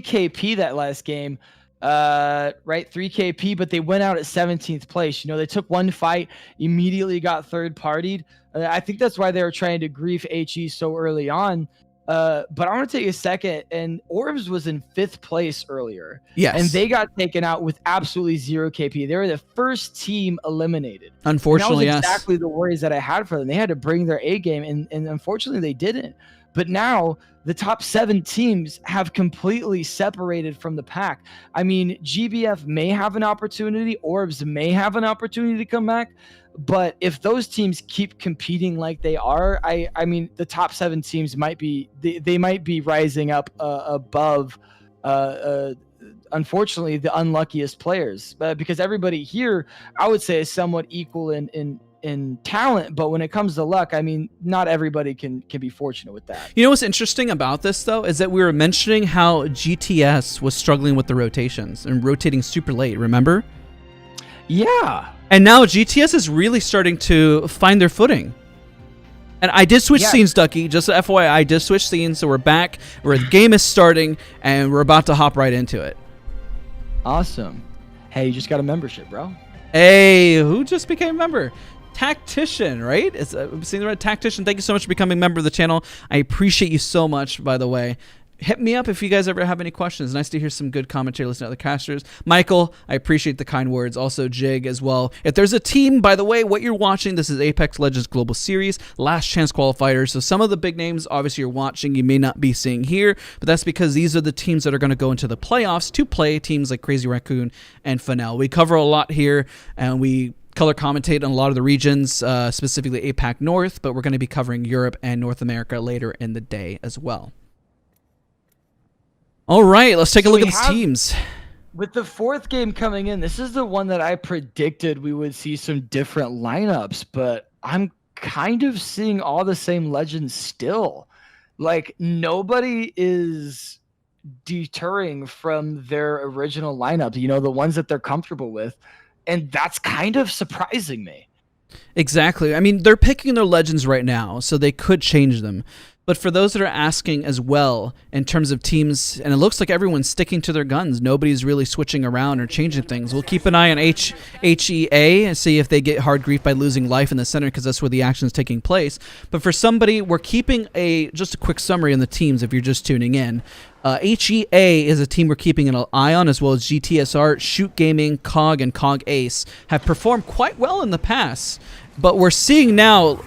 Speaker 2: KP that last game. Right, 3 KP, but they went out at 17th place. They took one fight, immediately got third partied. I think that's why they were trying to grief HE so early on. But I want to take a second, and Orbs was in 5th place earlier.
Speaker 1: Yes.
Speaker 2: And they got taken out with absolutely 0 KP. They were the first team eliminated.
Speaker 1: Unfortunately,
Speaker 2: and that was
Speaker 1: yes.
Speaker 2: exactly the worries that I had for them. They had to bring their A game, and unfortunately they didn't. But now the top 7 teams have completely separated from the pack. I mean, GBF may have an opportunity, Orbs may have an opportunity to come back, but if those teams keep competing like they are, I mean, the top 7 teams might be they might be rising up above, unfortunately, the unluckiest players, because everybody here, I would say, is somewhat equal in talent, but when it comes to luck, I mean, not everybody can be fortunate with that.
Speaker 1: What's interesting about this, though, is that we were mentioning how GTS was struggling with the rotations and rotating super late, remember?
Speaker 2: Yeah.
Speaker 1: And now GTS is really starting to find their footing. And I did switch scenes, Ducky. Just FYI, I did switch scenes, so we're back, where the game is starting, and we're about to hop right into it.
Speaker 2: Awesome. Hey, you just got a membership, bro.
Speaker 1: Hey, who just became a member? Tactician, right? It's seeing the right Tactician. Thank you so much for becoming a member of the channel. I appreciate you so much, by the way. Hit me up if you guys ever have any questions. Nice to hear some good commentary listening to other casters. Michael, I appreciate the kind words. Also, Jig as well. If there's a team, by the way, what you're watching, this is Apex Legends Global Series, Last Chance Qualifiers. So some of the big names, obviously, you're watching, you may not be seeing here, but that's because these are the teams that are going to go into the playoffs to play teams like Crazy Raccoon and Fennel. We cover a lot here, and we color commentate on a lot of the regions, specifically APAC North, but we're going to be covering Europe and North America later in the day as well. All right, let's take a look at these teams.
Speaker 2: With the 4th game coming in, this is the one that I predicted we would see some different lineups, but I'm kind of seeing all the same legends still. Like, nobody is deterring from their original lineup, the ones that they're comfortable with. And that's kind of surprising me.
Speaker 1: Exactly. I mean, they're picking their legends right now, so they could change them. But for those that are asking as well, in terms of teams, and it looks like everyone's sticking to their guns. Nobody's really switching around or changing things. We'll keep an eye on HEA and see if they get hard grief by Losing Life in the center, because that's where the action is taking place. But for somebody, we're keeping just a quick summary on the teams if you're just tuning in. HEA is a team we're keeping an eye on, as well as GTSR, Shoot Gaming, COG, and COG Ace have performed quite well in the past. But we're seeing now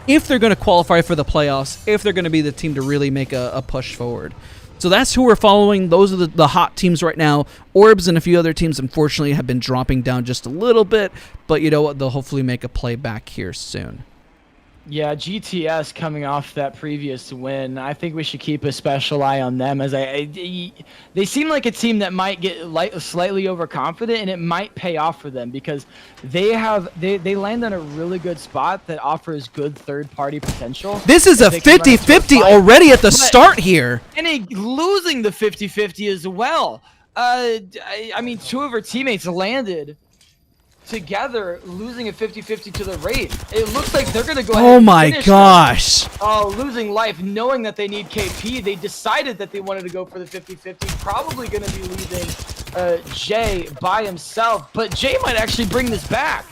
Speaker 1: if they're going to qualify for the playoffs, if they're going to be the team to really make a push forward. So that's who we're following. Those are the hot teams right now. Orbs and a few other teams, unfortunately, have been dropping down just a little bit. But you know what? They'll hopefully make a play back here soon.
Speaker 2: Yeah, GTS coming off that previous win. I think we should keep a special eye on them, as they seem like a team that might get slightly overconfident, and it might pay off for them because they land on a really good spot that offers good third-party potential.
Speaker 1: This is a 50-50 already at the start here.
Speaker 2: And losing the 50-50 as well. I mean, two of her teammates landed together, losing a 50-50 to the Wraith. It looks like they're going to go ahead and finish
Speaker 1: gosh.
Speaker 2: Losing life, knowing that they need KP. They decided that they wanted to go for the 50-50. Probably going to be leaving Jay by himself, but Jay might actually bring this back.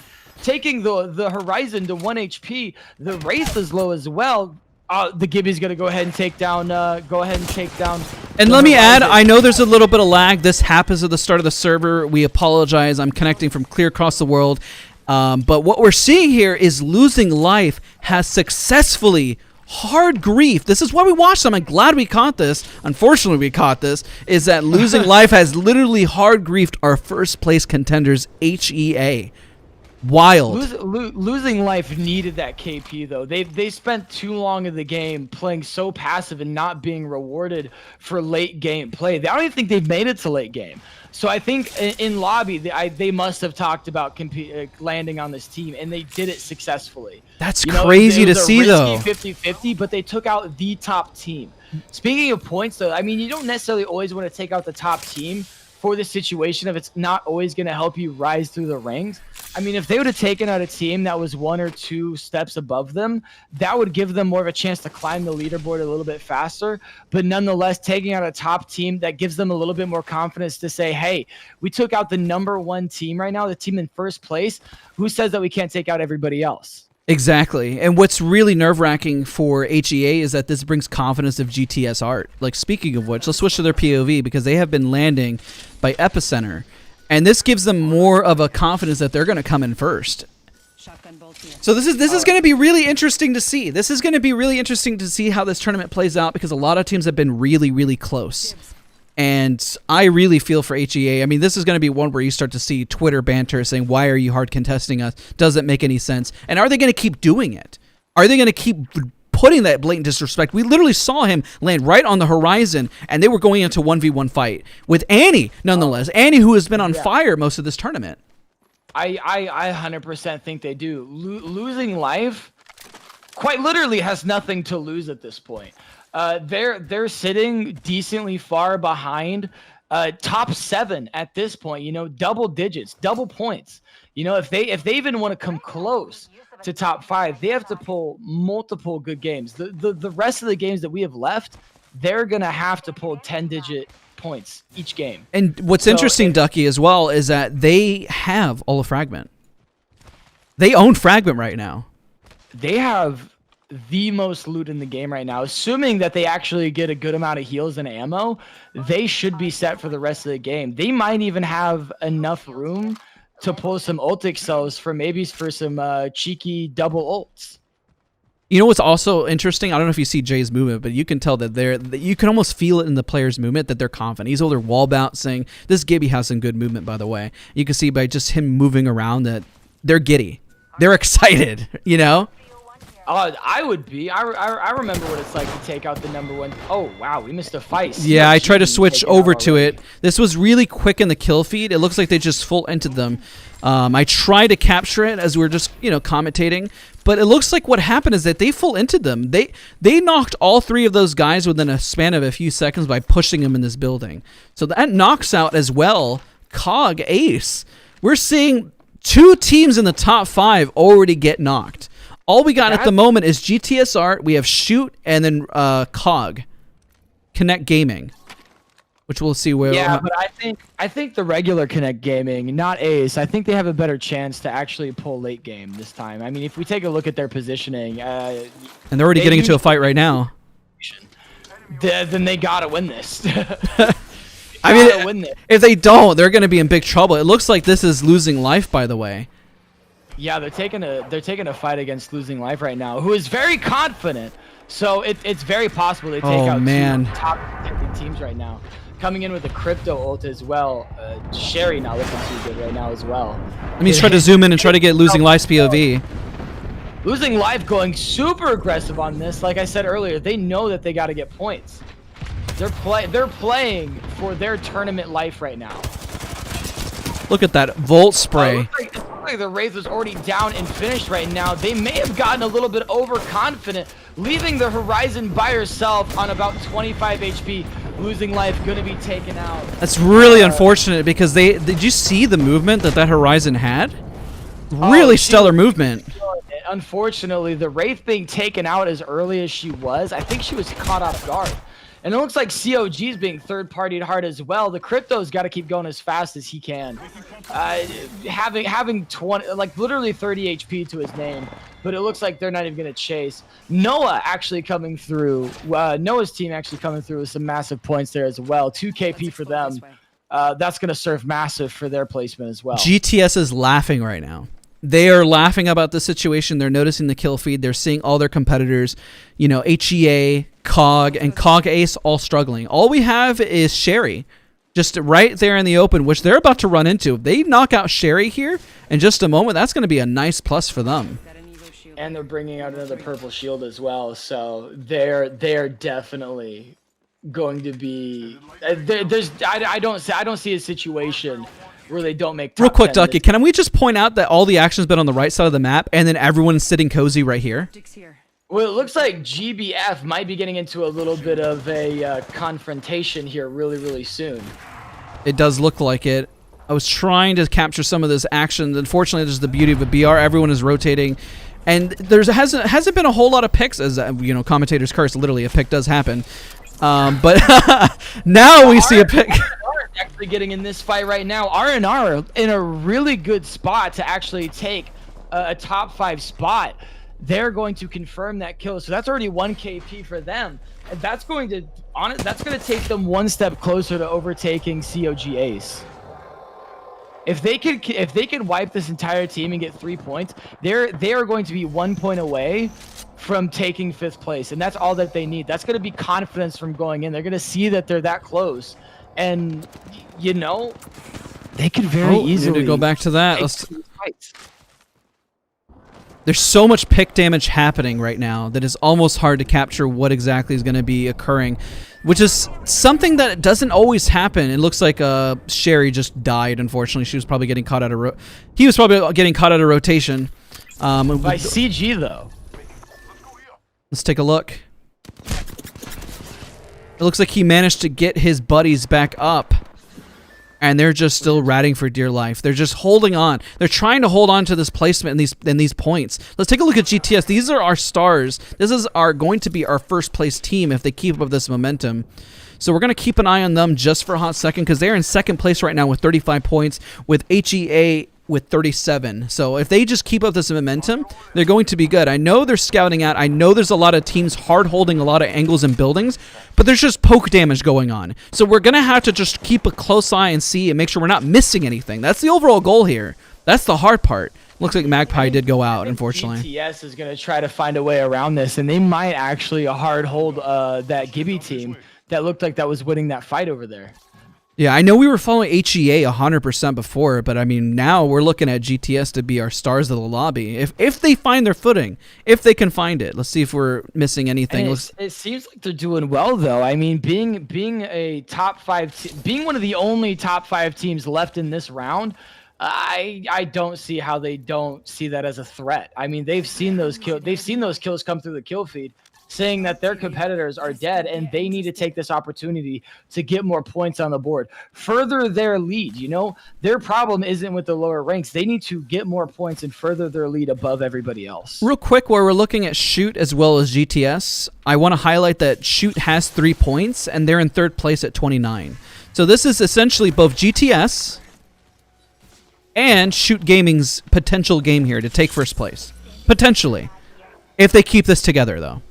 Speaker 2: Taking the Horizon to 1 HP. The Wraith is low as well. The Gibby's going to go ahead and take down.
Speaker 1: And let me add, I know there's a little bit of lag. This happens at the start of the server. We apologize. I'm connecting from clear across the world. But what we're seeing here is Losing Life has successfully hard grief. This is why we watched them. I'm glad we caught this. Unfortunately, we caught this. Is that Losing Life has literally hard griefed our first place contenders, HEA. Wild.
Speaker 2: Losing Life needed that KP though. They spent too long in the game playing so passive and not being rewarded for late game play. I don't even think they've made it to late game. So I think in lobby they must have talked about landing on this team, and they did it successfully.
Speaker 1: That's crazy to see though.
Speaker 2: 50-50, but they took out the top team. Speaking of points though, I mean, you don't necessarily always want to take out the top team for the situation if it's not always going to help you rise through the ranks. I mean, if they would have taken out a team that was 1 or 2 steps above them, that would give them more of a chance to climb the leaderboard a little bit faster. But nonetheless, taking out a top team, that gives them a little bit more confidence to say, hey, we took out the #1 team right now, the team in first place. Who says that we can't take out everybody else?
Speaker 1: Exactly. And what's really nerve-wracking for HEA is that this brings confidence of GTS art. Like, speaking of which, let's switch to their POV because they have been landing by Epicenter. And this gives them more of a confidence that they're going to come in first. So this is going to be really interesting to see. This is going to be really interesting to see how this tournament plays out because a lot of teams have been really, really close. And I really feel for HEA. I mean, this is going to be one where you start to see Twitter banter saying, why are you hard contesting us? Doesn't make any sense. And are they going to keep doing it? Are they going to keep putting that blatant disrespect? We literally saw him land right on the horizon, and they were going into 1v1 fight with Annie, nonetheless. Annie, who has been on fire most of this tournament.
Speaker 2: I 100% think they do. Losing Life quite literally has nothing to lose at this point. They're sitting decently far behind top 7 at this point, you know, double digits, double points. You know, if they even want to come close to top 5, they have to pull multiple good games. The rest of the games that we have left, they're going to have to pull 10-digit points each game.
Speaker 1: And what's interesting, Ducky, as well, is that they have all of Fragment. They own Fragment right now.
Speaker 2: They have the most loot in the game right now. Assuming that they actually get a good amount of heals and ammo, they should be set for the rest of the game. They might even have enough room to pull some ult excels for some cheeky double ults.
Speaker 1: You know what's also interesting? I don't know if you see Jay's movement, but you can tell that you can almost feel it in the player's movement that they're confident. He's over there wall bouncing. This Gibby has some good movement, by the way. You can see by just him moving around that they're giddy. They're excited, you know?
Speaker 2: I would be. I remember what it's like to take out the #1. Oh, wow. We missed a fight.
Speaker 1: Yeah, I tried to switch over to it. This was really quick in the kill feed. It looks like they just full entered them. I tried to capture it as we were just, you know, commentating. But it looks like what happened is that they full entered them. They knocked all 3 of those guys within a span of a few seconds by pushing them in this building. So that knocks out as well COG Ace. We're seeing 2 teams in the top 5 already get knocked. All we got at the moment is GTS Art, we have Shoot, and then COG, Connect Gaming, which we'll see where.
Speaker 2: Yeah, but I think the regular Connect Gaming, not Ace, I think they have a better chance to actually pull late game this time. I mean, if we take a look at their positioning,
Speaker 1: and they're already getting into a fight right now.
Speaker 2: then they gotta win this.
Speaker 1: I mean, if they don't, they're going to be in big trouble. It looks like this is losing life, by the way.
Speaker 2: Yeah, they're taking a fight against losing life right now, who is very confident. So it's very possible they take out two top contending teams right now. Coming in with the crypto ult as well. Sherry not looking too good right now as well.
Speaker 1: Let me try to zoom in and try to get losing life's POV.
Speaker 2: Losing life going super aggressive on this. Like I said earlier, they know that they got to get points. They're playing for their tournament life right now.
Speaker 1: Look at that Volt spray.
Speaker 2: It looks like the Wraith was already down and finished right now. They may have gotten a little bit overconfident, leaving the Horizon by herself on about 25 HP. Losing life, going to be taken out.
Speaker 1: That's really unfortunate because did you see the movement that Horizon had? Really stellar movement.
Speaker 2: Unfortunately, the Wraith being taken out as early as she was, I think she was caught off guard. And it looks like COG's being third-partied hard as well. The Crypto's got to keep going as fast as he can. Having 20, like literally 30 HP to his name, but it looks like they're not even going to chase. Noah actually coming through. Noah's team actually coming through with some massive points there as well. 2 KP for them. That's going to serve massive for their placement as well.
Speaker 1: GTS is laughing right now. They are laughing about the situation. They're noticing the kill feed. They're seeing all their competitors, you know, HEA, COG, and COG Ace all struggling. All we have is Sherry just right there in the open, which they're about to run into. If they knock out Sherry here in just a moment, that's going to be a nice plus for them.
Speaker 2: And they're bringing out another purple shield as well, so they're definitely going to be. I don't see a situation where they don't make top
Speaker 1: real quick,
Speaker 2: 10
Speaker 1: Ducky, can we just point out that all the action's been on the right side of the map, and then everyone's sitting cozy right here?
Speaker 2: Well, it looks like GBF might be getting into a little bit of a confrontation here really soon.
Speaker 1: It does look like it. I was trying to capture some of this action. Unfortunately, this is the beauty of a BR. Everyone is rotating, and there hasn't been a whole lot of picks, as you know, commentators curse. Literally, a pick does happen. But now we see a pick.
Speaker 2: Actually getting in this fight right now. R&R in a really good spot to actually take a top 5 spot. They're going to confirm that kill, so that's already 1 KP for them, and that's going to take them one step closer to overtaking COG Ace. If they could wipe this entire team and get 3 points, they are going to be 1 point away from taking 5th place, and that's all that they need. That's going to be confidence from going in. They're going to see that they're that close. And you know, they could very easily
Speaker 1: go back to that. There's so much pick damage happening right now that it's almost hard to capture what exactly is going to be occurring, which is something that doesn't always happen. It looks like Sherry just died. Unfortunately, she was probably getting caught out of he was probably getting caught out of rotation.
Speaker 2: By CG though.
Speaker 1: Let's take a look. It looks like he managed to get his buddies back up, and they're just still ratting for dear life. They're just holding on. They're trying to hold on to this placement and these points. Let's take a look at GTS. These are our stars. This is going to be our first place team if they keep up this momentum. So we're going to keep an eye on them just for a hot second because they're in second place right now with 35 points, with HEA with 37. So if they just keep up this momentum, they're going to be good. I know they're scouting out. I know there's a lot of teams hard holding a lot of angles and buildings, but there's just poke damage going on. So we're going to have to just keep a close eye and see and make sure we're not missing anything. That's the overall goal here. That's the hard part. Looks like Magpie did go out, unfortunately.
Speaker 2: GTS is going to try to find a way around this, and they might actually hard hold that Gibby team that looked like that was winning that fight over there.
Speaker 1: Yeah, I know we were following HEA 100% before, but I mean, now we're looking at GTS to be our stars of the lobby. If they find their footing, if they can find it. Let's see if we're missing anything.
Speaker 2: It seems like they're doing well, though. I mean, being a top 5, being one of the only top 5 teams left in this round, I don't see how they don't see that as a threat. I mean, they've seen those kills come through the kill feed, saying that their competitors are dead and they need to take this opportunity to get more points on the board, further their lead. You know, their problem isn't with the lower ranks. They need to get more points and further their lead above everybody else.
Speaker 1: Real quick, while we're looking at Shoot as well as GTS, I want to highlight that Shoot has 3 points and they're in 3rd place at 29. So this is essentially both GTS and Shoot Gaming's potential game here to take 1st place. Potentially. If they keep this together, though.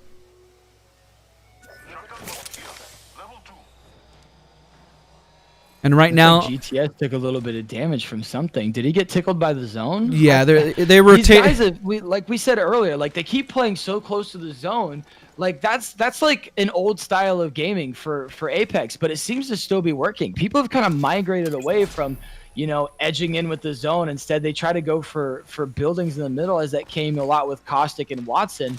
Speaker 1: And right now,
Speaker 2: GTS took a little bit of damage from something. Did he get tickled by the zone?
Speaker 1: Yeah, they rotate.
Speaker 2: These guys, like we said earlier, like they keep playing so close to the zone. Like that's like an old style of gaming for Apex, but it seems to still be working. People have kind of migrated away from, edging in with the zone. Instead, they try to go for buildings in the middle, as that came a lot with Caustic and Watson.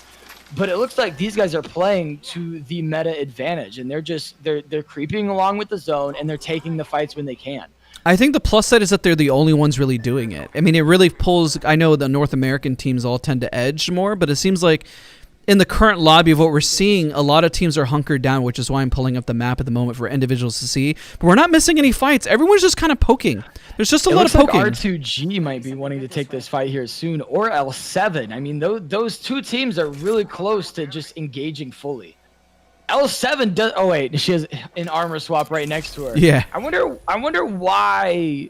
Speaker 2: But it looks like these guys are playing to the meta advantage, and they're creeping along with the zone, and they're taking the fights when they can.
Speaker 1: I think the plus side is that they're the only ones really doing it. I mean, it really pulls. I know the North American teams all tend to edge more, but it seems like in the current lobby of what we're seeing, a lot of teams are hunkered down, which is why I'm pulling up the map at the moment for individuals to see. But we're not missing any fights. Everyone's just kind of poking. There's just a lot of poking.
Speaker 2: Like R2G might be wanting to take this fight here soon, or L7. I mean, those two teams are really close to just engaging fully. L7 does. Oh wait, she has an armor swap right next to her.
Speaker 1: Yeah.
Speaker 2: I wonder why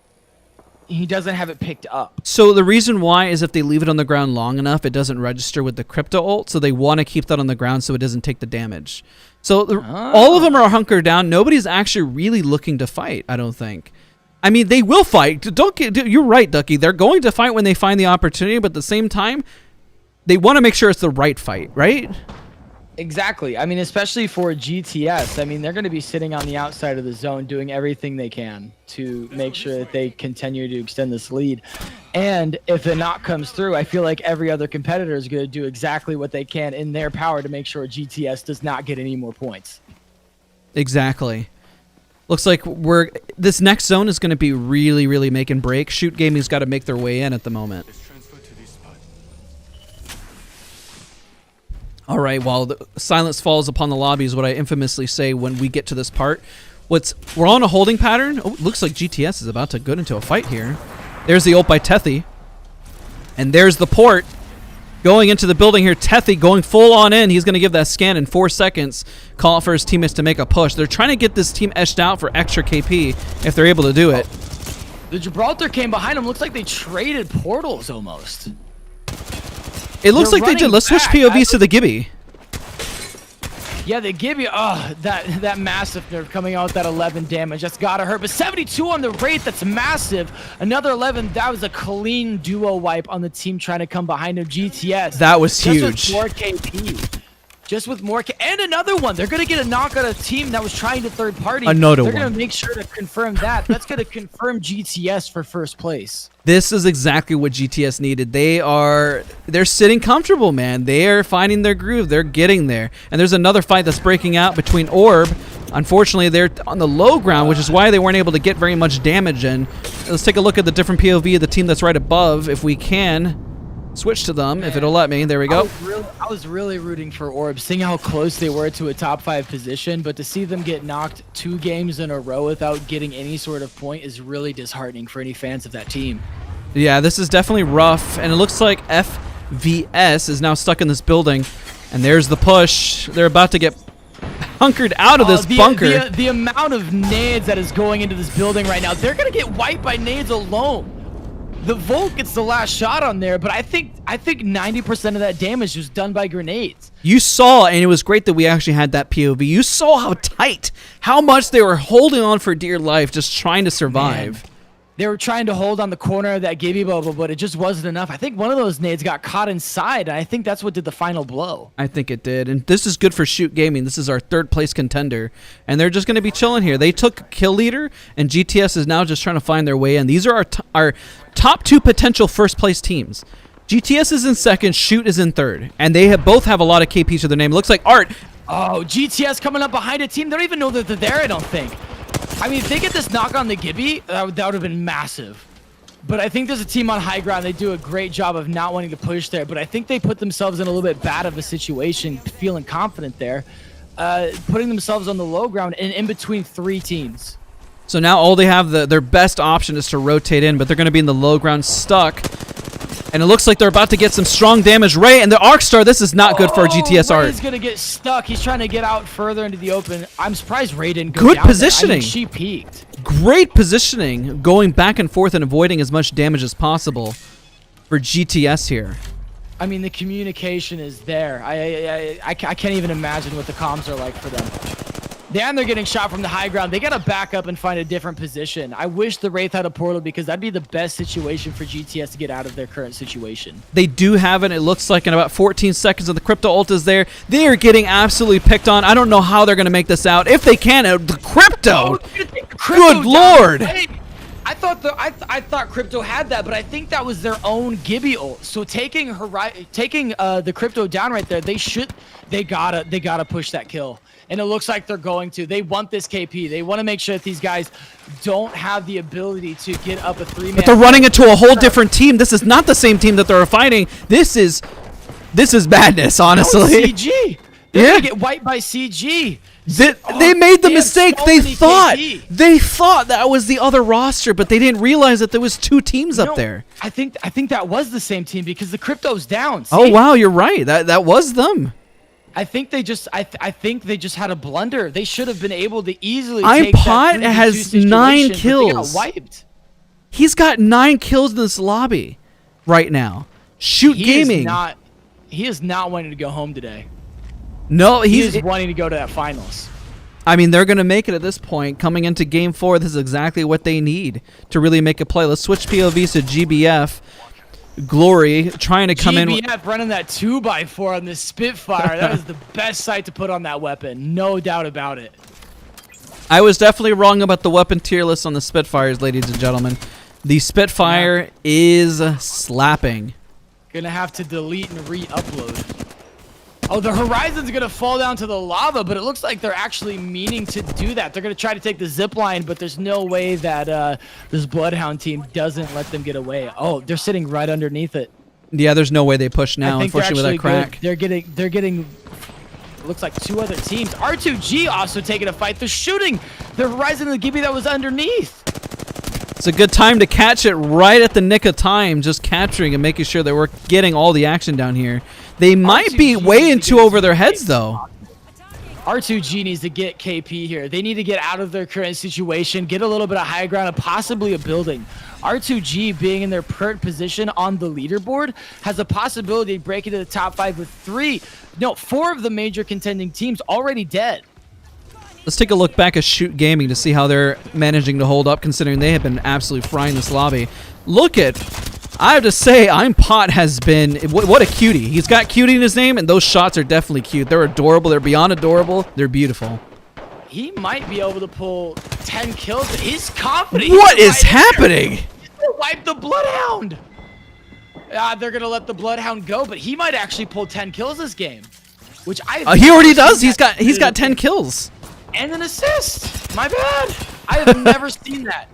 Speaker 2: he doesn't have it picked up.
Speaker 1: So the reason why is if they leave it on the ground long enough, it doesn't register with the crypto ult. So they want to keep that on the ground so it doesn't take the damage. So all of them are hunkered down. Nobody's actually really looking to fight, I don't think. I mean, they will fight. You're right, Ducky. They're going to fight when they find the opportunity, but at the same time, they want to make sure it's the right fight, right?
Speaker 2: Exactly. I mean, especially for GTS. I mean, they're going to be sitting on the outside of the zone doing everything they can to make sure that they continue to extend this lead. And if the knock comes through, I feel like every other competitor is going to do exactly what they can in their power to make sure GTS does not get any more points.
Speaker 1: Exactly. Looks like this next zone is going to be really, really make and break. Shoot Gaming's got to make their way in at the moment. All right, while the silence falls upon the lobby is what I infamously say when we get to this part. We're on a holding pattern. Oh, looks like GTS is about to go into a fight here. There's the ult by Tethy. And there's the port going into the building here. Tethy going full on in. He's going to give that scan in 4 seconds. Call for his teammates to make a push. They're trying to get this team etched out for extra KP if they're able to do it.
Speaker 2: The Gibraltar came behind him. Looks like they traded portals almost.
Speaker 1: It looks like they did. Let's switch POVs to the Gibby.
Speaker 2: Yeah, the Gibby. Oh, that massive nerf coming out with that 11 damage. That's gotta hurt. But 72 on the rate. That's massive. Another 11. That was a clean duo wipe on the team trying to come behind him. GTS.
Speaker 1: That was huge.
Speaker 2: Just with more KP. Just with more and another one. They're gonna get a knock on a team that was trying to third party.
Speaker 1: Another one.
Speaker 2: They're gonna make sure to confirm that. That's gonna confirm GTS for first place.
Speaker 1: This is exactly what GTS needed. They're sitting comfortable, man. They are finding their groove. They're getting there. And there's another fight that's breaking out between Orb. Unfortunately, they're on the low ground, which is why they weren't able to get very much damage in. Let's take a look at the different POV of the team that's right above, if we can. Switch to them, if it'll let me. There we go.
Speaker 2: I was really rooting for Orb, seeing how close they were to a top 5 position, but to see them get knocked 2 games in a row without getting any sort of point is really disheartening for any fans of that team.
Speaker 1: Yeah, this is definitely rough, and it looks like FVS is now stuck in this building, and there's the push. They're about to get hunkered out of this bunker.
Speaker 2: The amount of nades that is going into this building right now, they're going to get wiped by nades alone. The Volt gets the last shot on there, but I think 90% of that damage was done by grenades.
Speaker 1: You saw, and it was great that we actually had that POV. You saw how tight, how much they were holding on for dear life, just trying to survive.
Speaker 2: Man. They were trying to hold on the corner of that Gibby bubble, but it just wasn't enough. I think one of those nades got caught inside, and I think that's what did the final blow.
Speaker 1: I think it did, and this is good for Shoot Gaming. This is our 3rd place contender, and they're just going to be chilling here. They took kill leader, and GTS is now just trying to find their way in. These are our top 2 potential first place teams. GTS is in 2nd, Shoot is in 3rd, and they both have a lot of KPs to their name. It looks like Art.
Speaker 2: Oh, GTS coming up behind a team. They don't even know that they're there, I don't think. I mean, if they get this knock on the Gibby, that would have been massive. But I think there's a team on high ground. They do a great job of not wanting to push there. But I think they put themselves in a little bit bad of a situation, feeling confident there, putting themselves on the low ground and in between 3 teams.
Speaker 1: So now all they have, their best option is to rotate in, but they're going to be in the low ground stuck. And it looks like they're about to get some strong damage. Ray and the Arc Star, this is not good for GTS Art.
Speaker 2: Ray's going to get stuck. He's trying to get out further into the open. I'm surprised Ray didn't go
Speaker 1: good
Speaker 2: down
Speaker 1: positioning.
Speaker 2: There. I mean, she peaked.
Speaker 1: Great positioning, going back and forth and avoiding as much damage as possible for GTS here.
Speaker 2: I mean, the communication is there. I can't even imagine what the comms are like for them. And they're getting shot from the high ground. They got to back up and find a different position. I wish the Wraith had a portal because that'd be the best situation for GTS to get out of their current situation.
Speaker 1: They do have it. It looks like in about 14 seconds, and the Crypto ult is there. They are getting absolutely picked on. I don't know how they're going to make this out. If they can, the Crypto! Good Lord!
Speaker 2: I thought Crypto had that, but I think that was their own Gibby ult. So taking the Crypto down right there, they gotta push that kill. And it looks like they're going to. They want this KP. They want to make sure that these guys don't have the ability to get up a 3-man.
Speaker 1: But they're running into a whole different team. This is not the same team that they're fighting. This is madness, honestly.
Speaker 2: No, CG. They're gonna get wiped by CG.
Speaker 1: They made the mistake. They thought that was the other roster, but they didn't realize that there was 2 teams up there.
Speaker 2: I think that was the same team because the Crypto's down. See?
Speaker 1: Oh wow, you're right. That was them.
Speaker 2: I think they just had a blunder. They should have been able to easily
Speaker 1: I'm
Speaker 2: take
Speaker 1: Pot
Speaker 2: that
Speaker 1: has
Speaker 2: 3v2
Speaker 1: 9
Speaker 2: situation,
Speaker 1: kills.
Speaker 2: but they got wiped.
Speaker 1: He's got 9 kills in this lobby right now. Shoot Gaming.
Speaker 2: He is not wanting to go home today.
Speaker 1: No,
Speaker 2: he's wanting to go to that finals.
Speaker 1: I mean, they're going to make it at this point. Coming into Game 4, this is exactly what they need to really make a play. Let's switch POVs to GBF. Glory trying to come in.
Speaker 2: GBF running that 2x4 on this Spitfire. That is the best sight to put on that weapon. No doubt about it.
Speaker 1: I was definitely wrong about the weapon tier list on the Spitfires, ladies and gentlemen. The Spitfire is slapping.
Speaker 2: Gonna have to delete and re-upload. Oh, the Horizon's gonna fall down to the lava, but it looks like they're actually meaning to do that. They're gonna try to take the zip line, but there's no way that this Bloodhound team doesn't let them get away. Oh, they're sitting right underneath it.
Speaker 1: Yeah, there's no way they push now, unfortunately, with that crack.
Speaker 2: They're getting. It looks like 2 other teams. R2G also taking a fight. They're shooting the Horizon and the Gibby that was underneath.
Speaker 1: It's a good time to catch it right at the nick of time, just capturing and making sure that we're getting all the action down here. They might be way into over their heads, though.
Speaker 2: R2G needs to get KP here. They need to get out of their current situation, get a little bit of high ground, and possibly a building. R2G, being in their current position on the leaderboard, has a possibility of breaking to the top 5 with 4 of the major contending teams already dead.
Speaker 1: Let's take a look back at Shoot Gaming to see how they're managing to hold up, considering they have been absolutely frying this lobby. I have to say, I'm Pot has been, what a cutie. He's got cutie in his name, and those shots are definitely cute. They're adorable. They're beyond adorable. They're beautiful.
Speaker 2: He might be able to pull 10 kills. He's confident.
Speaker 1: What is happening?
Speaker 2: He's going to wipe the Bloodhound. They're going to let the Bloodhound go, but he might actually pull 10 kills this game. Which
Speaker 1: he already does. He's got 10 kills.
Speaker 2: And an assist. My bad. I have never seen that.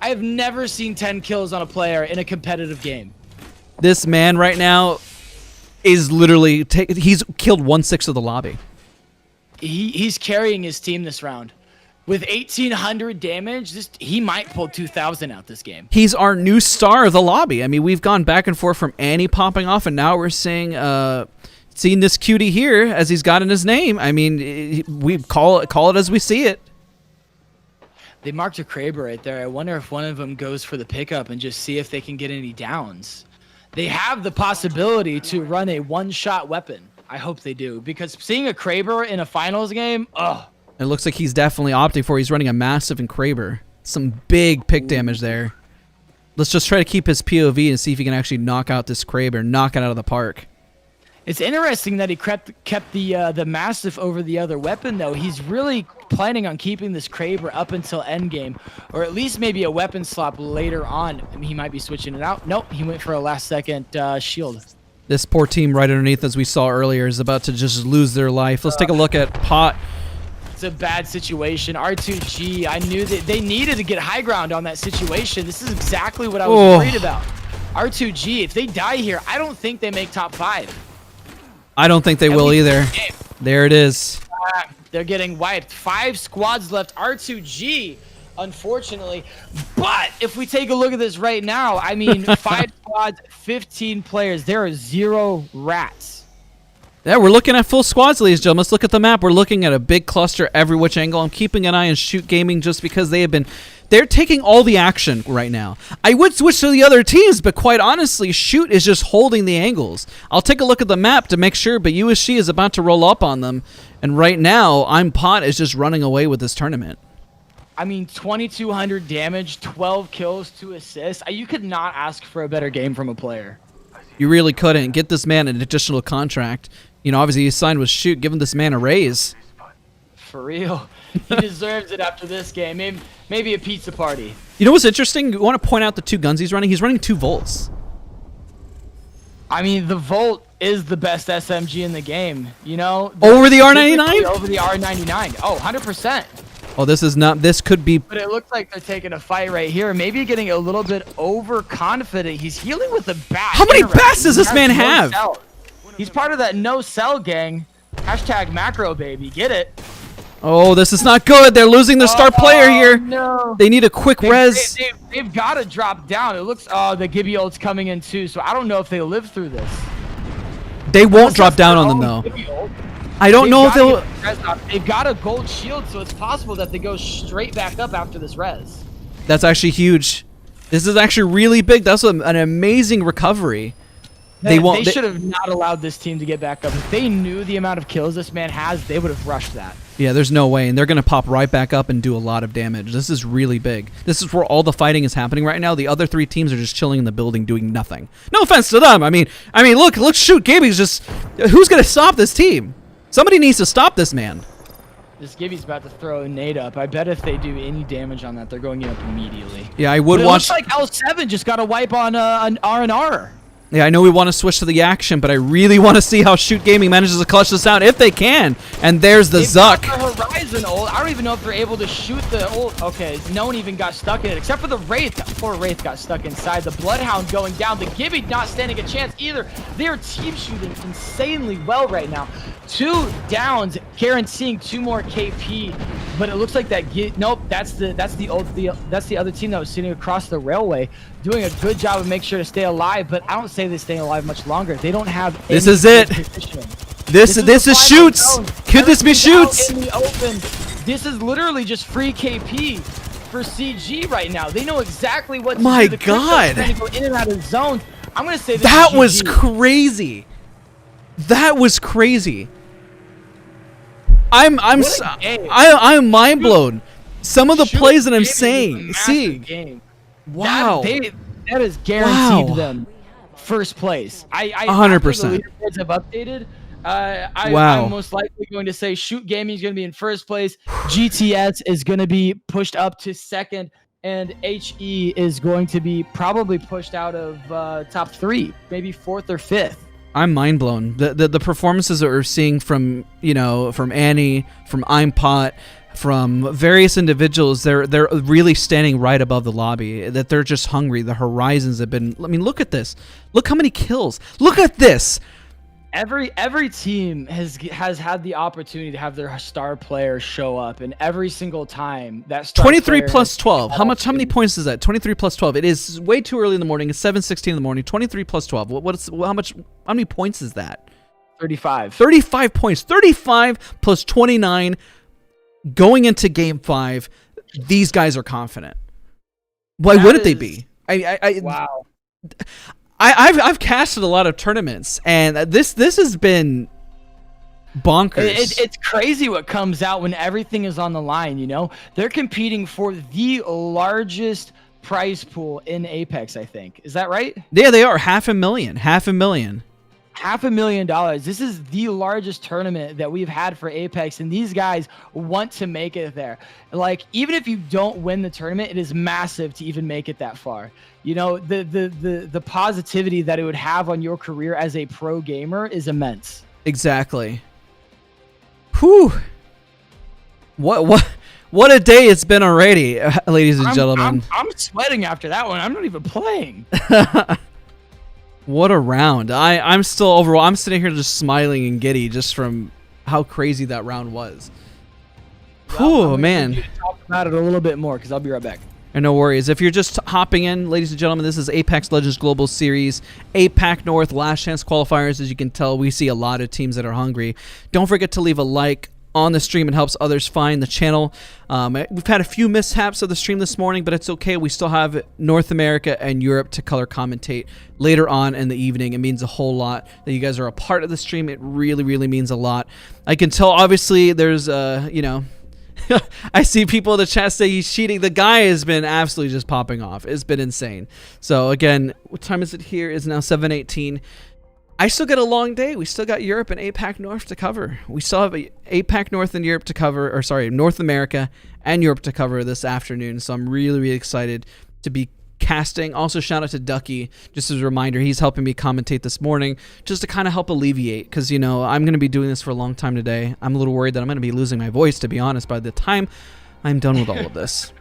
Speaker 2: I have never seen 10 kills on a player in a competitive game.
Speaker 1: This man right now is literally he's killed 1/6 of the lobby.
Speaker 2: He's carrying his team this round. With 1,800 damage, he might pull 2,000 out this game.
Speaker 1: He's our new star of the lobby. I mean, we've gone back and forth from Annie popping off, and now we're seeing this cutie here as he's got in his name. I mean, we call it as we see it.
Speaker 2: They marked a Kraber right there. I wonder if one of them goes for the pickup and just see if they can get any downs. They have the possibility to run a one-shot weapon. I hope they do, because seeing a Kraber in a finals game, ugh.
Speaker 1: It looks like he's definitely opting for. He's running a massive in Kraber. Some big pick damage there. Let's just try to keep his POV and see if he can actually knock out this Kraber, knock it out of the park.
Speaker 2: It's interesting that he kept the Mastiff over the other weapon, though. He's really planning on keeping this Kraber up until endgame, or at least maybe a weapon swap later on. I mean, he might be switching it out. Nope, he went for a last-second shield.
Speaker 1: This poor team right underneath, as we saw earlier, is about to just lose their life. Let's take a look at Pot.
Speaker 2: It's a bad situation. R2G, I knew that they needed to get high ground on that situation. This is exactly what I was worried about. R2G, if they die here, I don't think they make top 5.
Speaker 1: I don't think they will either. There it is.
Speaker 2: They're getting wiped. 5 squads left. R2G, unfortunately. But if we take a look at this right now, I mean, 5 squads, 15 players. There are 0 rats.
Speaker 1: Yeah, we're looking at full squads, ladies and gentlemen. Let's look at the map. We're looking at a big cluster every which angle. I'm keeping an eye on Shoot Gaming just because they have been They're taking all the action right now. I would switch to the other teams, but quite honestly, Shoot is just holding the angles. I'll take a look at the map to make sure, but USG is about to roll up on them. And right now, I'm Pot is just running away with this tournament.
Speaker 2: I mean, 2,200 damage, 12 kills, 2 assists. You could not ask for a better game from a player.
Speaker 1: You really couldn't. Get this man an additional contract. You know, obviously he signed with Shoot, giving this man a raise.
Speaker 2: For real. He deserves it after this game. Maybe a pizza party.
Speaker 1: You know what's interesting? You want to point out the 2 guns he's running? He's running 2 Volts.
Speaker 2: I mean, the Volt is the best SMG in the game, you know?
Speaker 1: Over the R99?
Speaker 2: Over the R99. Oh, 100%.
Speaker 1: Oh, this is not. This could be.
Speaker 2: But it looks like they're taking a fight right here. Maybe getting a little bit overconfident. He's healing with a bat.
Speaker 1: How many bats does this man have?
Speaker 2: He's part of that no cell gang. Hashtag macro baby. Get it?
Speaker 1: Oh, this is not good. They're losing the star player here.
Speaker 2: No.
Speaker 1: They need a quick res.
Speaker 2: They've got to drop down. It looks. Oh, the Gibby ult's coming in too. So I don't know if they live through this.
Speaker 1: They won't drop down on them though. I don't know if they'll.
Speaker 2: They've got a gold shield, so it's possible that they go straight back up after this res.
Speaker 1: That's actually huge. This is actually really big. That's an amazing recovery. They
Speaker 2: should have not allowed this team to get back up. If they knew the amount of kills this man has, they would have rushed that.
Speaker 1: Yeah, there's no way, and they're gonna pop right back up and do a lot of damage. This is really big. This is where all the fighting is happening right now. The other 3 teams are just chilling in the building doing nothing. No offense to them. I mean, look, Shoot, Gaby's just. Who's gonna stop this team? Somebody needs to stop this man.
Speaker 2: This Gibby's about to throw a nade up. I bet if they do any damage on that, they're going up immediately.
Speaker 1: Yeah, I would watch.
Speaker 2: It looks like L7 just got a wipe on an R&R.
Speaker 1: Yeah, I know we want to switch to the action, but I really want to see how Shoot Gaming manages to clutch this out if they can. And there's the Zuck.
Speaker 2: The Horizon ult. I don't even know if they're able to shoot the ult. Okay, no one even got stuck in it except for the Wraith. Poor Wraith got stuck inside. The Bloodhound going down. The Gibby not standing a chance either. They're team shooting insanely well right now. 2 downs, guaranteeing 2 more KP. But it looks like that. Nope, that's the other team that was sitting across the railway, doing a good job of making sure to stay alive. But I don't say they're staying alive much longer. They don't have.
Speaker 1: This is it. This is Shoots. Could this be Shoots?
Speaker 2: In the open. This is literally just free KP for CG right now. They know exactly what to do.
Speaker 1: My God.
Speaker 2: Trying to go in and out of zones. I'm gonna say
Speaker 1: that was crazy. That was crazy. I'm mind blown. Some of the plays that I'm seeing. Wow.
Speaker 2: That is guaranteed them first place.
Speaker 1: 100%.
Speaker 2: The leaderboards have updated. I'm most likely going to say Shoot Gaming is going to be in first place. GTS is going to be pushed up to second. And HE is going to be probably pushed out of top 3, maybe 4th or 5th.
Speaker 1: I'm mind blown. The performances that we're seeing from from Annie, from I'm Pot, from various individuals, they're really standing right above the lobby. That they're just hungry. The horizons have been. I mean, look at this. Look how many kills. Look at this.
Speaker 2: Every team has had the opportunity to have their star player show up, and every single time that star
Speaker 1: 23 plus 12. How many points is that? 23 plus 12. It is way too early in the morning. It's 7:16 in the morning. 23 plus 12. How many points is that?
Speaker 2: 35.
Speaker 1: 35 points. 35 plus 29 going into game 5. These guys are confident. Why wouldn't they be?
Speaker 2: Wow.
Speaker 1: I've casted a lot of tournaments, and this has been bonkers.
Speaker 2: It's crazy what comes out when everything is on the line. You know, they're competing for the largest prize pool in Apex. I think, is that right?
Speaker 1: Yeah, they are. $500,000.
Speaker 2: $500,000. This is the largest tournament that we've had for Apex, and these guys want to make it there. Like, even if you don't win the tournament, it is massive to even make it that far. You know, the positivity that it would have on your career as a pro gamer is immense.
Speaker 1: Exactly. Whew. What a day it's been already, ladies and gentlemen.
Speaker 2: I'm sweating after that one. I'm not even playing.
Speaker 1: What a round. I'm still overall. I'm sitting here just smiling and giddy just from how crazy that round was.
Speaker 2: Well, man. I'm talk about it a little bit more because I'll be right back.
Speaker 1: And no worries. If you're just hopping in, ladies and gentlemen, this is Apex Legends Global Series, APAC North Last Chance Qualifiers. As you can tell, we see a lot of teams that are hungry. Don't forget to leave a like on the stream. It helps others find the channel. We've had a few mishaps of the stream this morning, but it's okay. We still have North America and Europe to color commentate later on in the evening. It means a whole lot that you guys are a part of the stream. It really, really means a lot. I can tell, obviously, there's, I see people in the chat say he's cheating. The guy has been absolutely just popping off. It's been insane. So, again, what time is it here? It's now 7:18. I still got a long day. We still got Europe and APAC North to cover. We still have APAC North and Europe to cover, or sorry, North America and Europe to cover this afternoon. So I'm really, really excited to be casting. Also, shout out to Ducky, just as a reminder, he's helping me commentate this morning, just to kind of help alleviate, because, I'm going to be doing this for a long time today. I'm a little worried that I'm going to be losing my voice, to be honest, by the time I'm done with all of this.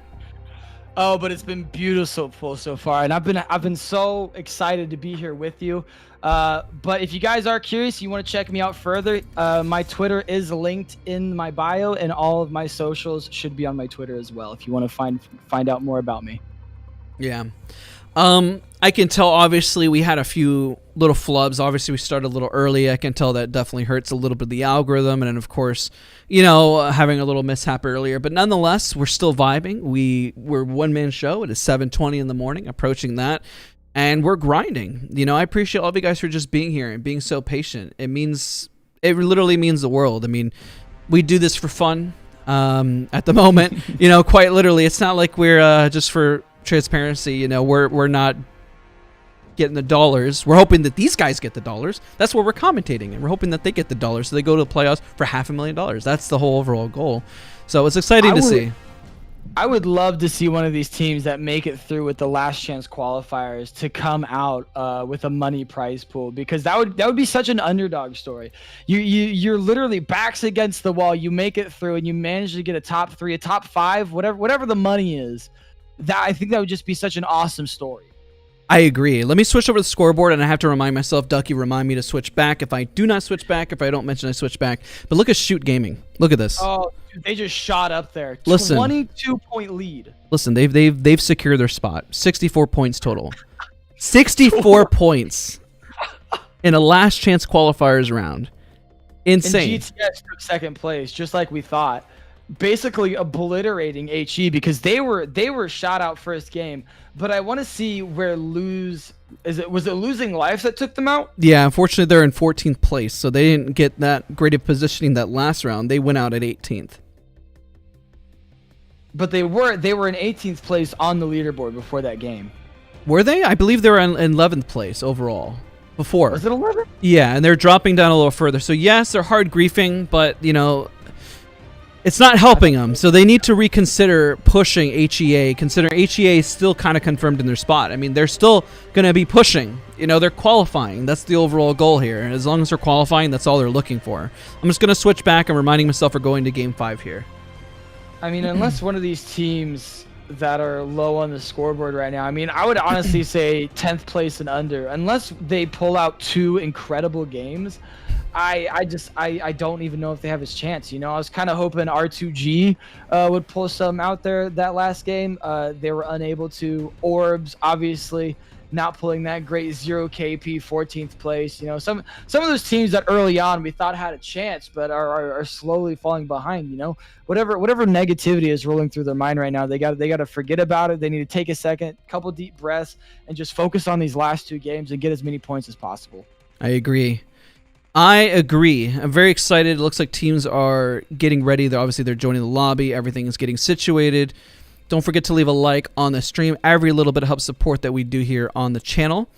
Speaker 2: Oh, but it's been beautiful so far, and I've been so excited to be here with you. But if you guys are curious, you want to check me out further, my Twitter is linked in my bio, and all of my socials should be on my Twitter as well if you want to find out more about me.
Speaker 1: Yeah. I can tell, obviously, we had a few little flubs. Obviously, we started a little early. I can tell that definitely hurts a little bit of the algorithm. And then, of course, having a little mishap earlier. But nonetheless, we're still vibing. We're one-man show. It is 7:20 in the morning, approaching that. And we're grinding. I appreciate all of you guys for just being here and being so patient. It literally means the world. I mean, we do this for fun at the moment. Quite literally. It's not like we're just for transparency. We're not getting the dollars. We're hoping that these guys get the dollars. That's what we're commentating, and we're hoping that they get the dollars so they go to the playoffs for $500,000. That's the whole overall goal. So it's exciting to see.
Speaker 2: I would love to see one of these teams that make it through with the last chance qualifiers to come out with a money prize pool, because that would be such an underdog story. You're literally backs against the wall. You make it through and you manage to get a top 3, a top 5, whatever the money is. I think that would just be such an awesome story.
Speaker 1: I agree. Let me switch over to the scoreboard, and I have to remind myself, Ducky, remind me to switch back. If I do not switch back, if I don't mention I switch back. But look at Shoot Gaming. Look at this.
Speaker 2: Oh, dude, they just shot up there.
Speaker 1: Listen,
Speaker 2: 22-point lead.
Speaker 1: Listen, they've secured their spot. 64 points total. 64 points in a last chance qualifiers round. Insane.
Speaker 2: And GTS took second place, just like we thought. Basically obliterating HE, because they were shot out first game. But I want to see where was it Losing Life that took them out? Yeah,
Speaker 1: unfortunately they're in 14th place, so they didn't get that great of positioning that last round. They went out at 18th.
Speaker 2: But they were in 18th place on the leaderboard before that game.
Speaker 1: Were they? I believe they were in 11th place overall before.
Speaker 2: Was it 11?
Speaker 1: Yeah, and they're dropping down a little further. So yes, they're hard griefing, but it's not helping them, so they need to reconsider pushing HEA, considering HEA is still kind of confirmed in their spot. I mean, they're still going to be pushing. They're qualifying. That's the overall goal here. As long as they're qualifying, that's all they're looking for. I'm just going to switch back. I'm reminding myself we're going to Game 5 here.
Speaker 2: I mean, unless one of these teams that are low on the scoreboard right now, I mean, I would honestly say 10th place and under. Unless they pull out 2 incredible games, I don't even know if they have a chance. I was kind of hoping R2G would pull some out there that last game. They were unable to. Orbs, obviously, not pulling that great 0 KP 14th place. Some of those teams that early on we thought had a chance, but are slowly falling behind. Whatever negativity is rolling through their mind right now, they got to forget about it. They need to take a second, couple deep breaths, and just focus on these last 2 games and get as many points as possible.
Speaker 1: I agree. I'm very excited. It looks like teams are getting ready. They're joining the lobby. Everything is getting situated. Don't forget to leave a like on the stream. Every little bit helps support that we do here on the channel.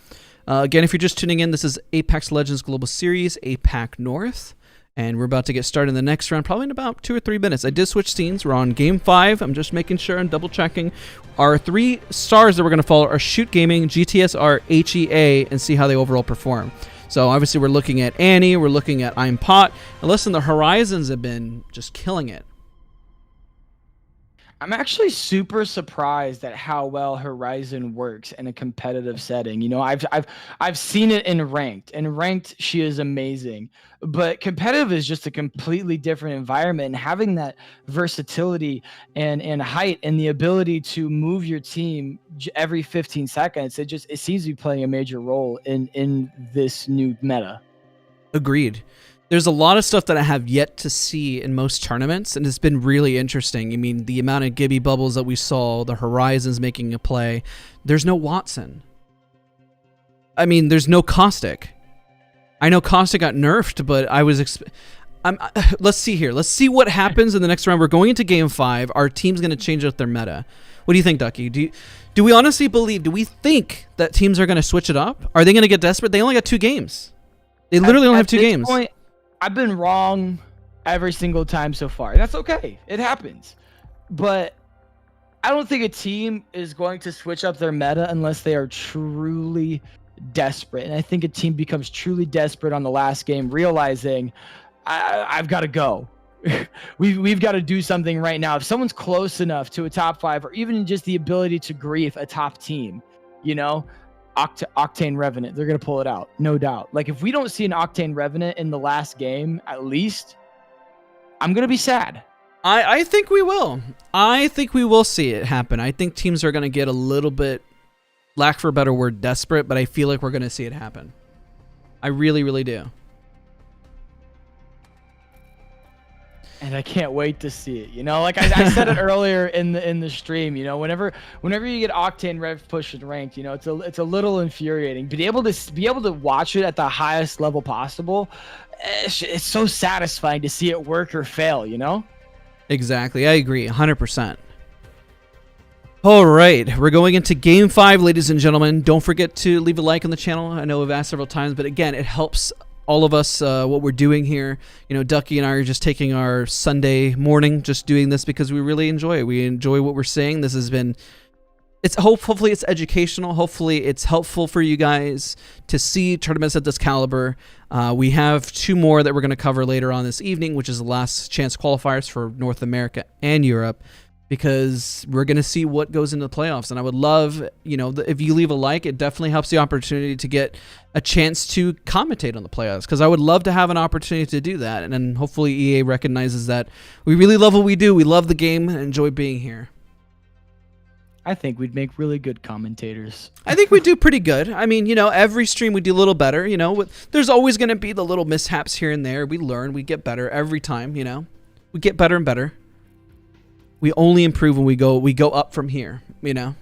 Speaker 1: Again, if you're just tuning in, this is Apex Legends Global Series, APAC North. And we're about to get started in the next round, probably in about 2 or 3 minutes. I did switch scenes. We're on Game 5. I'm just making sure I'm double-checking. Our 3 stars that we're going to follow are Shoot Gaming, GTS, HEA, and see how they overall perform. So obviously we're looking at Annie, we're looking at I'm Pot. And listen, the Horizons have been just killing it.
Speaker 2: I'm actually super surprised at how well Horizon works in a competitive setting. I've seen it in ranked. In ranked, she is amazing. But competitive is just a completely different environment. And having that versatility and height and the ability to move your team every 15 seconds, it seems to be playing a major role in this new meta.
Speaker 1: Agreed. there's a lot of stuff that I have yet to see in most tournaments, and it's been really interesting. I mean, the amount of Gibby bubbles that we saw, the Horizons making a play. There's no Watson. I mean, there's no Caustic. I know Caustic got nerfed, but I was... let's see here. Let's see what happens in the next round. We're going into Game 5. Our team's going to change out their meta. What do you think, Ducky? Do we honestly believe, do we think that teams are going to switch it up? Are they going to get desperate? They only got 2 games. They literally only have 2 games.
Speaker 2: Point, I've been wrong every single time so far. That's okay. It happens. But I don't think a team is going to switch up their meta unless they are truly desperate. And I think a team becomes truly desperate on the last game, realizing I've got to go. We've got to do something right now. If someone's close enough to a top 5, or even just the ability to grief a top team, you know, Octane Revenant, they're going to pull it out, no doubt. Like, if we don't see an Octane Revenant in the last game, at least, I'm going to be sad.
Speaker 1: I think we will. I think we will see it happen. I think teams are going to get a little bit, lack for a better word, desperate, but I feel like we're going to see it happen. I really, really do.
Speaker 2: And I can't wait to see it. You know, like I said it earlier in the stream. You know, whenever you get Octane Rev push and ranked, you know, it's a little infuriating. But be able to watch it at the highest level possible, it's so satisfying to see it work or fail. You know.
Speaker 1: Exactly, I agree, 100%. All right, we're going into Game 5, ladies and gentlemen. Don't forget to leave a like on the channel. I know we've asked several times, but again, it helps all of us, what we're doing here. You know, Ducky and I are just taking our Sunday morning, just doing this because we really enjoy it. We enjoy what we're seeing. This has been, hopefully it's educational. Hopefully it's helpful for you guys to see tournaments at this caliber. We have 2 more that we're going to cover later on this evening, which is the last chance qualifiers for North America and Europe, because we're going to see what goes into the playoffs. And I would love, you know, if you leave a like, it definitely helps the opportunity to get a chance to commentate on the playoffs, because I would love to have an opportunity to do that. And then hopefully EA recognizes that we really love what we do. We love the game and enjoy being here.
Speaker 2: I think we'd make really good commentators.
Speaker 1: I think we do pretty good. I mean, you know, every stream we do a little better. You know, there's always going to be the little mishaps here and there. We learn, we get better every time, you know. We get better and better. We only improve when we go up from here, you know.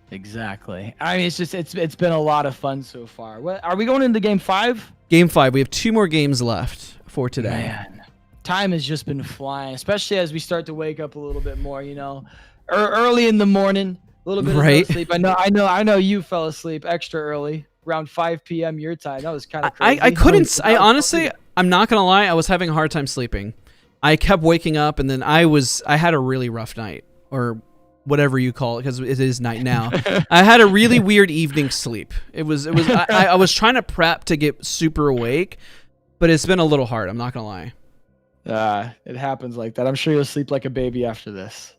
Speaker 2: Exactly. I mean, it's been a lot of fun so far. What are we going into Game 5?
Speaker 1: Game 5. We have 2 more games left for today.
Speaker 2: Man, time has just been flying, especially as we start to wake up a little bit more. You know, early in the morning, a little bit of no sleep. I know you fell asleep extra early, around 5 p.m. your time. That was kind of crazy.
Speaker 1: I couldn't. I honestly, I'm not gonna lie. I was having a hard time sleeping. I kept waking up, and then I had a really rough night, or whatever you call it, because it is night now. I had a really weird evening sleep. It was. I was trying to prep to get super awake, but it's been a little hard. I'm not gonna lie.
Speaker 2: It happens like that. I'm sure you'll sleep like a baby after this.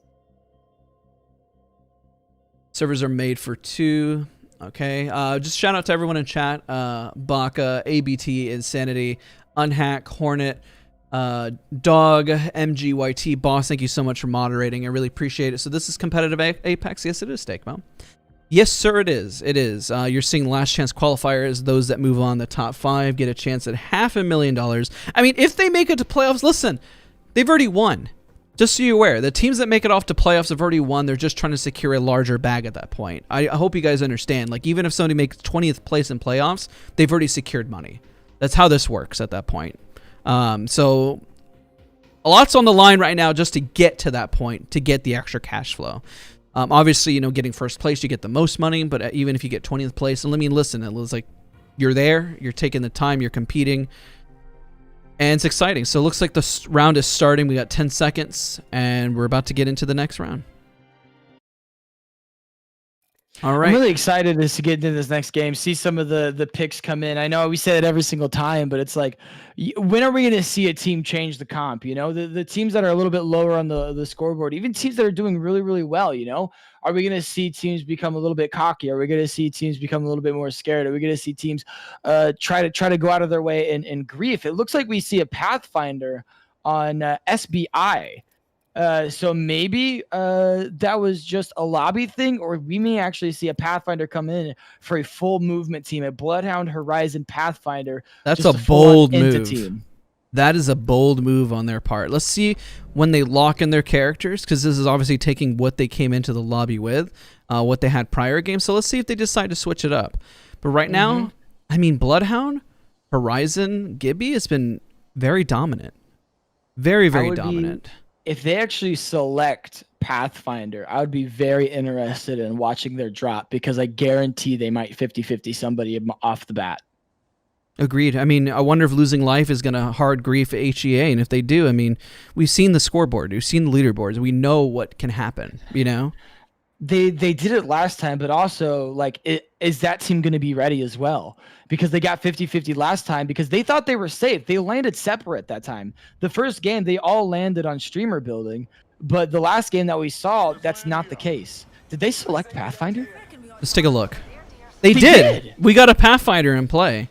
Speaker 1: Servers are made for 2. Okay. Just shout out to everyone in chat. Baka, ABT, Insanity, Unhack, Hornet, Dog, MGYT, Boss, thank you so much for moderating. I really appreciate it. So this is competitive Apex. Yes, it is, Steakmo. Yes, sir, it is. It is. You're seeing last chance qualifiers. Those that move on the top 5 get a chance at $500,000. I mean, if they make it to playoffs, listen, they've already won. Just so you're aware, the teams that make it off to playoffs have already won. They're just trying to secure a larger bag at that point. I hope you guys understand. Like, even if somebody makes 20th place in playoffs, they've already secured money. That's how this works at that point. So a lot's on the line right now just to get to that point, to get the extra cash flow. Obviously, you know, getting first place, you get the most money, but even if you get 20th place, and let me listen, it was like you're there, you're taking the time, you're competing, and it's exciting. So it looks like the round is starting. We got 10 seconds, and we're about to get into the next round. All right.
Speaker 2: I'm really excited to get into this next game, see some of the picks come in. I know we say it every single time, but it's like, when are we going to see a team change the comp? You know, the teams that are a little bit lower on the scoreboard, even teams that are doing really, really well, you know, are we going to see teams become a little bit cocky? Are we going to see teams become a little bit more scared? Are we going to see teams try to go out of their way and grief? It looks like we see a Pathfinder on SBI. So maybe that was just a lobby thing, or we may actually see a Pathfinder come in for a full movement team, a Bloodhound Horizon Pathfinder.
Speaker 1: That's
Speaker 2: just
Speaker 1: a
Speaker 2: full-on
Speaker 1: bold
Speaker 2: Inta
Speaker 1: move.
Speaker 2: team.
Speaker 1: That is a bold move on their part. Let's see when they lock in their characters, because this is obviously taking what they came into the lobby with, what they had prior games. So let's see if they decide to switch it up. But right now, I mean, Bloodhound, Horizon, Gibby has been very dominant. Very, very dominant.
Speaker 2: If they actually select Pathfinder, I would be very interested in watching their drop, because I guarantee they might 50-50 somebody off the bat.
Speaker 1: Agreed. I mean, I wonder if losing life is going to hard grief HEA, and if they do, I mean, we've seen the scoreboard, we've seen the leaderboards, we know what can happen, you know?
Speaker 2: They did it last time, but also, like, is that team going to be ready as well? Because they got 50-50 last time because they thought they were safe. They landed separate that time. The first game, they all landed on streamer building, but the last game that we saw, that's not the case. Did they select Pathfinder?
Speaker 1: Let's take a look. They did. We got a Pathfinder in play.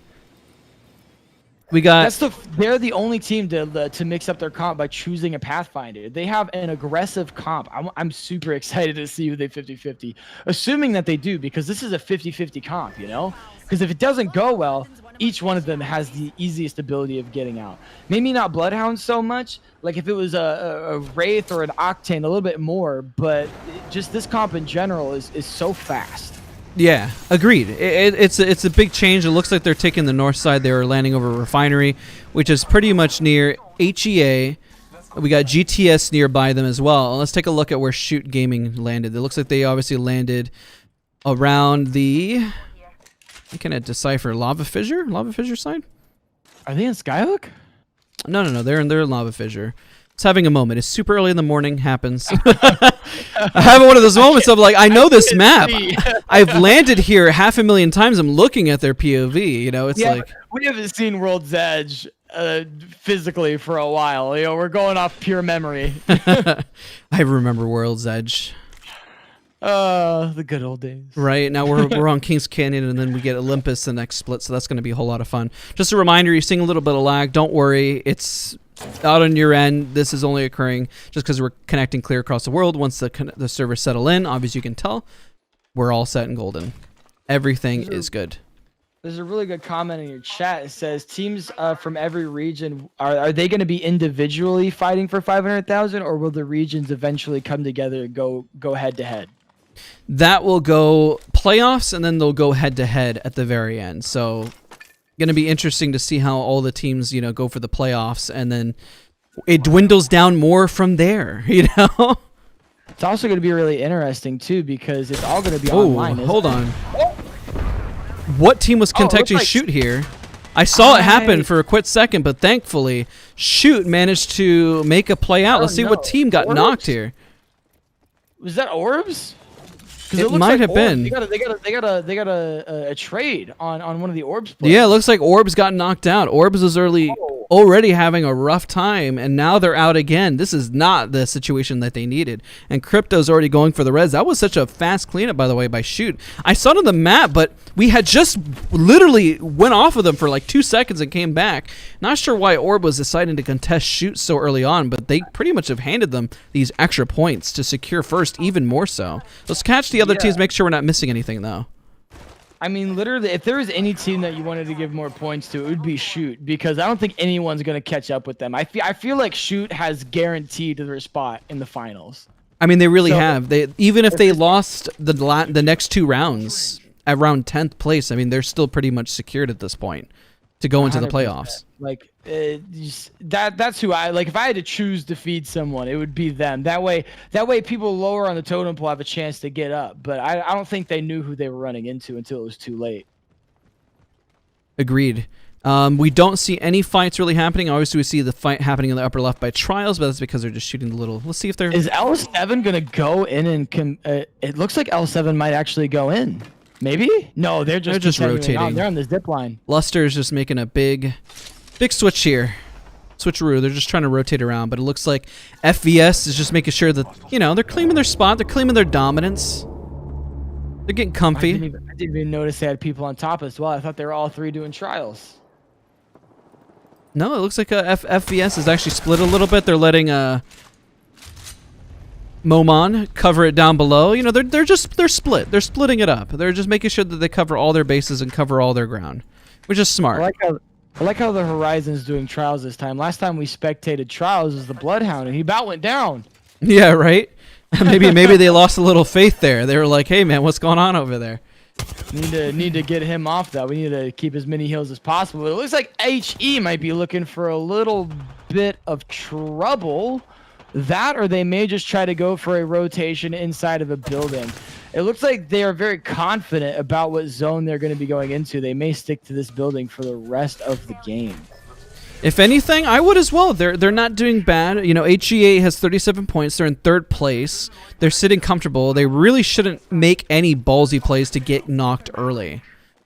Speaker 1: We got.
Speaker 2: They're the only team to mix up their comp by choosing a Pathfinder. They have an aggressive comp. I'm super excited to see who they 50-50, assuming that they do, because this is a 50-50 comp, you know? Because if it doesn't go well, each one of them has the easiest ability of getting out. Maybe not Bloodhound so much, like if it was a Wraith or an Octane, a little bit more, but just this comp in general is so fast.
Speaker 1: Yeah, agreed. It's a big change. It looks like they're taking the north side. They were landing over Refinery, which is pretty much near HEA. We got GTS nearby them as well. Let's take a look at where Shoot Gaming landed. It looks like they obviously landed around the... I cannot decipher. Lava Fissure? Lava Fissure side?
Speaker 2: Are they in Skyhook?
Speaker 1: No. They're in Lava Fissure. It's having a moment. It's super early in the morning. Happens. I have one of those moments of like, I know this map. I've landed here 500,000 times. I'm looking at their POV. You know, it's like
Speaker 2: we haven't seen World's Edge physically for a while. You know, we're going off pure memory.
Speaker 1: I remember World's Edge.
Speaker 2: The good old days.
Speaker 1: Right, now we're on Kings Canyon, and then we get Olympus the next split, so that's going to be a whole lot of fun. Just a reminder, you're seeing a little bit of lag. Don't worry, it's out on your end. This is only occurring just because we're connecting clear across the world. Once the servers settle in, obviously you can tell, we're all set and golden. Everything is good.
Speaker 2: There's a really good comment in your chat. It says teams from every region, are they going to be individually fighting for 500,000, or will the regions eventually come together and go head to head?
Speaker 1: That will go playoffs, and then they'll go head to head at the very end. So, going to be interesting to see how all the teams, you know, go for the playoffs, and then it dwindles down more from there. You know,
Speaker 2: it's also going to be really interesting too, because it's all going to be online.
Speaker 1: Hold on. What team was contacting Shoot here? I saw it happen for a quick second, but thankfully, Shoot managed to make a play out. Let's see what team got knocked here.
Speaker 2: Was that Orbs?
Speaker 1: It might have been.
Speaker 2: They got a trade on one of the Orbs players.
Speaker 1: Yeah, it looks like Orbs got knocked out. Orbs was already having a rough time, and now they're out again. This is not the situation that they needed. And Crypto's already going for the res. That was such a fast cleanup, by the way, by Shoot. I saw it on the map, but we had just literally went off of them for like 2 seconds and came back. Not sure why Orb was deciding to contest Shoot so early on, but they pretty much have handed them these extra points to secure first, even more so. Let's catch the other teams, make sure we're not missing anything, though.
Speaker 2: I mean, literally, if there was any team that you wanted to give more points to, it would be Shoot, because I don't think anyone's going to catch up with them. I feel like Shoot has guaranteed their spot in the finals.
Speaker 1: I mean, they really have. Even if they lost the next 2 rounds at round 10th place, I mean, they're still pretty much secured at this point to go into the playoffs.
Speaker 2: Like that's who I like. If I had to choose to feed someone, it would be them. That way people lower on the totem pole have a chance to get up. But I don't think they knew who they were running into until it was too late.
Speaker 1: Agreed. We don't see any fights really happening. Obviously, we see the fight happening in the upper left by Trials, but that's because they're just shooting the little. Let's see if they're.
Speaker 2: Is L7 gonna go in and it looks like L7 might actually go in. Maybe? No, they're just
Speaker 1: rotating.
Speaker 2: On. They're on the zip line.
Speaker 1: Luster is just making a big switch here. Switcheroo. They're just trying to rotate around, but it looks like FVS is just making sure that, you know, they're claiming their spot. They're claiming their dominance. They're getting comfy.
Speaker 2: I didn't even notice they had people on top as well. I thought they were all 3 doing trials.
Speaker 1: No, it looks like FVS is actually split a little bit. They're letting Momon cover it down below. You know, they're split. They're splitting it up. They're just making sure that they cover all their bases and cover all their ground, which is smart.
Speaker 2: I like how the Horizon's doing trials this time. Last time we spectated trials was the Bloodhound, and he about went down.
Speaker 1: Yeah, right. maybe they lost a little faith there. They were like, "Hey, man, what's going on over there?"
Speaker 2: Need to get him off that. We need to keep as many heals as possible. But it looks like HE might be looking for a little bit of trouble. That, or they may just try to go for a rotation inside of a building. It looks like they are very confident about what zone they're going to be going into. They may stick to this building for the rest of the game.
Speaker 1: If anything, I would as well. They're not doing bad. You know, HE8 has 37 points. They're in 3rd place. They're sitting comfortable. They really shouldn't make any ballsy plays to get knocked early.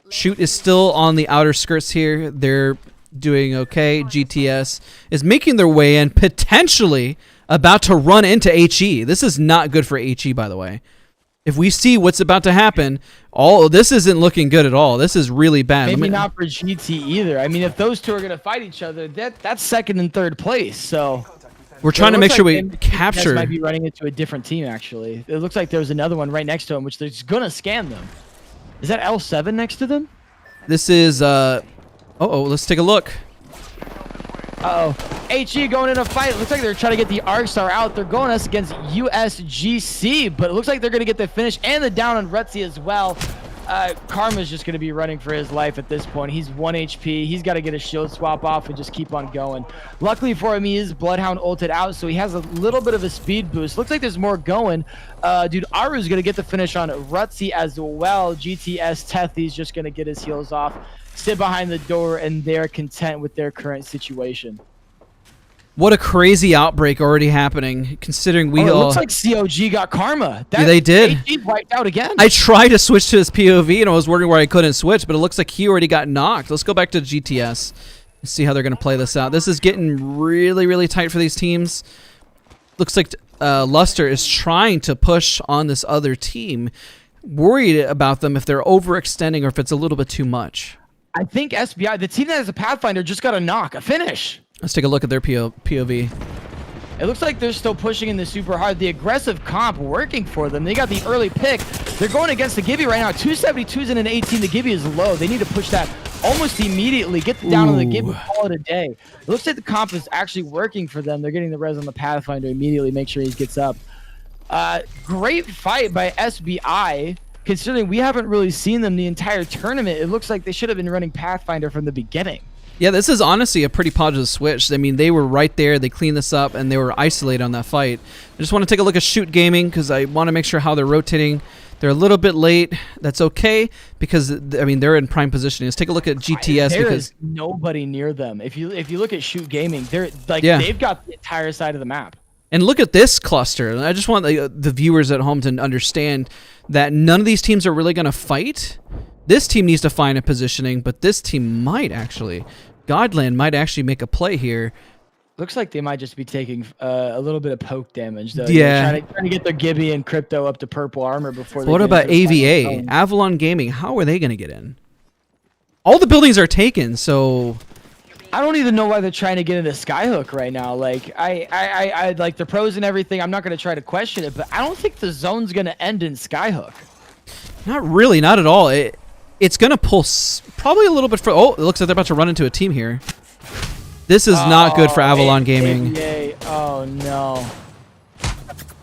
Speaker 1: Shoot is still on the outer skirts here. They're doing okay. GTS is making their way in, potentially about to run into HE. This is not good for HE, by the way. If we see what's about to happen, this isn't looking good at all. This is really bad.
Speaker 2: Maybe not for GT either. I mean, if those two are going to fight each other, that's 2nd and 3rd place. So
Speaker 1: we're trying to make sure we capture.
Speaker 2: Might be running into a different team, actually. It looks like there's another one right next to him, which they're just going to scan them. Is that L7 next to them?
Speaker 1: This is, let's take a look.
Speaker 2: Uh-oh. HE going in a fight. It looks like they're trying to get the Arcstar out. They're going us against USGC, but it looks like they're going to get the finish and the down on Rutzi as well. Karma's just going to be running for his life at this point. He's 1 HP. He's got to get a shield swap off and just keep on going. Luckily for him, he is Bloodhound ulted out, so he has a little bit of a speed boost. Looks like there's more going. Dude, Aru's going to get the finish on Rutzi as well. GTS Tethy's just going to get his heals off, sit behind the door, and they're content with their current situation.
Speaker 1: What a crazy outbreak already happening, considering we all...
Speaker 2: It looks like COG got Karma.
Speaker 1: Yeah, they did.
Speaker 2: He wiped out again.
Speaker 1: I tried to switch to his POV, and I was wondering where I couldn't switch, but it looks like he already got knocked. Let's go back to GTS and see how they're going to play this out. This is getting really, really tight for these teams. Looks like Luster is trying to push on this other team, worried about them if they're overextending or if it's a little bit too much.
Speaker 2: I think SBI, the team that has a Pathfinder, just got a finish.
Speaker 1: Let's take a look at their POV.
Speaker 2: It looks like they're still pushing in the super hard. The aggressive comp working for them. They got the early pick. They're going against the Gibby right now. 272s and an 18. The Gibby is low. They need to push that almost immediately. Get down on the Gibby, call it a day. It looks like the comp is actually working for them. They're getting the res on the Pathfinder immediately. Make sure he gets up. Great fight by SBI. Considering we haven't really seen them the entire tournament, it looks like they should have been running Pathfinder from the beginning.
Speaker 1: Yeah, this is honestly a pretty positive switch. I mean, they were right there. They cleaned this up, and they were isolated on that fight. I just want to take a look at Shoot Gaming because I want to make sure how they're rotating. They're a little bit late. That's okay because, I mean, they're in prime positioning. Let's take a look at GTS
Speaker 2: there
Speaker 1: because
Speaker 2: is nobody near them. If you look at Shoot Gaming, they're like they've got the entire side of the map.
Speaker 1: And look at this cluster. I just want the viewers at home to understand that none of these teams are really going to fight. This team needs to find a positioning, but this team might actually. Godland might actually make a play here.
Speaker 2: Looks like they might just be taking a little bit of poke damage, though.
Speaker 1: Yeah.
Speaker 2: Trying to get their Gibby and Crypto up to purple armor before they
Speaker 1: What about AVA? Avalon Gaming, how are they going to get in? All the buildings are taken, so...
Speaker 2: I don't even know why they're trying to get into Skyhook right now. Like, I like the pros and everything. I'm not going to try to question it, but I don't think the zone's going to end in Skyhook.
Speaker 1: Not really, not at all. It's going to pull probably a little bit for... Oh, it looks like they're about to run into a team here. This is not good for Avalon Gaming.
Speaker 2: Oh, no.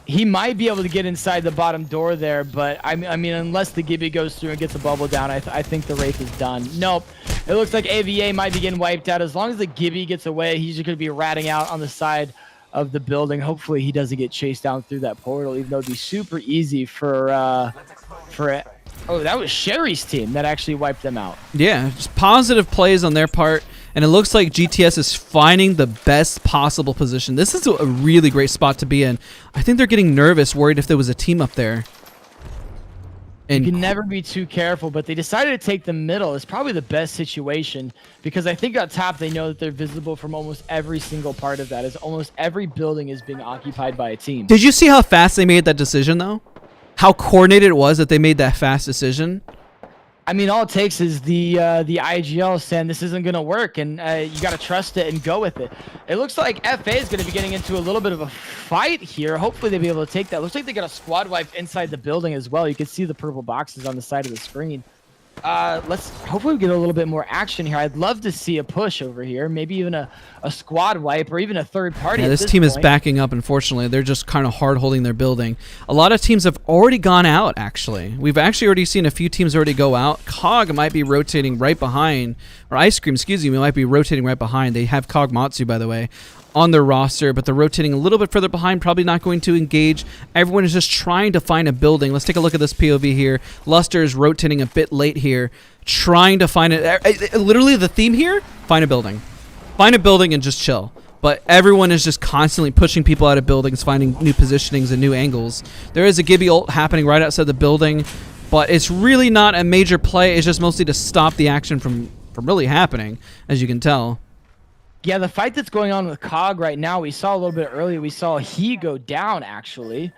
Speaker 2: He might be able to get inside the bottom door there, but I mean, unless the Gibby goes through and gets a bubble down, I think the Wraith is done. Nope. It looks like AVA might be getting wiped out. As long as the Gibby gets away, he's just going to be ratting out on the side of the building. Hopefully, he doesn't get chased down through that portal, even though it'd be super easy for it. Oh, that was Sherry's team that actually wiped them out.
Speaker 1: Yeah, just positive plays on their part, and it looks like GTS is finding the best possible position. This is a really great spot to be in. I think they're getting nervous, worried if there was a team up there. And
Speaker 2: you can never be too careful, but they decided to take the middle. It's probably the best situation because I think on top they know that they're visible from almost every single part of that, as almost every building is being occupied by a team.
Speaker 1: Did you see how fast they made that decision, though? How coordinated it was that they made that fast decision?
Speaker 2: I mean, all it takes is the IGL saying this isn't going to work, and you got to trust it and go with it. It looks like FA is going to be getting into a little bit of a fight here. Hopefully they'll be able to take that. Looks like they got a squad wipe inside the building as well. You can see the purple boxes on the side of the screen. Let's hopefully get a little bit more action here. I'd love to see a push over here, maybe even a squad wipe or even a third party.
Speaker 1: Yeah, this team is backing up, unfortunately. They're just kind of hard holding their building. A lot of teams have already gone out, actually. We've actually already seen a few teams already go out. Cog might be rotating right behind, or Ice Cream, excuse me, might be rotating right behind. They have Cog Matsu, by the way, on their roster, but they're rotating a little bit further behind, probably not going to engage. Everyone is just trying to find a building. Let's take a look at this POV here. Luster is rotating a bit late here, trying to find it. Literally the theme here, find a building. Find a building and just chill. But everyone is just constantly pushing people out of buildings, finding new positionings and new angles. There is a Gibby ult happening right outside the building, but it's really not a major play. It's just mostly to stop the action from really happening, as you can tell.
Speaker 2: Yeah, the fight that's going on with Cog right now, we saw a little bit earlier. We saw he go down, actually.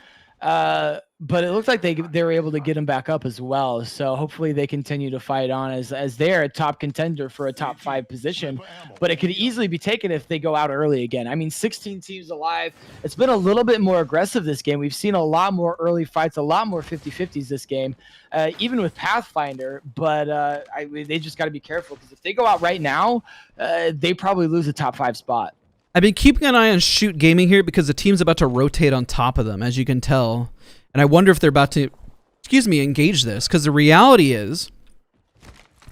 Speaker 2: But it looks like they were able to get him back up as well. So hopefully they continue to fight on as they're a top contender for a top 5 position. But it could easily be taken if they go out early again. I mean, 16 teams alive. It's been a little bit more aggressive this game. We've seen a lot more early fights, a lot more 50-50s this game, even with Pathfinder. But they just got to be careful, because if they go out right now, they probably lose a top 5 spot.
Speaker 1: I've been keeping an eye on Shoot Gaming here because the team's about to rotate on top of them, as you can tell. And I wonder if they're about to, engage this. Because the reality is,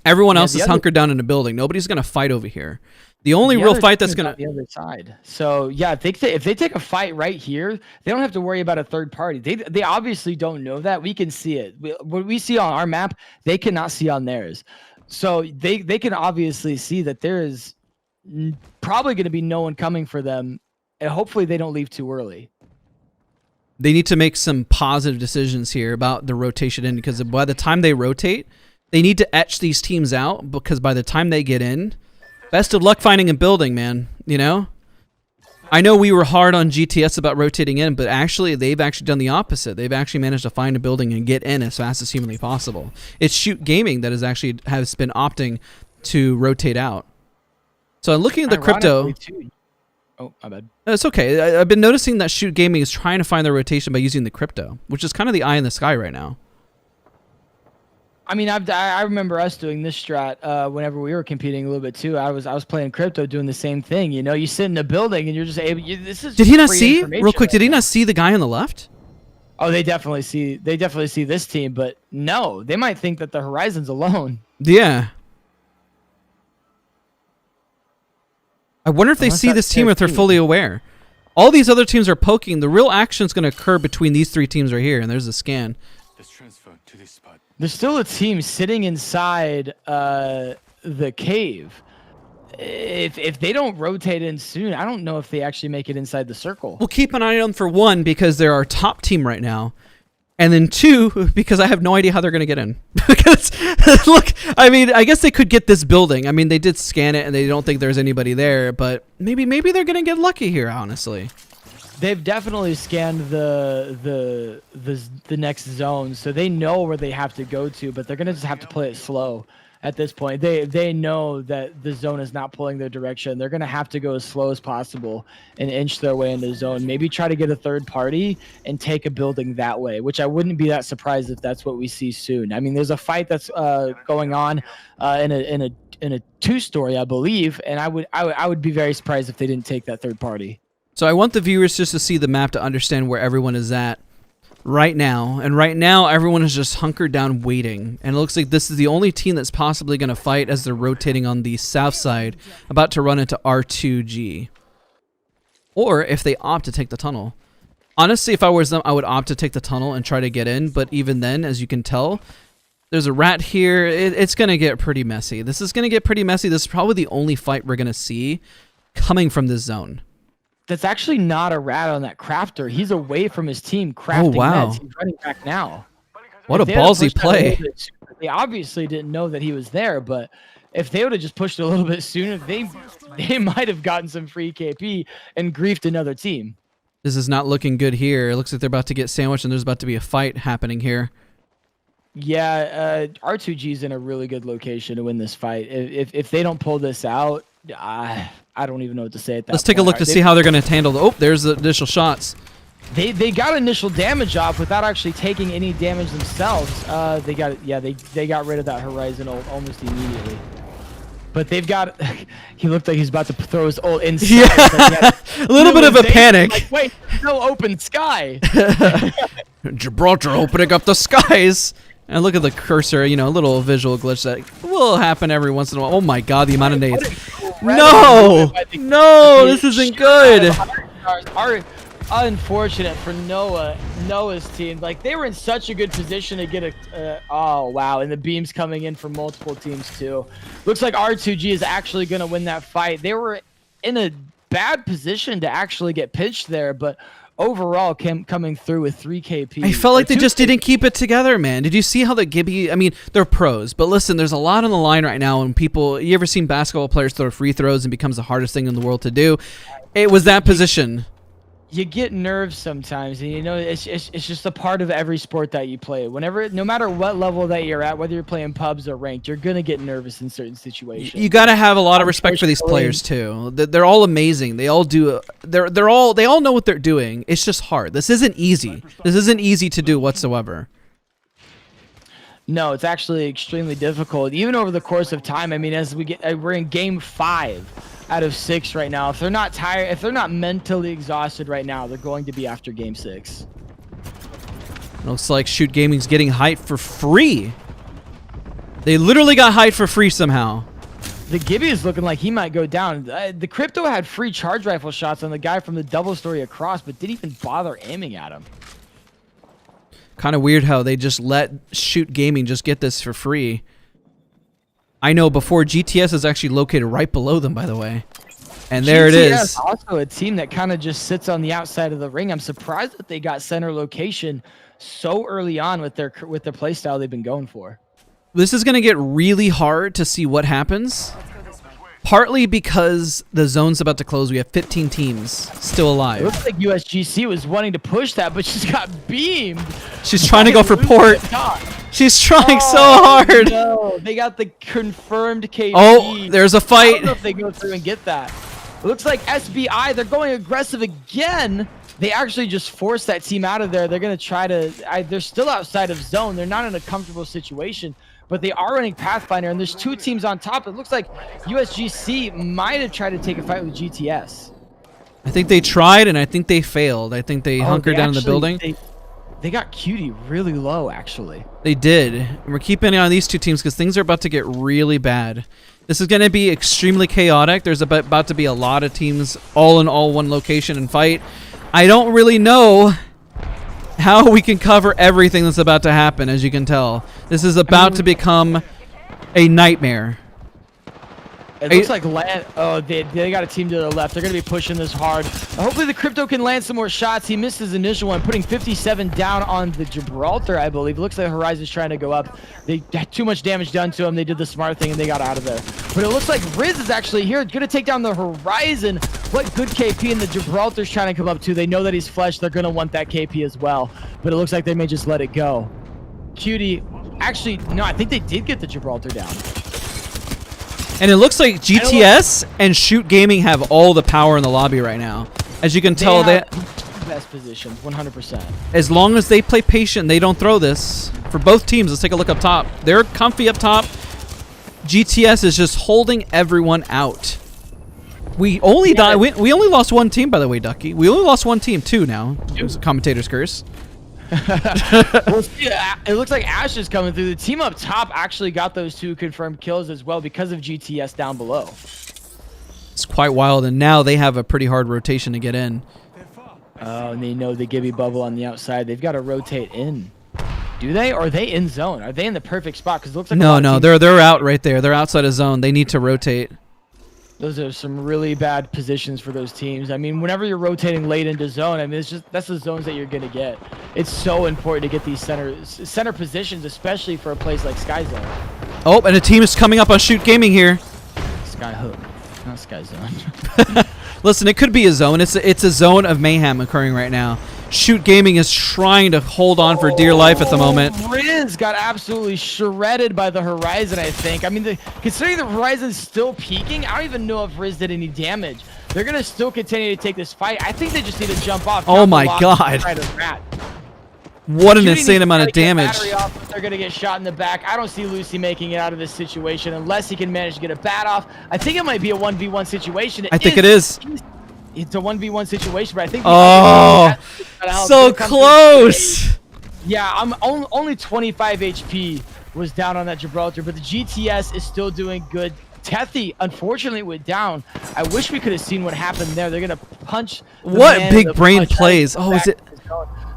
Speaker 1: everyone else is hunkered down in a building. Nobody's going to fight over here. The only real fight that's going to...
Speaker 2: the other side. So, yeah, if they take a fight right here, they don't have to worry about a third party. They obviously don't know that. We can see it. What we see on our map, they cannot see on theirs. So they can obviously see that there is probably going to be no one coming for them. And hopefully they don't leave too early.
Speaker 1: They need to make some positive decisions here about the rotation in, because by the time they rotate, they need to etch these teams out, because by the time they get in, best of luck finding a building, man. You know? I know we were hard on GTS about rotating in, but actually they've actually done the opposite. They've actually managed to find a building and get in as fast as humanly possible. It's Shoot Gaming that has been opting to rotate out. So I'm looking at the crypto.
Speaker 2: Oh, my bad.
Speaker 1: It's okay. I've been noticing that Shoot Gaming is trying to find their rotation by using the crypto, which is kind of the eye in the sky right now.
Speaker 2: I mean, I remember us doing this strat whenever we were competing a little bit too. I was playing crypto, doing the same thing. You know, you sit in a building and you're just able. This is.
Speaker 1: Did he not see? Real quick, did he not see the guy on the left?
Speaker 2: Oh, they definitely see. They definitely see this team, but no, they might think that the Horizon's alone.
Speaker 1: Yeah. I wonder if they see this team or if they're fully aware. All these other teams are poking. The real action is going to occur between these 3 teams right here, and there's a scan.
Speaker 3: Let's transfer to this spot.
Speaker 2: There's still a team sitting inside the cave. If they don't rotate in soon, I don't know if they actually make it inside the circle.
Speaker 1: We'll keep an eye on them for 1, because they're our top team right now. And then 2, because I have no idea how they're going to get in. Because, look, I mean, I guess they could get this building. I mean, they did scan it, and they don't think there's anybody there. But maybe they're going to get lucky here, honestly.
Speaker 2: They've definitely scanned the next zone, so they know where they have to go to. But they're going to just have to play it slow at this point. They know that the zone is not pulling their direction. They're going to have to go as slow as possible and inch their way into the zone. Maybe try to get a third party and take a building that way, which I wouldn't be that surprised if that's what we see soon. I mean, there's a fight that's going on in a 2-story, I believe, and I would be very surprised if they didn't take that third party.
Speaker 1: So I want the viewers just to see the map to understand where everyone is at right now. And right now, everyone is just hunkered down waiting. And it looks like this is the only team that's possibly going to fight as they're rotating on the south side, about to run into R2G. Or if they opt to take the tunnel. Honestly, if I was them, I would opt to take the tunnel and try to get in. But even then, as you can tell, there's a rat here. It's going to get pretty messy. This is going to get pretty messy. This is probably the only fight we're going to see coming from this zone.
Speaker 2: That's actually not a rat on that crafter. He's away from his team crafting meds. He's running back now.
Speaker 1: What a ballsy play.
Speaker 2: They obviously didn't know that he was there, but if they would have just pushed a little bit sooner, they might have gotten some free KP and griefed another team.
Speaker 1: This is not looking good here. It looks like they're about to get sandwiched and there's about to be a fight happening here.
Speaker 2: Yeah, R2G's in a really good location to win this fight. If they don't pull this out, I don't even know what to say at that
Speaker 1: Let's take a
Speaker 2: point.
Speaker 1: look to see how they're going to handle. Oh, there's the initial shots.
Speaker 2: They got initial damage off without actually taking any damage themselves. They got it. Yeah, they got rid of that Horizon ult almost immediately. But they've got. He looked like he's about to throw his ult inside.
Speaker 1: Yeah, a little bit of a panic.
Speaker 2: Like, wait, no open sky.
Speaker 1: Gibraltar opening up the skies. And look at the cursor, you know, a little visual glitch that will happen every once in a while. Oh my god, the amount of nades. No! No, this isn't good.
Speaker 2: Unfortunate for Noah's team. Like, they were in such a good position to get a oh wow, and the beams coming in from multiple teams too. Looks like R2G is actually going to win that fight. They were in a bad position to actually get pinched there, but overall coming through with 3 KP.
Speaker 1: I felt like they just didn't keep it together, man. Did you see how the Gibby, I mean, they're pros, but listen, there's a lot on the line right now, and people, you ever seen basketball players throw free throws and becomes the hardest thing in the world to do? It was that position.
Speaker 2: You get nerves sometimes, and you know it's just a part of every sport that you play. No matter what level that you're at, whether you're playing pubs or ranked, you're gonna get nervous in certain situations.
Speaker 1: You got to have a lot of respect for these players too. They're all amazing. They all do. They all know what they're doing. It's just hard. This isn't easy. This isn't easy to do whatsoever.
Speaker 2: No, it's actually extremely difficult, even over the course of time. I mean, as we're in game 5 out of 6 right now. If they're not tired, if they're not mentally exhausted right now, they're going to be after game 6.
Speaker 1: Looks like Shoot Gaming's getting hyped for free. They literally got hyped for free somehow.
Speaker 2: The Gibby is looking like he might go down. The Crypto had free charge rifle shots on the guy from the double story across, but didn't even bother aiming at him.
Speaker 1: Kind of weird how they just let Shoot Gaming just get this for free. I know before GTS is actually located right below them, by the way. And there it is.
Speaker 2: Also a team that kind of just sits on the outside of the ring. I'm surprised that they got center location so early on with their play style they've been going for.
Speaker 1: This is going to get really hard to see what happens. Partly because the zone's about to close. We have 15 teams still alive.
Speaker 2: It looks like USGC was wanting to push that, but she's got beamed.
Speaker 1: She's trying to go for port. She's trying so hard.
Speaker 2: No, they got the confirmed KP.
Speaker 1: Oh, there's a fight.
Speaker 2: I don't know if they go through and get that. It looks like SBI, they're going aggressive again. They actually just forced that team out of there. They're going to try to... they're still outside of zone. They're not in a comfortable situation. But they are running Pathfinder, and there's 2 teams on top. It looks like USGC might have tried to take a fight with GTS.
Speaker 1: I think they tried, and I think they failed. I think they hunkered down in the building.
Speaker 2: They got Cutie really low, actually.
Speaker 1: They did. And we're keeping an eye on these 2 teams because things are about to get really bad. This is going to be extremely chaotic. There's about to be a lot of teams all in one location and fight. I don't really know how we can cover everything that's about to happen, as you can tell. This is about to become a nightmare.
Speaker 2: It looks like they got a team to the left. They're going to be pushing this hard. Hopefully the Crypto can land some more shots. He missed his initial one, putting 57 down on the Gibraltar, I believe. It looks like Horizon's trying to go up. They had too much damage done to him. They did the smart thing, and they got out of there. But it looks like Riz is actually here. Going to take down the Horizon. What good KP, and the Gibraltar's trying to come up too. They know that he's flesh. They're going to want that KP as well. But it looks like they may just let it go. Cutie, actually, no, I think they did get the Gibraltar down.
Speaker 1: And it looks like GTS and Shoot Gaming have all the power in the lobby right now. As you can tell, they
Speaker 2: best positions, 100%.
Speaker 1: As long as they play patient, they don't throw this. For both teams, let's take a look up top. They're comfy up top. GTS is just holding everyone out. We only we only lost 1 team, by the way, Ducky. We only lost 1 team, 2 now. It was a commentator's curse.
Speaker 2: Well, it looks like Ash is coming through. The team up top actually got those 2 confirmed kills as well because of GTS down below.
Speaker 1: It's quite wild, and now they have a pretty hard rotation to get in.
Speaker 2: Oh, and they know the Gibby bubble on the outside. They've got to rotate in. Do they? Or are they in zone? Are they in the perfect spot? Because it looks like
Speaker 1: no, they're out right there. They're outside of zone. They need to rotate.
Speaker 2: Those are some really bad positions for those teams. I mean, whenever you're rotating late into zone, I mean, that's the zones that you're going to get. It's so important to get these center positions, especially for a place like Sky Zone.
Speaker 1: Oh, and a team is coming up on Shoot Gaming here.
Speaker 2: Sky Hook, not Sky Zone.
Speaker 1: Listen, it could be a zone. It's a zone of mayhem occurring right now. Shoot Gaming is trying to hold on for dear life at the moment.
Speaker 2: Riz got absolutely shredded by the Horizon, I think. I mean, considering the Horizon's still peaking, I don't even know if Riz did any damage. They're going to still continue to take this fight. I think they just need to jump off.
Speaker 1: Oh my god. What an insane amount of damage.
Speaker 2: They're going to get shot in the back. I don't see Lucy making it out of this situation unless he can manage to get a bat off. I think it might be a 1v1 situation.
Speaker 1: I think it is.
Speaker 2: It's a 1v1 situation, but I think
Speaker 1: so close.
Speaker 2: Yeah, I'm only 25 HP was down on that Gibraltar, but the GTS is still doing good. Tethy, unfortunately, went down. I wish we could have seen what happened there. They're gonna punch.
Speaker 1: What big brain plays? Oh, is it?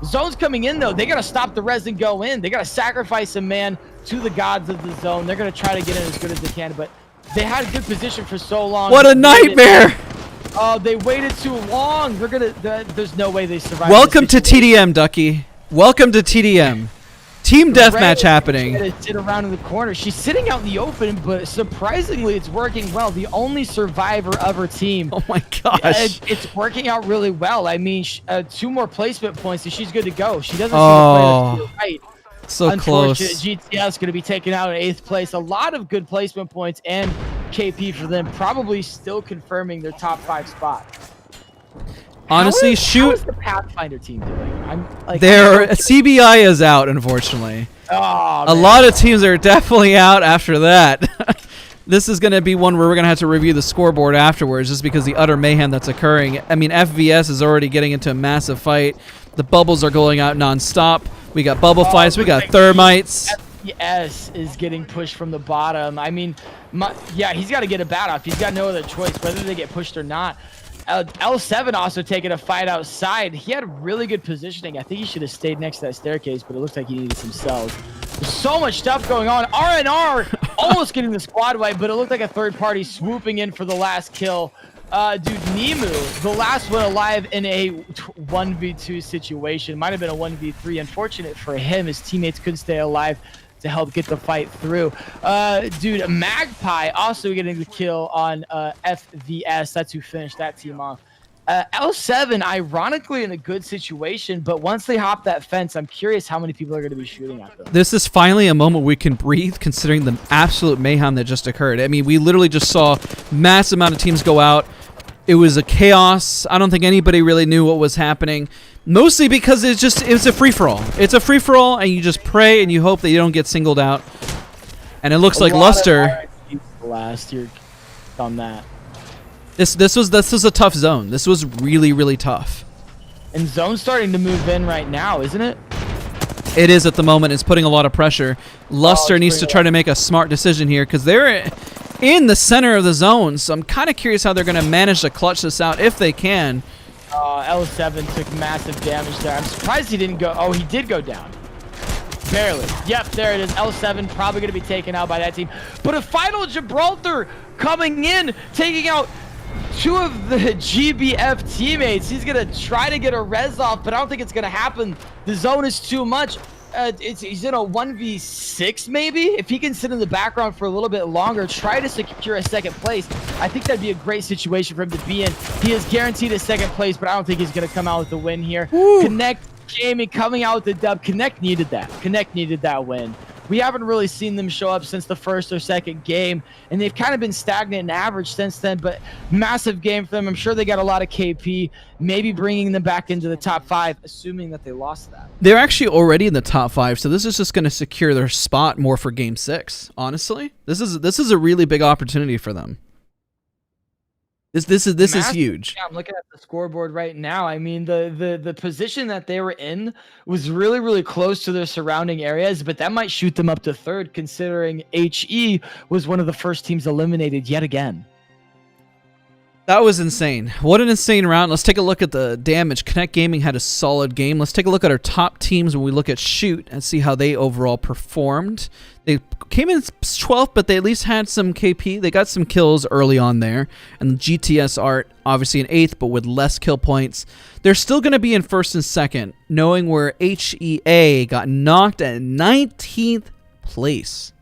Speaker 2: Zone's coming in though. They gotta stop the res and go in. They gotta sacrifice a man to the gods of the zone. They're gonna try to get in as good as they can, but they had a good position for so long.
Speaker 1: What a nightmare!
Speaker 2: Oh, they waited too long. They're gonna. There's no way they survive.
Speaker 1: Welcome to TDM, Ducky. Welcome to TDM. Team deathmatch happening.
Speaker 2: Sit around in the corner. She's sitting out in the open, but surprisingly, it's working well. The only survivor of her team.
Speaker 1: Oh my gosh!
Speaker 2: It's working out really well. I mean, 2 more placement points, and she's good to go. She doesn't seem to play the right.
Speaker 1: So close.
Speaker 2: GTS going to be taken out in 8th place. A lot of good placement points and KP for them. Probably still confirming their top 5 spot.
Speaker 1: Honestly,
Speaker 2: how is the Pathfinder team doing?
Speaker 1: CBI is out, unfortunately.
Speaker 2: Oh,
Speaker 1: a lot of teams are definitely out after that. This is going to be one where we're going to have to review the scoreboard afterwards, just because the utter mayhem that's occurring. I mean, FVS is already getting into a massive fight. The bubbles are going out nonstop. We got bubble fights. We got thermites.
Speaker 2: FVS is getting pushed from the bottom. I mean, yeah, he's got to get a bat off. He's got no other choice, whether they get pushed or not. L7 also taking a fight outside. He had really good positioning. I think he should have stayed next to that staircase, but it looks like he needed some cells. There's so much stuff going on. RNR almost getting the squad wipe, but it looked like a third party swooping in for the last kill. Dude, Nemu, the last one alive in a 1v2 situation. Might have been a 1v3. Unfortunate for him, his teammates couldn't stay alive to help get the fight through. Dude, Magpie also getting the kill on FVS. That's who finished that team off. L7, ironically, in a good situation, but once they hop that fence, I'm curious how many people are going to be shooting at them.
Speaker 1: This is finally a moment we can breathe, considering the absolute mayhem that just occurred. I mean, we literally just saw massive amount of teams go out. It was a chaos. I don't think anybody really knew what was happening. Mostly because it's a free-for-all. It's a free-for-all, and you just pray and you hope that you don't get singled out. And it looks like Luster
Speaker 2: last year on that.
Speaker 1: This was a tough zone. This was really, really tough.
Speaker 2: And zone's starting to move in right now, isn't it?
Speaker 1: It is at the moment. It's putting a lot of pressure. Luster needs to try to make a smart decision here, because they're in the center of the zone. So I'm kind of curious how they're going to manage to clutch this out if they can.
Speaker 2: L7 took massive damage there. I'm surprised he didn't go. Oh, he did go down. Barely. Yep, there it is. L7 probably going to be taken out by that team. But a final Gibraltar coming in, taking out 2 of the GBF teammates. He's going to try to get a res off, but I don't think it's going to happen. The zone is too much. He's in a 1v6 maybe. If he can sit in the background for a little bit longer, try to secure a 2nd place, I think that'd be a great situation for him to be in. He is guaranteed a 2nd place, but I don't think he's going to come out with the win here. Woo. Connect Gaming coming out with the dub. Connect needed that. Connect needed that win. We haven't really seen them show up since the 1st or 2nd game, and they've kind of been stagnant and average since then, but massive game for them. I'm sure they got a lot of KP, maybe bringing them back into the top 5, assuming that they lost that.
Speaker 1: They're actually already in the top 5, so this is just going to secure their spot more for Game 6, honestly. This is a really big opportunity for them. This is huge.
Speaker 2: Yeah, I'm looking at the scoreboard right now. I mean, the position that they were in was really, really close to their surrounding areas, but that might shoot them up to 3rd, considering HE was one of the first teams eliminated yet again.
Speaker 1: That was insane. What an insane round. Let's take a look at the damage. Connect Gaming had a solid game. Let's take a look at our top teams when we look at Shoot and see how they overall performed. They came in 12th, but they at least had some KP. They got some kills early on there. And the GTS Art, obviously in 8th, but with less kill points. They're still going to be in 1st and 2nd, knowing where HEA got knocked at 19th place.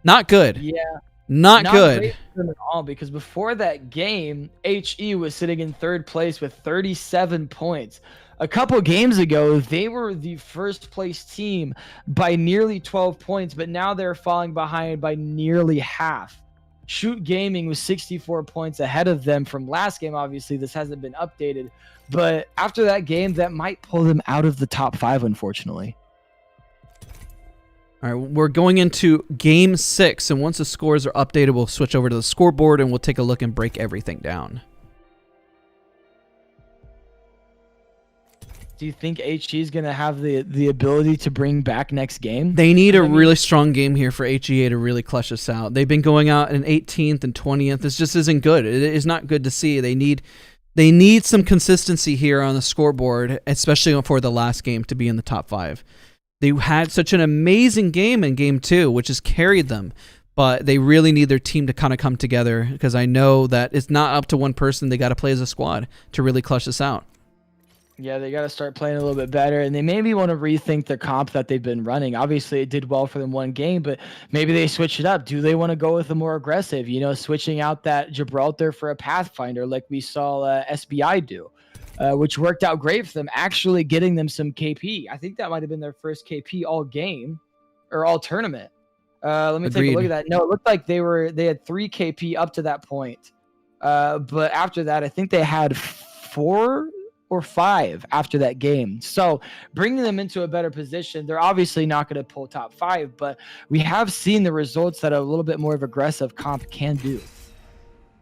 Speaker 1: Not good.
Speaker 2: Yeah.
Speaker 1: Not good.
Speaker 2: Great for them at all, because before that game, HE was sitting in 3rd place with 37 points. A couple games ago, they were the first place team by nearly 12 points, but now they're falling behind by nearly half. Shoot Gaming was 64 points ahead of them from last game. Obviously, this hasn't been updated, but after that game, that might pull them out of the top 5, unfortunately.
Speaker 1: All right, we're going into Game 6, and once the scores are updated, we'll switch over to the scoreboard, and we'll take a look and break everything down.
Speaker 2: Do you think HE is going to have the ability to bring back next game?
Speaker 1: They need a really strong game here for HEA to really clutch us out. They've been going out in 18th and 20th. This just isn't good. It is not good to see. They need some consistency here on the scoreboard, especially for the last game to be in the top 5. They had such an amazing game in Game 2, which has carried them, but they really need their team to kind of come together, because I know that it's not up to one person. They got to play as a squad to really clutch this out.
Speaker 2: Yeah, they got to start playing a little bit better, and they maybe want to rethink their comp that they've been running. Obviously, it did well for them one game, but maybe they switch it up. Do they want to go with a more aggressive, switching out that Gibraltar for a Pathfinder like we saw SBI do, which worked out great for them, actually getting them some KP. I think that might have been their first KP all game or all tournament. Let me take a look at that. No, it looked like they had 3 KP up to that point. But after that, I think they had 4 or 5 after that game. So bringing them into a better position, they're obviously not going to pull top 5, but we have seen the results that a little bit more of aggressive comp can do.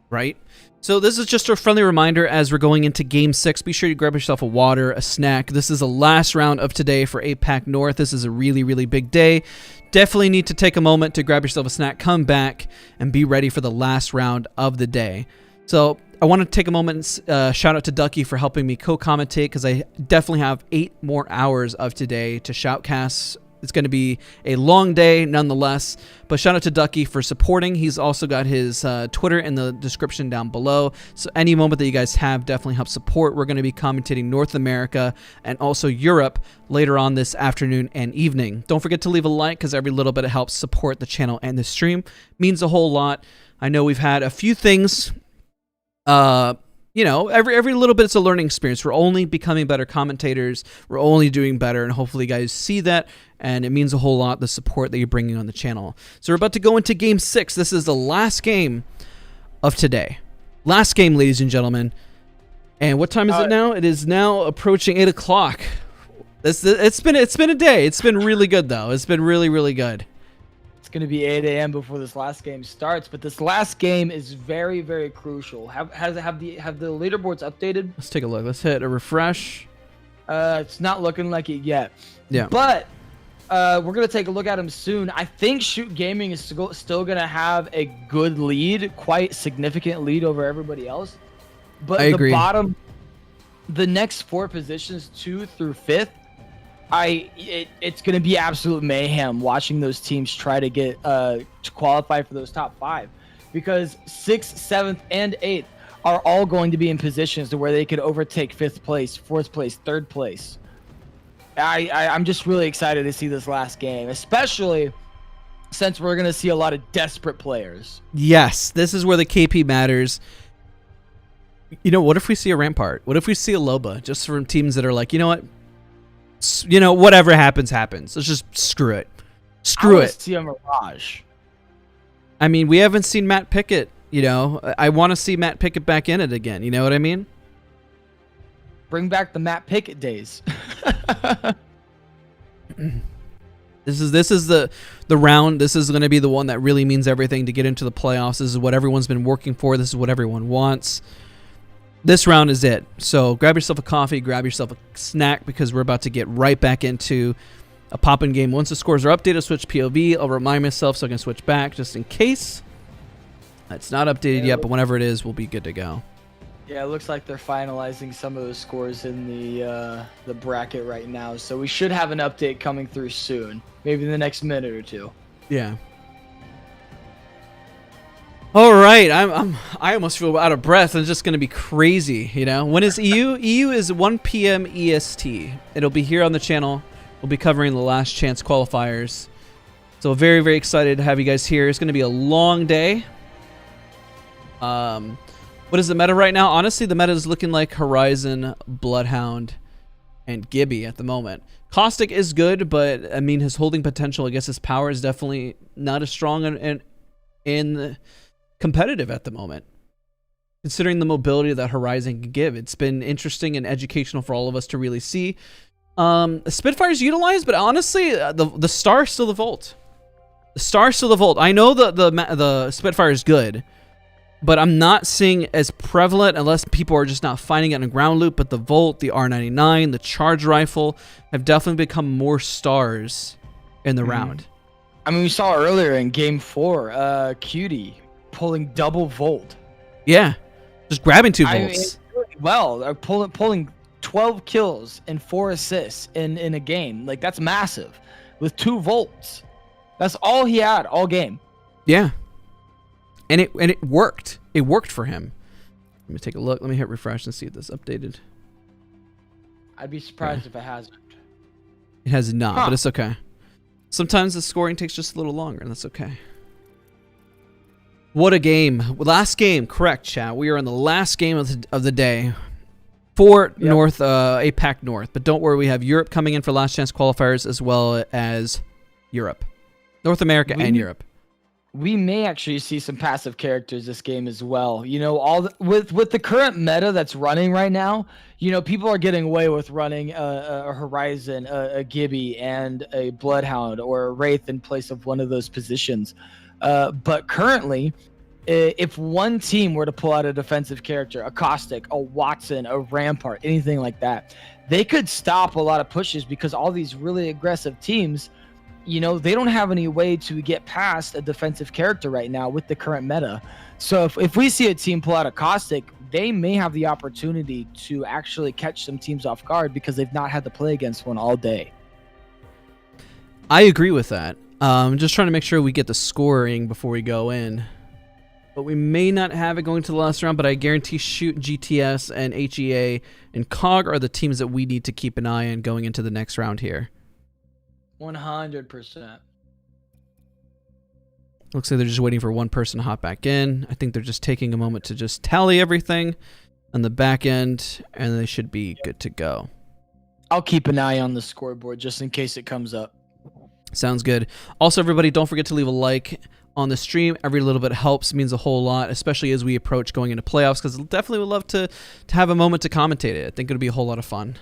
Speaker 1: Right? So this is just a friendly reminder as we're going into Game 6. Be sure you grab yourself a water, a snack. This is the last round of today for APAC North. This is a really, really big day. Definitely need to take a moment to grab yourself a snack, come back, and be ready for the last round of the day. So I want to take a moment and shout out to Ducky for helping me co-commentate, because I definitely have 8 more hours of today to shoutcast. It's going to be a long day nonetheless, but shout out to Ducky for supporting. He's also got his Twitter in the description down below, so any moment that you guys have, definitely help support. We're going to be commentating North America and also Europe later on this afternoon and evening. Don't forget to leave a like, because every little bit helps support the channel and the stream. Means a whole lot. I know we've had a few things. Every little bit, it's a learning experience. We're only becoming better commentators. We're only doing better, and hopefully you guys see that, and it means a whole lot, the support that you're bringing on the channel. So we're about to go into Game 6. This is the last game of today. Last game, ladies and gentlemen. And what time is it now? It is now approaching 8 o'clock. It's been a day. It's been really good, though. It's been really, really good.
Speaker 2: Going to be 8 a.m. before this last game starts, but this last game is very, very crucial. Have the leaderboards updated?
Speaker 1: Let's take a look. Let's hit a refresh.
Speaker 2: It's not looking like it yet.
Speaker 1: Yeah.
Speaker 2: But we're going to take a look at them soon. I think Shoot Gaming is still going to have a good lead, quite significant lead over everybody else. But
Speaker 1: I agree.
Speaker 2: The next 4 positions, 2 through 5th, it's going to be absolute mayhem watching those teams try to get to qualify for those top 5, because 6th, 7th, and 8th are all going to be in positions to where they could overtake 5th place, 4th place, 3rd place. I'm just really excited to see this last game, especially since we're going to see a lot of desperate players.
Speaker 1: Yes, this is where the KP matters. What if we see a Rampart? What if we see a Loba? Just from teams that are like, you know what? Whatever happens, happens. Let's just screw it. Screw it.
Speaker 2: See a Mirage.
Speaker 1: I mean, we haven't seen Matt Pickett. I want to see Matt Pickett back in it again. You know what I mean?
Speaker 2: Bring back the Matt Pickett days.
Speaker 1: This is the round. This is going to be the one that really means everything to get into the playoffs. This is what everyone's been working for. This is what everyone wants. This round is it. So grab yourself a coffee, grab yourself a snack, because we're about to get right back into a pop-in game. Once the scores are updated, switch POV. I'll remind myself so I can switch back just in case. It's not updated yet, but whenever it is, we'll be good to go.
Speaker 2: Yeah, it looks like they're finalizing some of the scores in the bracket right now. So we should have an update coming through soon, maybe in the next minute or 2.
Speaker 1: Yeah. All right, I almost feel out of breath. It's just going to be crazy, When is EU? EU is 1 p.m. EST. It'll be here on the channel. We'll be covering the last chance qualifiers. So very, very excited to have you guys here. It's going to be a long day. What is the meta right now? Honestly, the meta is looking like Horizon, Bloodhound, and Gibby at the moment. Caustic is good, but I mean his holding potential, I guess his power is definitely not as strong and competitive at the moment. Considering the mobility that Horizon can give, it's been interesting and educational for all of us to really see. Spitfire's utilized, but honestly, the Star is still the Volt. The Star is still the Volt. I know the Spitfire is good, but I'm not seeing as prevalent unless people are just not finding it in a ground loop. But the Volt, the R99, the Charge Rifle have definitely become more stars in the round.
Speaker 2: I mean, we saw earlier in Game 4, Cutie pulling double Volt.
Speaker 1: Yeah, just grabbing 2 volts.
Speaker 2: Well, pulling 12 kills and 4 assists in a game. Like, that's massive. With 2 volts. That's all he had all game.
Speaker 1: Yeah. And it worked. It worked for him. Let me take a look. Let me hit refresh and see if this updated.
Speaker 2: I'd be surprised if it hasn't.
Speaker 1: It has not, but it's okay. Sometimes the scoring takes just a little longer, and that's okay. What a game. Last game, correct, chat. We are in the last game of the day for North APAC North. But don't worry, we have Europe coming in for last chance qualifiers as well as Europe. North America and Europe.
Speaker 2: We may actually see some passive characters this game as well. You know, with the current meta that's running right now, you know, people are getting away with running a Horizon, a Gibby, and a Bloodhound or a Wraith in place of one of those positions. But currently, if one team were to pull out a defensive character, a Caustic, a Watson, a Rampart, anything like that, they could stop a lot of pushes because all these really aggressive teams, you know, they don't have any way to get past a defensive character right now with the current meta. So if we see a team pull out a Caustic, they may have the opportunity to actually catch some teams off guard because they've not had to play against one all day.
Speaker 1: I agree with that. Just trying to make sure we get the scoring before we go in. But we may not have it going to the last round, but I guarantee Shoot, GTS, and HEA and COG are the teams that we need to keep an eye on going into the next round here.
Speaker 2: 100%.
Speaker 1: Looks like they're just waiting for one person to hop back in. I think they're just taking a moment to just tally everything on the back end, and they should be good to go.
Speaker 2: I'll keep an eye on the scoreboard just in case it comes up.
Speaker 1: Sounds good. Also, everybody, don't forget to leave a like on the stream. Every little bit helps, means a whole lot, especially as we approach going into playoffs, because definitely would love to have a moment to commentate it. I think it'll be a whole lot of fun.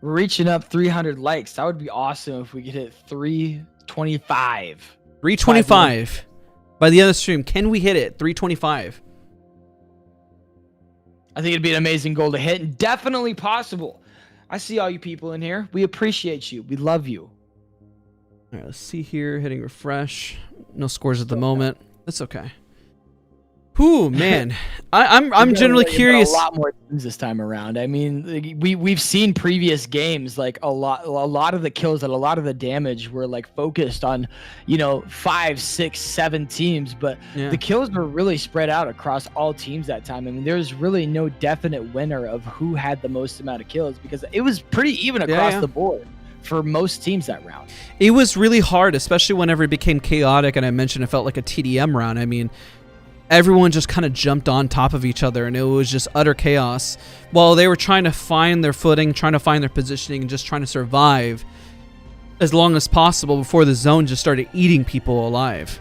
Speaker 2: We're reaching up 300 likes. That would be awesome if we could hit 325.
Speaker 1: 325 by the end of the stream. Can we hit it? 325.
Speaker 2: I think it'd be an amazing goal to hit, and definitely possible. I see all you people in here. We appreciate you. We love you.
Speaker 1: All right, let's see here. Hitting refresh. No scores at the moment. That's okay. Whew, man. I'm generally curious.
Speaker 2: A lot more teams this time around. I mean, we've seen previous games, like a lot of the kills and a lot of the damage were like focused on, you know, 5, 6, 7 teams, but the kills were really spread out across all teams that time. I mean, there's really no definite winner of who had the most amount of kills because it was pretty even across the board for most teams that round.
Speaker 1: It was really hard, especially whenever it became chaotic, and I mentioned it felt like a TDM round. I mean, everyone just kind of jumped on top of each other, and it was just utter chaos while they were trying to find their footing, trying to find their positioning, and just trying to survive as long as possible before the zone just started eating people alive.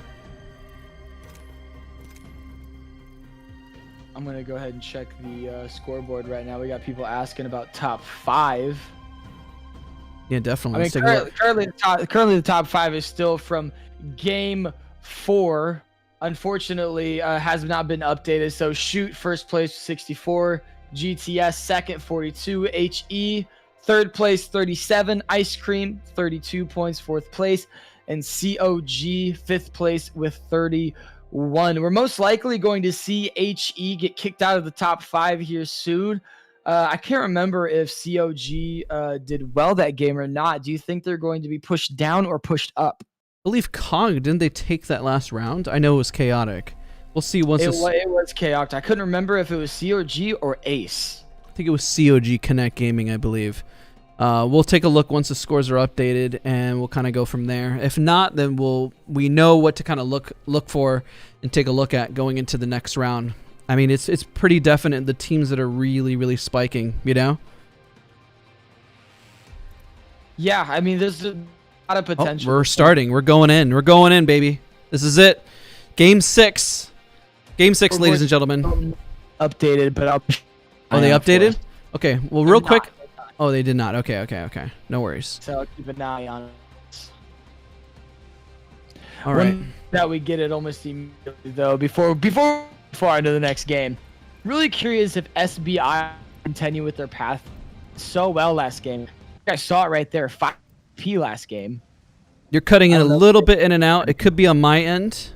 Speaker 2: I'm going to go ahead and check the scoreboard right now. We got people asking about top 5.
Speaker 1: Yeah, definitely.
Speaker 2: I mean, currently the top 5 is still from Game 4. Unfortunately, has not been updated. So Shoot first place 64, GTS second 42, HE third place 37, Ice Cream 32 points fourth place, and COG fifth place with 31. We're most likely going to see HE get kicked out of the top 5 here soon. I can't remember if COG did well that game or not. Do you think they're going to be pushed down or pushed up?
Speaker 1: I believe COG, didn't they take that last round? I know it was chaotic. We'll see once
Speaker 2: it was chaotic. I couldn't remember if it was COG or Ace.
Speaker 1: I think it was COG Connect Gaming, I believe. We'll take a look once the scores are updated, and we'll kind of go from there. If not, then we know what to kind of look for and take a look at going into the next round. I mean, it's pretty definite the teams that are really, really spiking, you know?
Speaker 2: Yeah, I mean, there's a lot of
Speaker 1: Oh,
Speaker 2: potential.
Speaker 1: we're starting. We're going in. We're going in, baby. This is it. Game 6. Game 6, ladies and gentlemen.
Speaker 2: Updated, but I'll.
Speaker 1: Oh, they updated? Okay. Well, real
Speaker 2: They're
Speaker 1: quick.
Speaker 2: not.
Speaker 1: Oh, they did not. Okay. No worries.
Speaker 2: So I'll keep an eye on it.
Speaker 1: All right.
Speaker 2: That we get it almost immediately, though. Before I know the next game. Really curious if SBI continue with their path so well last game. I saw it right there. 5P last game.
Speaker 1: You're cutting in a little bit in and out. It could be on my end.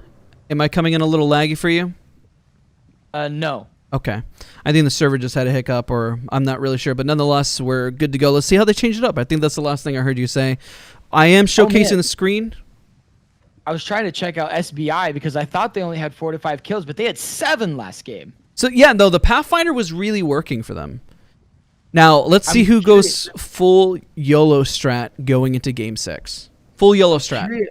Speaker 1: Am I coming in a little laggy for you?
Speaker 2: No.
Speaker 1: Okay. I think the server just had a hiccup, or I'm not really sure. But nonetheless, we're good to go. Let's see how they change it up. I think that's the last thing I heard you say. I am showcasing the screen.
Speaker 2: I was trying to check out SBI because I thought they only had 4 to 5 kills, but they had 7 last game.
Speaker 1: So, yeah, though, the Pathfinder was really working for them. Now, let's see who goes full YOLO strat going into Game 6. Full YOLO strat.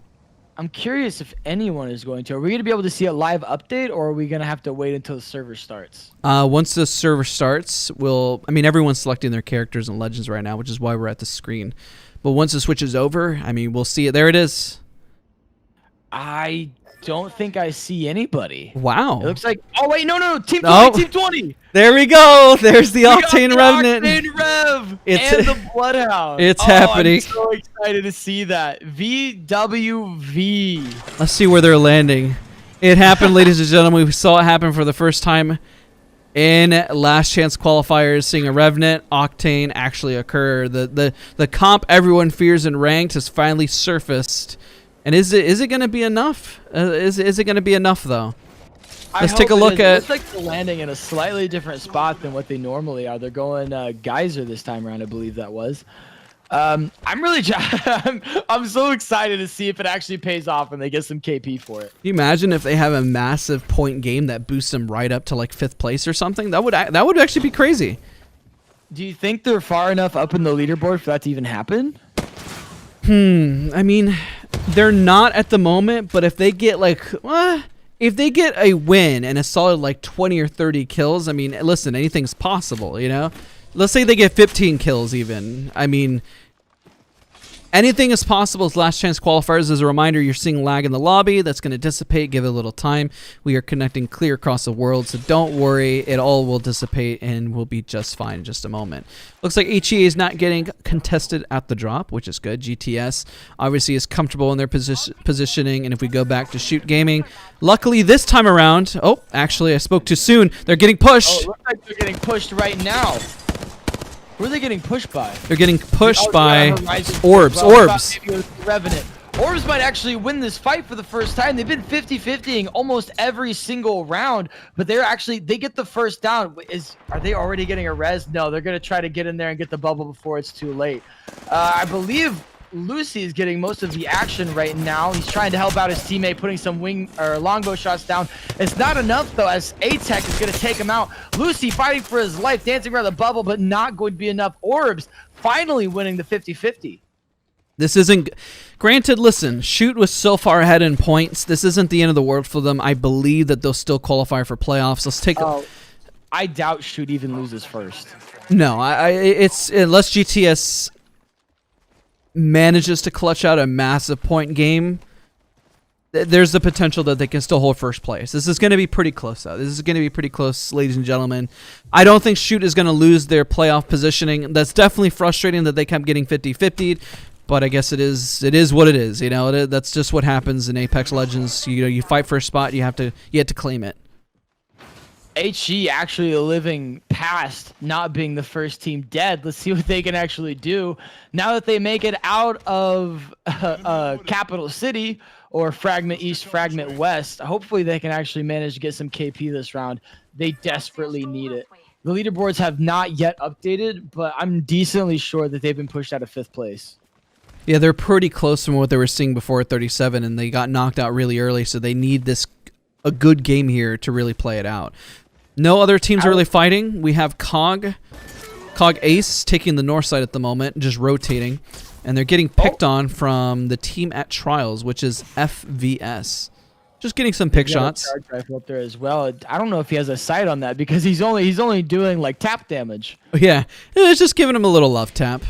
Speaker 2: I'm curious if anyone is going to. Are we going to be able to see a live update, or are we going to have to wait until the server starts?
Speaker 1: Once the server starts, everyone's selecting their characters and legends right now, which is why we're at the screen. But once it switches over, we'll see it. There it is.
Speaker 2: I don't think I see anybody.
Speaker 1: Wow.
Speaker 2: It looks like... Oh, wait, no. Team 20, Team 20.
Speaker 1: There we go. There's the Octane Revenant.
Speaker 2: Octane Rev and the Bloodhound.
Speaker 1: It's happening.
Speaker 2: I'm so excited to see that. VWV.
Speaker 1: Let's see where they're landing. It happened, ladies and gentlemen. We saw it happen for the first time in Last Chance qualifiers, seeing a Revenant Octane actually occur. The comp everyone fears in ranked has finally surfaced. And is it going to be enough? Is it going to be enough, though? Let's take a look at...
Speaker 2: It looks like they're landing in a slightly different spot than what they normally are. They're going Geyser this time around, I believe that was. I'm so excited to see if it actually pays off and they get some KP for it.
Speaker 1: Can you imagine if they have a massive point game that boosts them right up to like 5th place or something? That would actually be crazy.
Speaker 2: Do you think they're far enough up in the leaderboard for that to even happen?
Speaker 1: They're not at the moment, but if they get if they get a win and a solid like 20 or 30 kills, listen, anything's possible, you know? Let's say they get 15 kills even. Anything is possible as Last Chance qualifiers. As a reminder, you're seeing lag in the lobby. That's going to dissipate. Give it a little time. We are connecting clear across the world, so don't worry. It all will dissipate and we'll be just fine in just a moment. Looks like HEA is not getting contested at the drop, which is good. GTS obviously is comfortable in their positioning, and if we go back to Shoot Gaming, luckily this time around... Oh, actually, I spoke too soon. They're getting pushed.
Speaker 2: Oh, it looks like they're getting pushed right now. Who are they getting pushed by?
Speaker 1: They're getting pushed by
Speaker 2: Orbs.
Speaker 1: Orbs.
Speaker 2: Revenant. Orbs might actually win this fight for the first time. They've been 50-50ing almost every single round, but they get the first down. Are they already getting a res? No, they're going to try to get in there and get the bubble before it's too late. I believe Lucy is getting most of the action right now. He's trying to help out his teammate, putting some wing or longbow shots down. It's not enough though, as ATEC is going to take him out. Lucy fighting for his life, dancing around the bubble, but not going to be enough. Orbs finally winning the 50-50.
Speaker 1: This isn't... Granted, listen, Shoot was so far ahead in points. This isn't the end of the world for them. I believe that they'll still qualify for playoffs. Let's take...
Speaker 2: I doubt Shoot even loses first.
Speaker 1: No, it's... Unless GTS manages to clutch out a massive point game, there's the potential that they can still hold first place. This is going to be pretty close, though. This is going to be pretty close, ladies and gentlemen. I don't think Shoot is going to lose their playoff positioning. That's definitely frustrating that they kept getting 50-50'd, but I guess it is what it is. You know, that's just what happens in Apex Legends. You know, you fight for a spot, you have to claim it.
Speaker 2: HE actually living past not being the first team dead. Let's see what they can actually do now that they make it out of Capital City or Fragment East, Fragment West. Hopefully they can actually manage to get some KP this round. They desperately need it. The leaderboards have not yet updated, but I'm decently sure that they've been pushed out of 5th place.
Speaker 1: Yeah, they're pretty close from what they were seeing before at 37, and they got knocked out really early, so they need a good game here to really play it out. No other teams are really fighting. We have COG Ace taking the north side at the moment, just rotating. And they're getting picked on from the team at Trials, which is FVS. Just getting some pick shots.
Speaker 2: Charge rifle up there as well. I don't know if he has a sight on that because he's only doing like tap damage.
Speaker 1: Yeah, it's just giving him a little love tap.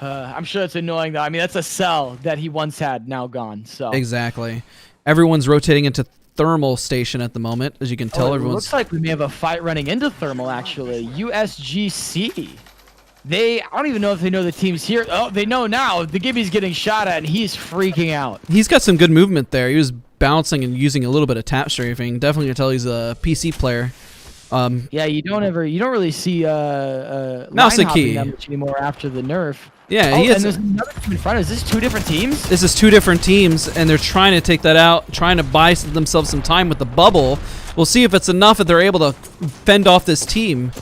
Speaker 2: I'm sure it's annoying though. I mean, that's a cell that he once had, now gone. So
Speaker 1: Exactly. Everyone's rotating into thermal station at the moment, as you can tell.
Speaker 2: it
Speaker 1: Everyone's
Speaker 2: looks like we may have a fight running into thermal actually. USGC. I don't even know if they know the team's here. Oh, they know now. The Gibby's getting shot at, and he's freaking out.
Speaker 1: He's got some good movement there. He was bouncing and using a little bit of tap strafing. Definitely can tell he's a PC player.
Speaker 2: Yeah, you don't really see
Speaker 1: Mouse
Speaker 2: line
Speaker 1: and key
Speaker 2: hopping that much anymore after the nerf.
Speaker 1: Yeah,
Speaker 2: Oh,
Speaker 1: he
Speaker 2: and
Speaker 1: is.
Speaker 2: there's another team in front. Is this two different teams?
Speaker 1: This is two different teams, and they're trying to take that out, trying to buy themselves some time with the bubble. We'll see if it's enough if they're able to fend off this team.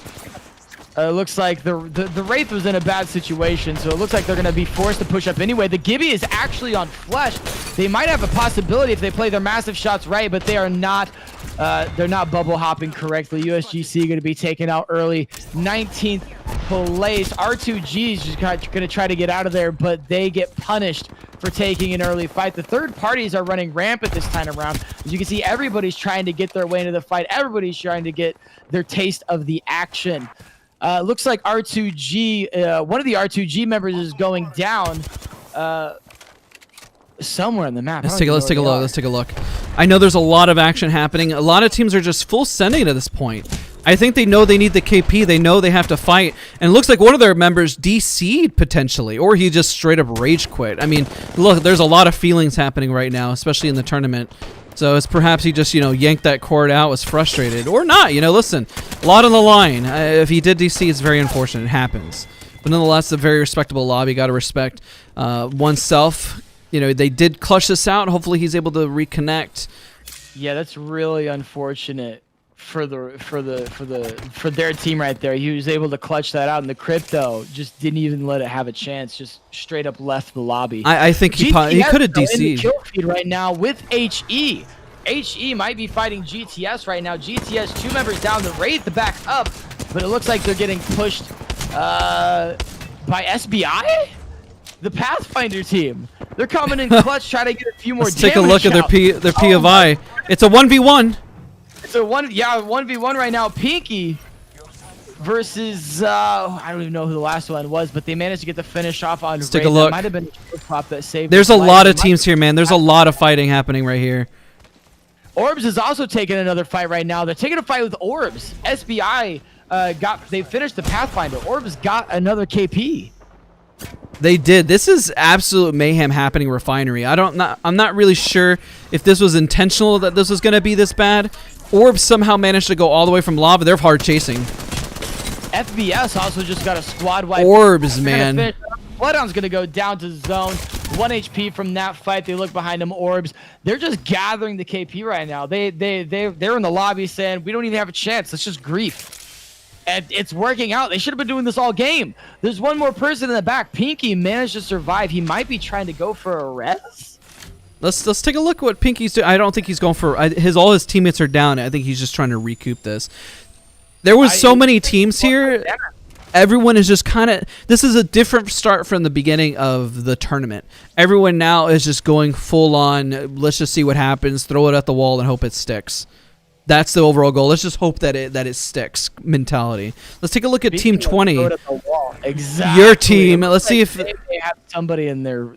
Speaker 2: It looks like the Wraith was in a bad situation, so it looks like they're going to be forced to push up anyway. The Gibby is actually on flesh. They might have a possibility if they play their massive shots right, but they are not. They're not bubble hopping correctly. USGC going to be taken out early. 19th place. R2G is just going to try to get out of there, but they get punished for taking an early fight. The third parties are running rampant this time around. As you can see, everybody's trying to get their way into the fight. Everybody's trying to get their taste of the action. Looks like R2G, one of the R2G members is going down somewhere on the map.
Speaker 1: Let's take a look. I know there's a lot of action happening. A lot of teams are just full sending at this point. I think they know they need the KP. They know they have to fight. And it looks like one of their members DC'd potentially, or he just straight up rage quit. I mean, look, there's a lot of feelings happening right now, especially in the tournament. So it's perhaps he just, yanked that cord out, was frustrated. Or not, listen, a lot on the line. If he did DC, it's very unfortunate. It happens. But nonetheless, a very respectable lobby. Got to respect oneself. They did clutch this out. Hopefully he's able to reconnect.
Speaker 2: Yeah, that's really unfortunate for their team right there. He was able to clutch that out, and the Crypto just didn't even let it have a chance. Just straight up left the lobby.
Speaker 1: I think he could have DC'd.
Speaker 2: In the kill feed right now with HE. HE might be fighting GTS right now. GTS, 2 members down, the Wraith back up, but it looks like they're getting pushed by SBI? The Pathfinder team. They're coming in clutch, trying to get a few more
Speaker 1: Let's
Speaker 2: damage
Speaker 1: take a look at their P of I. It's a 1v1.
Speaker 2: It's a 1v1 right now. Pinky versus I don't even know who the last one was, but they managed to get the finish off on
Speaker 1: Let's take a look.
Speaker 2: That might have been a pop that saved.
Speaker 1: There's a lot of teams here, man. There's a lot of fighting happening right here.
Speaker 2: Orbs is also taking another fight right now. They're taking a fight with Orbs. SBI they finished the Pathfinder. Orbs got another KP.
Speaker 1: They did. This is absolute mayhem happening Refinery. I'm not really sure if this was intentional that this was going to be this bad. Orbs somehow managed to go all the way from lava. They're hard chasing.
Speaker 2: FBS also just got a squad wipe.
Speaker 1: Orbs, man.
Speaker 2: Bloodhound's going to go down to zone. 1 HP from that fight. They look behind them. Orbs. They're just gathering the KP right now. They're in the lobby saying, we don't even have a chance. Let's just grief. And it's working out. They should have been doing this all game. There's one more person in the back. Pinky managed to survive. He might be trying to go for a res.
Speaker 1: Let's take a look at what Pinky's doing. I don't think he's going for all his teammates are down. I think he's just trying to recoup this. There was so many teams here. Everyone is just kind of. This is a different start from the beginning of the tournament. Everyone now is just going full on. Let's just see what happens. Throw it at the wall and hope it sticks. That's the overall goal. Let's just hope that it sticks mentality. Let's take a look at Team 20.
Speaker 2: Exactly.
Speaker 1: Your team. Let's see if
Speaker 2: they have somebody in their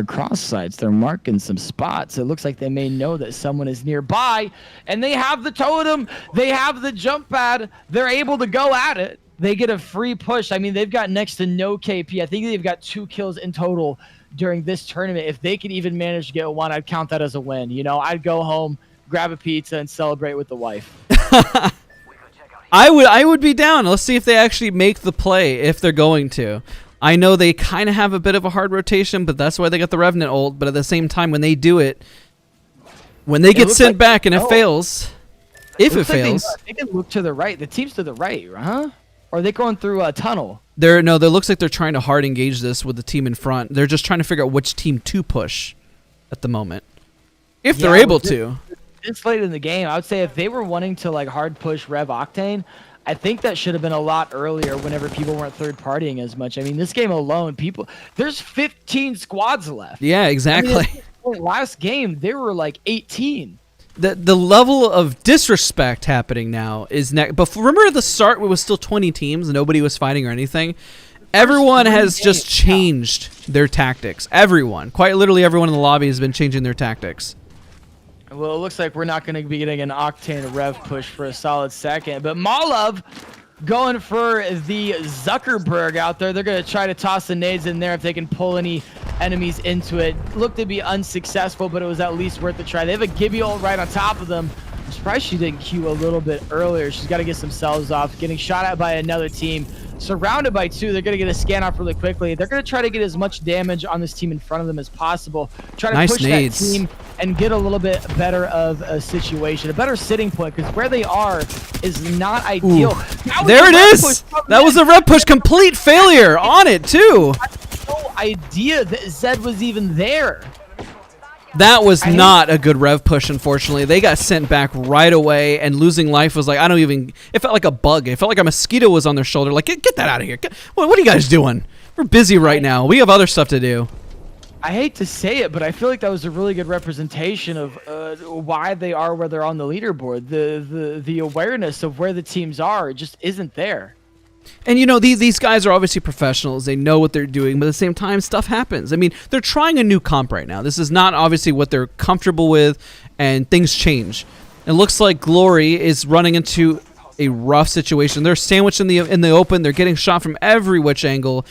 Speaker 2: cross sites. They're marking some spots. It looks like they may know that someone is nearby, and they have the totem. They have the jump pad. They're able to go at it. They get a free push. I mean, they've got next to no KP. I think they've got 2 kills in total during this tournament. If they could even manage to get one, I'd count that as a win. I'd go home, grab a pizza, and celebrate with the wife.
Speaker 1: I would be down. Let's see if they actually make the play, if they're going to. I know they kind of have a bit of a hard rotation, but that's why they got the Revenant ult. But at the same time, when they do it, when they get sent back and it fails, if it fails.
Speaker 2: They can look to the right. The team's to the right, huh? Or are they going through a tunnel?
Speaker 1: There looks like they're trying to hard engage this with the team in front. They're just trying to figure out which team to push at the moment. If they're able to.
Speaker 2: This late in the game, I would say if they were wanting to hard push Rev Octane, I think that should have been a lot earlier whenever people weren't third partying as much. I mean, this game alone, there's 15 squads left.
Speaker 1: Yeah, exactly.
Speaker 2: Last game, there were 18.
Speaker 1: The level of disrespect happening now is next. But remember at the start, it was still 20 teams, nobody was fighting or anything. Everyone has
Speaker 2: three
Speaker 1: just
Speaker 2: games,
Speaker 1: changed their tactics. Everyone. Quite literally everyone in the lobby has been changing their tactics.
Speaker 2: Well, it looks like we're not going to be getting an Octane rev push for a solid second. But Malov going for the Zuckerberg out there. They're going to try to toss the nades in there if they can pull any enemies into it. Looked to be unsuccessful, but it was at least worth a try. They have a Gibby ult right on top of them. I'm surprised she didn't queue a little bit earlier. She's got to get some cells off. Getting shot at by another team. Surrounded by two. They're going to get a scan off really quickly. They're going to try to get as much damage on this team in front of them as possible. Try to push that team and get a little bit better of a situation. A better sitting point, because where they are is not ideal.
Speaker 1: There it is! That was a red push. Complete failure on it, too.
Speaker 2: I had no idea that Zed was even there.
Speaker 1: That was not a good rev push, unfortunately. They got sent back right away, and losing life was like, I don't even... It felt like a bug. It felt like a mosquito was on their shoulder. Like, get that out of here. What are you guys doing? We're busy right now. We have other stuff to do.
Speaker 2: I hate to say it, but I feel like that was a really good representation of why they are where they're on the leaderboard. The awareness of where the teams are just isn't there.
Speaker 1: And, you know, these guys are obviously professionals. They know what they're doing, but at the same time, stuff happens. I mean, they're trying a new comp right now. This is not obviously what they're comfortable with, and things change. It looks like Glory is running into a rough situation. They're sandwiched in the open. They're getting shot from every which angle,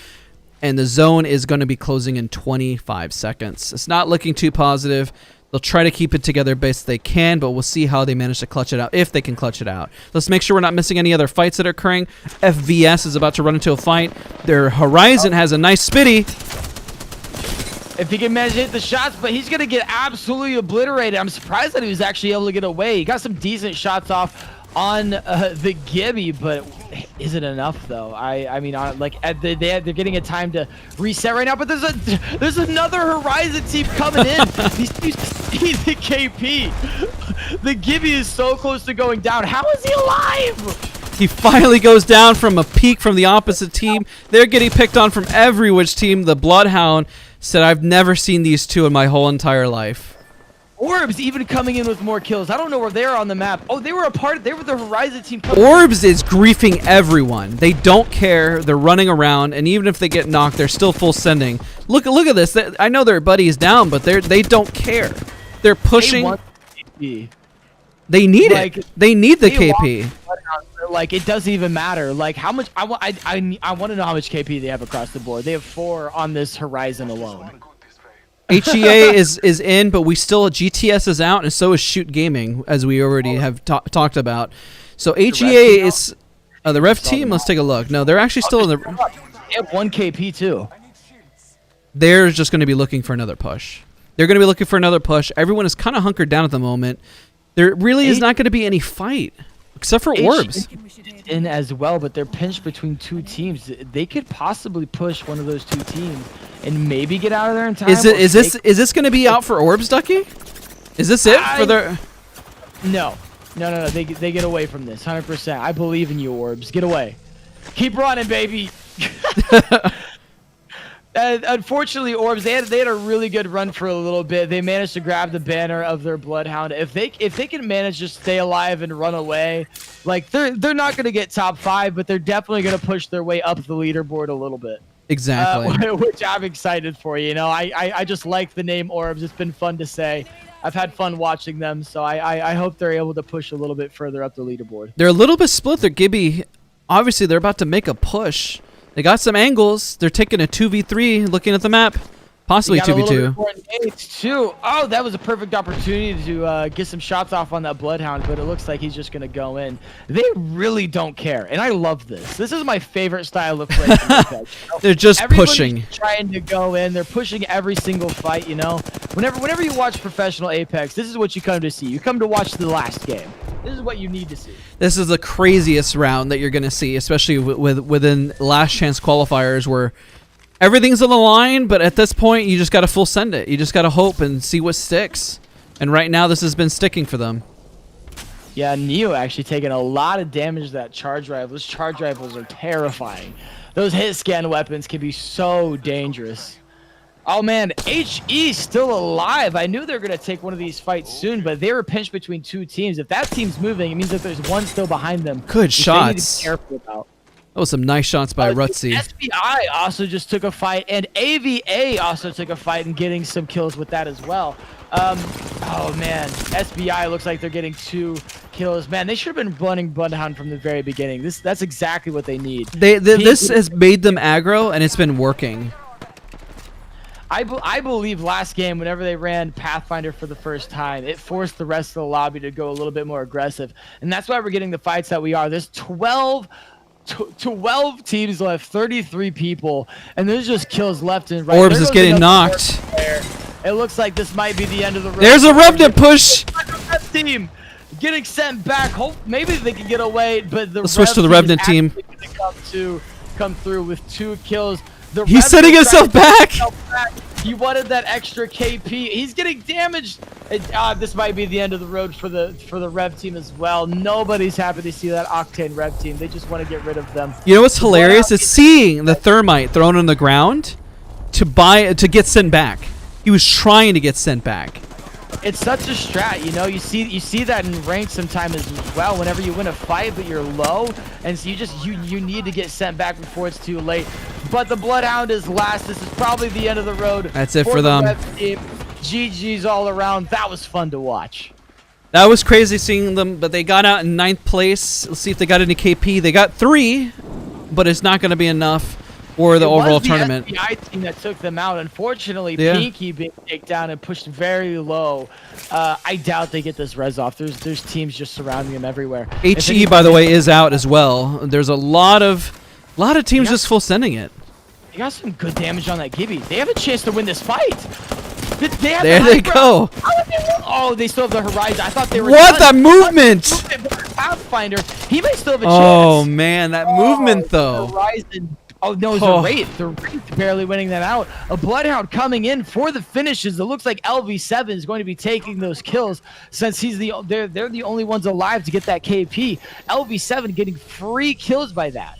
Speaker 1: and the zone is going to be closing in 25 seconds. It's not looking too positive. They'll try to keep it together best they can, but we'll see how they manage to clutch it out, if they can clutch it out. Let's make sure we're not missing any other fights that are occurring. FVS is about to run into a fight. Their Horizon has a nice spitty.
Speaker 2: If he can manage to hit the shots, but he's going to get absolutely obliterated. I'm surprised that he was actually able to get away. He got some decent shots off on the Gibby, but is it enough though? I mean, they're getting a time to reset right now, but there's another Horizon team coming in. These teams see the KP. The Gibby is so close to going down. How is he alive?
Speaker 1: He finally goes down from a peek from the opposite team. They're getting picked on from every which team. The Bloodhound said, I've never seen these two in my whole entire life.
Speaker 2: Orbs even coming in with more kills. I don't know where they're on the map. Oh, they were the Horizon team.
Speaker 1: Orbs is griefing everyone. They don't care. They're running around, and even if they get knocked, they're still full sending. Look at this. I know their buddy is down, but they don't care. They're pushing. They need it. They need the KP.
Speaker 2: Like, it doesn't even matter. Like, how much I want to know how much KP they have across the board. They have 4 on this Horizon alone.
Speaker 1: HEA is in, but we still GTS is out, and so is Shoot Gaming, as we already have talked about. So HEA is the Rev team. Let's take a look. No, they're actually still in the.
Speaker 2: They have 1 KP too.
Speaker 1: They're just going to be looking for another push. They're going to be looking for another push. Everyone is kind of hunkered down at the moment. There really is not going to be any fight, except for Orbs.
Speaker 2: In as well, but they're pinched between 2 teams. They could possibly push one of those 2 teams and maybe get out of there in time.
Speaker 1: Is this going to be out for Orbs, Ducky? Is this it for their?
Speaker 2: No. They get away from this 100%. I believe in you, Orbs. Get away. Keep running, baby. Unfortunately, Orbs, they had a really good run for a little bit. They managed to grab the banner of their Bloodhound. If they can manage to stay alive and run away, like they're not going to get top 5, but they're definitely going to push their way up the leaderboard a little bit.
Speaker 1: Exactly.
Speaker 2: Which I'm excited for. You know, I just like the name Orbs. It's been fun to say. I've had fun watching them, so I hope they're able to push a little bit further up the leaderboard.
Speaker 1: They're a little bit split. They're Gibby. Obviously, they're about to make a push. They got some angles. They're taking a 2v3, looking at the map. Possibly 2v2.
Speaker 2: Too. Oh, that was a perfect opportunity to get some shots off on that Bloodhound, but it looks like he's just going to go in. They really don't care, and I love this. This is my favorite style of play.
Speaker 1: They're just pushing.
Speaker 2: Trying to go in. They're pushing every single fight, you know. Whenever you watch professional Apex, this is what you come to see. You come to watch the last game. This is what you need to see.
Speaker 1: This is the craziest round that you're going to see, especially within last chance qualifiers where everything's on the line, but at this point, you just got to full send it. You just got to hope and see what sticks. And right now, this has been sticking for them.
Speaker 2: Yeah, Neo actually taking a lot of damage to that charge rifle. Those charge rifles are terrifying. Those hit scan weapons can be so dangerous. Oh man, HE still alive. I knew they were going to take one of these fights soon, but they were pinched between 2 teams. If that team's moving, it means that there's one still behind them.
Speaker 1: Good shots.
Speaker 2: They need to be careful about.
Speaker 1: That was some nice shots by Rutzi.
Speaker 2: SBI also just took a fight, and AVA also took a fight and getting some kills with that as well. Oh man, SBI looks like they're getting 2 kills. Man, they should have been running Bloodhound from the very beginning. That's exactly what they need.
Speaker 1: This has made them aggro, and it's been working.
Speaker 2: I believe last game, whenever they ran Pathfinder for the first time, it forced the rest of the lobby to go a little bit more aggressive, and that's why we're getting the fights that we are. There's 12 teams left, 33 people, and there's just kills left and right.
Speaker 1: Orbs is getting knocked.
Speaker 2: It looks like this might be the end of the road.
Speaker 1: There's a Revenant push.
Speaker 2: Team getting sent back. Hope maybe they can get away, but the
Speaker 1: Let's switch to the Revenant team.
Speaker 2: Come through with 2 kills.
Speaker 1: He's setting himself back.
Speaker 2: He wanted that extra KP. He's getting damaged. This might be the end of the road for the Rev team as well. Nobody's happy to see that Octane Rev team. They just want to get rid of them.
Speaker 1: You know what's hilarious is seeing the thermite thrown on the ground to get sent back. He was trying to get sent back.
Speaker 2: It's such a strat, you know. You see that in ranked sometimes as well. Whenever you win a fight but you're low, and so you need to get sent back before it's too late. But the Bloodhound is last. This is probably the end of the road.
Speaker 1: That's it for them.
Speaker 2: GG's all around. That was fun to watch.
Speaker 1: That was crazy seeing them, but they got out in 9th place. Let's see if they got any KP. They got 3, but it's not going to be enough for the overall tournament.
Speaker 2: It was the SBI team that took them out. Unfortunately,
Speaker 1: yeah.
Speaker 2: Pinky being taken down and pushed very low. I doubt they get this res off. There's teams just surrounding them everywhere.
Speaker 1: HE, by the way, is out as well. There's a lot of teams just full sending it.
Speaker 2: They got some good damage on that Gibby. They have a chance to win this fight.
Speaker 1: There they go.
Speaker 2: Oh, they still have the Horizon. I thought they were.
Speaker 1: What the movement?
Speaker 2: Pathfinder. He may still have a chance.
Speaker 1: Oh man, that movement though.
Speaker 2: Horizon. Oh no, it's the Wraith. The Wraith barely winning that out. A Bloodhound coming in for the finishes. It looks like LV7 is going to be taking those kills since they're the only ones alive to get that KP. LV7 getting free kills by that.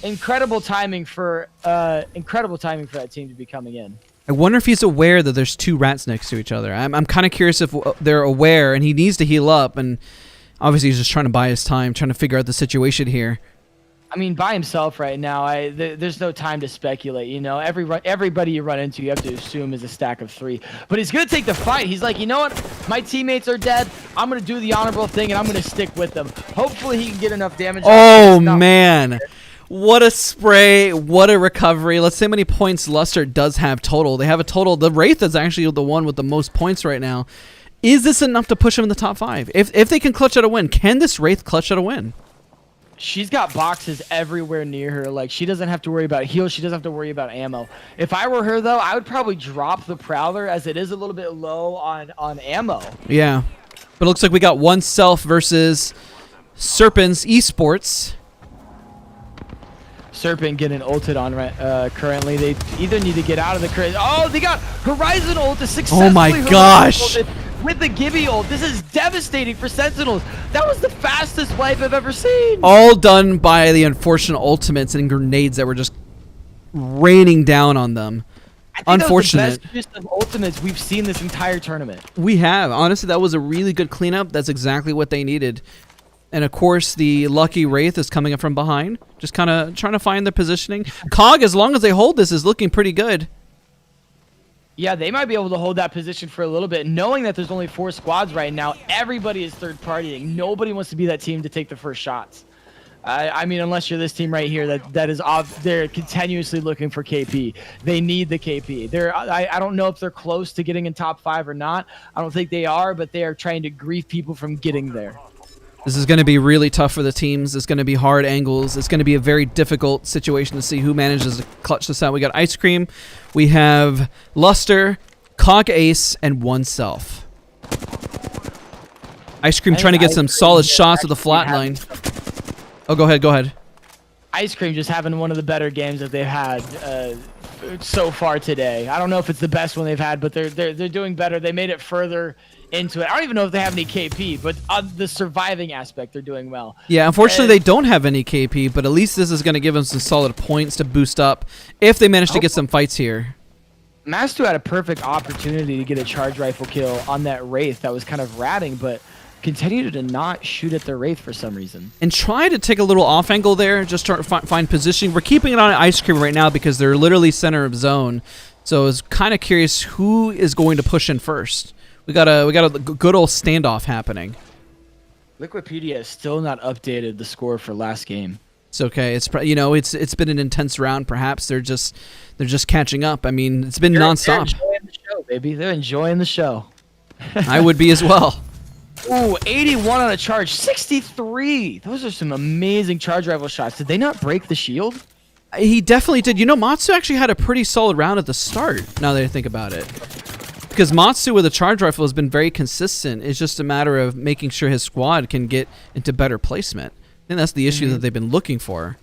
Speaker 2: Incredible timing for that team to be coming in.
Speaker 1: I wonder if he's aware that there's 2 rats next to each other. I'm kind of curious if they're aware, and he needs to heal up, and obviously he's just trying to buy his time, trying to figure out the situation here.
Speaker 2: I mean, by himself right now, there's no time to speculate. You know, everybody you run into, you have to assume is a stack of 3. But he's gonna take the fight. He's like, you know what? My teammates are dead. I'm gonna do the honorable thing, and I'm gonna stick with them. Hopefully, he can get enough damage.
Speaker 1: Oh man, what a spray! What a recovery! Let's see how many points Luster does have total. They have a total. The Wraith is actually the one with the most points right now. Is this enough to push him in the top 5? If they can clutch out a win, can this Wraith clutch out a win?
Speaker 2: She's got boxes everywhere near her. Like, she doesn't have to worry about heals. She doesn't have to worry about ammo. If I were her, though, I would probably drop the Prowler as it is a little bit low on ammo.
Speaker 1: Yeah. But it looks like we got one Self versus Serpent's Esports.
Speaker 2: Serpent getting ulted on currently. They either need to get out of the current. Oh, they got Horizon ult to successfully.
Speaker 1: Oh my gosh.
Speaker 2: With the Gibby ult. This is devastating for Sentinels. That was the fastest wipe I've ever seen.
Speaker 1: All done by the unfortunate ultimates and grenades that were just raining down on them. Unfortunate.
Speaker 2: That was the best use of ultimates we've seen this entire tournament.
Speaker 1: We have. Honestly, that was a really good cleanup. That's exactly what they needed. And of course, the lucky Wraith is coming up from behind, just kind of trying to find their positioning. Cog, as long as they hold this, is looking pretty good.
Speaker 2: Yeah, they might be able to hold that position for a little bit. Knowing that there's only 4 squads right now, everybody is third-partying. Nobody wants to be that team to take the first shots. I mean, unless you're this team right here that is off, they're continuously looking for KP. They need the KP. I don't know if they're close to getting in top 5 or not. I don't think they are, but they are trying to grief people from getting there.
Speaker 1: This is going to be really tough for the teams. It's going to be hard angles. It's going to be a very difficult situation to see who manages to clutch this out. We got Ice Cream. We have Luster, Cog Ace, and one Self. Ice Cream trying to get some solid shots with the flatline. Oh, go ahead.
Speaker 2: Ice Cream just having one of the better games that they've had so far today. I don't know if it's the best one they've had, but they're doing better. They made it further into it. I don't even know if they have any KP, but on the surviving aspect, they're doing well.
Speaker 1: Yeah, unfortunately, they don't have any KP, but at least this is going to give them some solid points to boost up if they manage to get some fights here.
Speaker 2: Mastu had a perfect opportunity to get a charge rifle kill on that Wraith that was kind of ratting, but continue to not shoot at the Wraith for some reason.
Speaker 1: And try to take a little off angle there, just try to find positioning. We're keeping it on Ice Cream right now because they're literally center of zone. So I was kind of curious who is going to push in first. We got a good old standoff happening.
Speaker 2: Liquipedia has still not updated the score for last game.
Speaker 1: It's okay. It's it's been an intense round. Perhaps they're just catching up. I mean, it's been nonstop.
Speaker 2: They're enjoying the show, baby. They're enjoying the show.
Speaker 1: I would be as well.
Speaker 2: Ooh, 81 on a charge, 63. Those are some amazing charge rifle shots. Did they not break the shield?
Speaker 1: He definitely did. You know, Matsu actually had a pretty solid round at the start, now that I think about it. Because Matsu with a charge rifle has been very consistent. It's just a matter of making sure his squad can get into better placement. I think that's the issue that they've been looking for.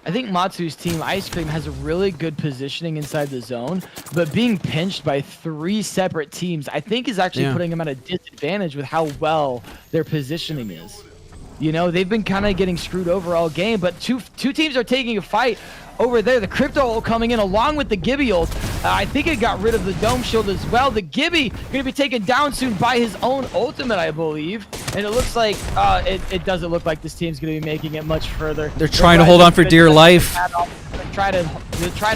Speaker 2: I think Matsu's team, Ice Cream, has a really good positioning inside the zone, but being pinched by 3 separate teams, I think is actually putting them at a disadvantage with how well their positioning is. You know, they've been kind of getting screwed over all game, but two teams are taking a fight over there. The Crypto ult coming in along with the Gibby ult. I think it got rid of the Dome Shield as well. The Gibby going to be taken down soon by his own ultimate, I believe. And it looks like, it doesn't look like this team's going to be making it much further.
Speaker 1: They're trying to hold on for dear life.
Speaker 2: Try to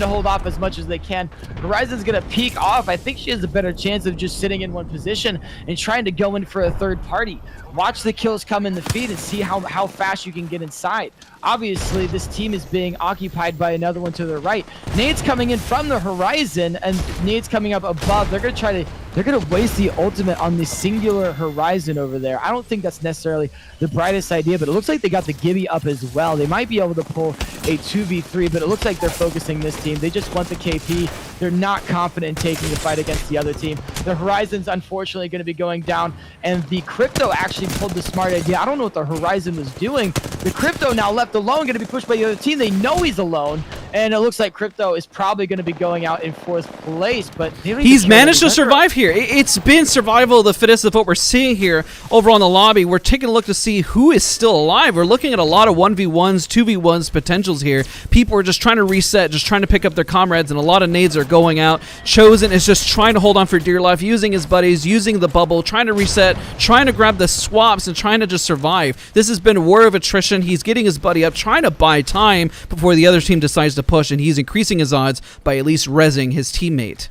Speaker 2: hold off as much as they can. Horizon's going to peek off. I think she has a better chance of just sitting in one position and trying to go in for a third party. Watch the kills come in the feed and see how fast you can get inside. Obviously, this team is being occupied by another one to the right. Nade's coming in from the Horizon, and Nade's coming up above. They're gonna waste the ultimate on the singular Horizon over there. I don't think that's necessarily the brightest idea, but it looks like they got the Gibby up as well. They might be able to pull a 2v3, but it looks like they're focusing this team. They just want the KP. They're not confident in taking the fight against the other team. The Horizon's unfortunately going to be going down, and the Crypto actually pulled the smart idea. I don't know what the Horizon was doing. The Crypto now left alone, going to be pushed by the other team. They know he's alone, and it looks like Crypto is probably going to be going out in 4th place, but
Speaker 1: he's managed to survive here. It's been survival of the fittest of what we're seeing here over on the lobby. We're taking a look to see who is still alive. We're looking at a lot of 1v1s, 2v1s potentials here. People are just trying to reset, just trying to pick up their comrades, and a lot of nades are going out. Chosen is just trying to hold on for dear life, using his buddies, using the bubble, trying to reset, trying to grab the swaps, and trying to just survive. This has been a war of attrition. He's getting his buddy up, trying to buy time before the other team decides to push, and he's increasing his odds by at least rezzing his teammate.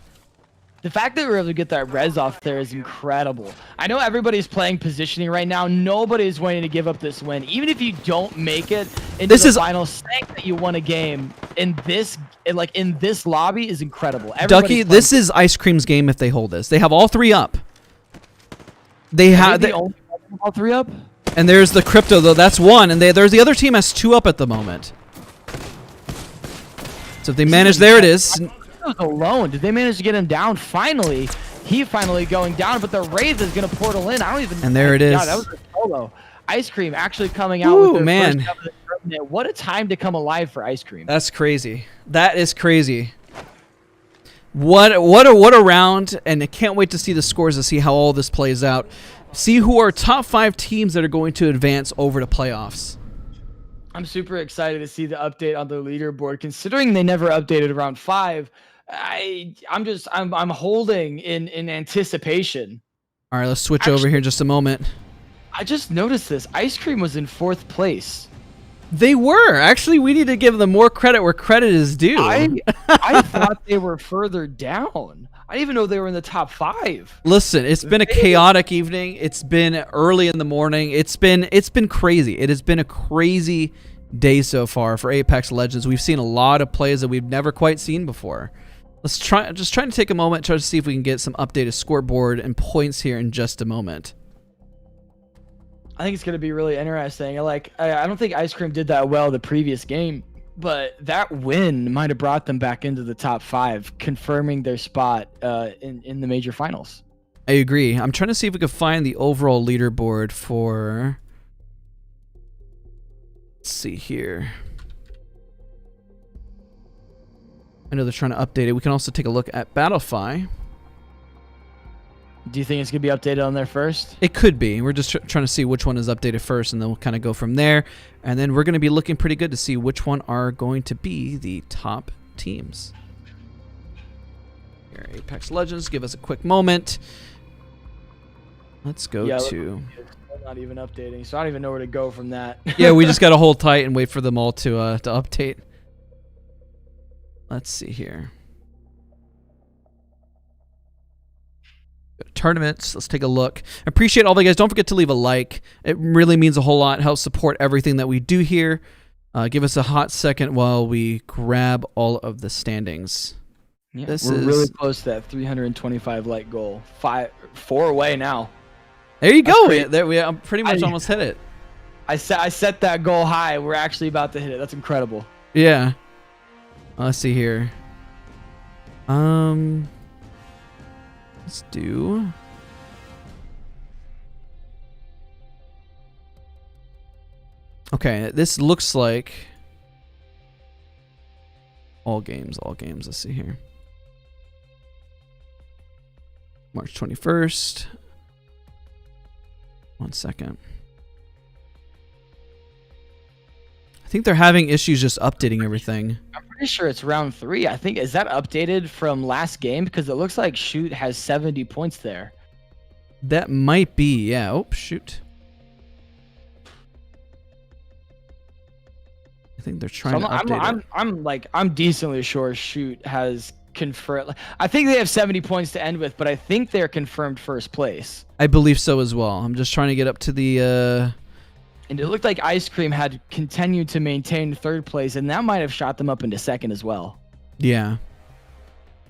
Speaker 2: The fact that we're able to get that res off there is incredible. I know everybody's playing positioning right now. Nobody is wanting to give up this win. Even if you don't make it into the final, saying that you won a game in this lobby is incredible.
Speaker 1: Ducky, this is Ice Cream's game if they hold this. They have all 3 up. They have
Speaker 2: all 3 up?
Speaker 1: And there's the Crypto, though. That's 1. And there's the other team has 2 up at the moment. So if they manage, there it is.
Speaker 2: Was alone. Did they manage to get him down? Finally, he finally going down, but the Wraith is going to portal in. I don't even.
Speaker 1: And there it is.
Speaker 2: God, that was a solo. Ice Cream actually coming out with their first cover of the tournament. What a time to come alive for Ice Cream.
Speaker 1: That's crazy. That is crazy. What a round, and I can't wait to see the scores to see how all this plays out. See who are top 5 teams that are going to advance over to playoffs.
Speaker 2: I'm super excited to see the update on the leaderboard. Considering they never updated round 5, I'm holding in anticipation.
Speaker 1: All right, let's switch over here in just a moment.
Speaker 2: I just noticed this. Ice Cream was in 4th place.
Speaker 1: They were. Actually, we need to give them more credit where credit is due.
Speaker 2: I thought they were further down. I didn't even know they were in the top 5.
Speaker 1: Listen, it's been a chaotic evening. It's been early in the morning. It's been crazy. It has been a crazy day so far for Apex Legends. We've seen a lot of plays that we've never quite seen before. Let's try to take a moment, try to see if we can get some updated scoreboard and points here in just a moment.
Speaker 2: I think it's going to be really interesting. I don't think Ice Cream did that well the previous game, but that win might have brought them back into the top 5, confirming their spot in the major finals.
Speaker 1: I agree. I'm trying to see if we can find the overall leaderboard for... Let's see here. I know they're trying to update it. We can also take a look at Battlefy.
Speaker 2: Do you think it's going to be updated on there first?
Speaker 1: It could be. We're just trying to see which one is updated first, and then we'll kind of go from there. And then we're going to be looking pretty good to see which one are going to be the top teams. Here, Apex Legends, give us a quick moment. Let's go to...
Speaker 2: not even updating, so I don't even know where to go from that.
Speaker 1: Yeah, we just got to hold tight and wait for them all to update. Let's see here. Tournaments. Let's take a look. Appreciate all of you guys. Don't forget to leave a like. It really means a whole lot. It helps support everything that we do here. Give us a hot second while we grab all of the standings.
Speaker 2: Yeah, we're really close to that 325 like goal. 4 away now.
Speaker 1: There you go. We pretty much almost hit it.
Speaker 2: I set that goal high. We're actually about to hit it. That's incredible.
Speaker 1: Yeah. Let's see here. Let's do. Okay, this looks like all games. Let's see here. March 21st. 1 second. I think they're having issues just updating everything.
Speaker 2: I'm pretty sure it's round 3. I think, is that updated from last game? Because it looks like Shoot has 70 points there.
Speaker 1: That might be, yeah. Oh, shoot. I think they're trying to update it.
Speaker 2: I'm decently sure Shoot has confirmed. I think they have 70 points to end with, but I think they're confirmed first place.
Speaker 1: I believe so as well. I'm just trying to get up to the.
Speaker 2: And it looked like Ice Cream had continued to maintain third place, and that might have shot them up into second as well.
Speaker 1: Yeah.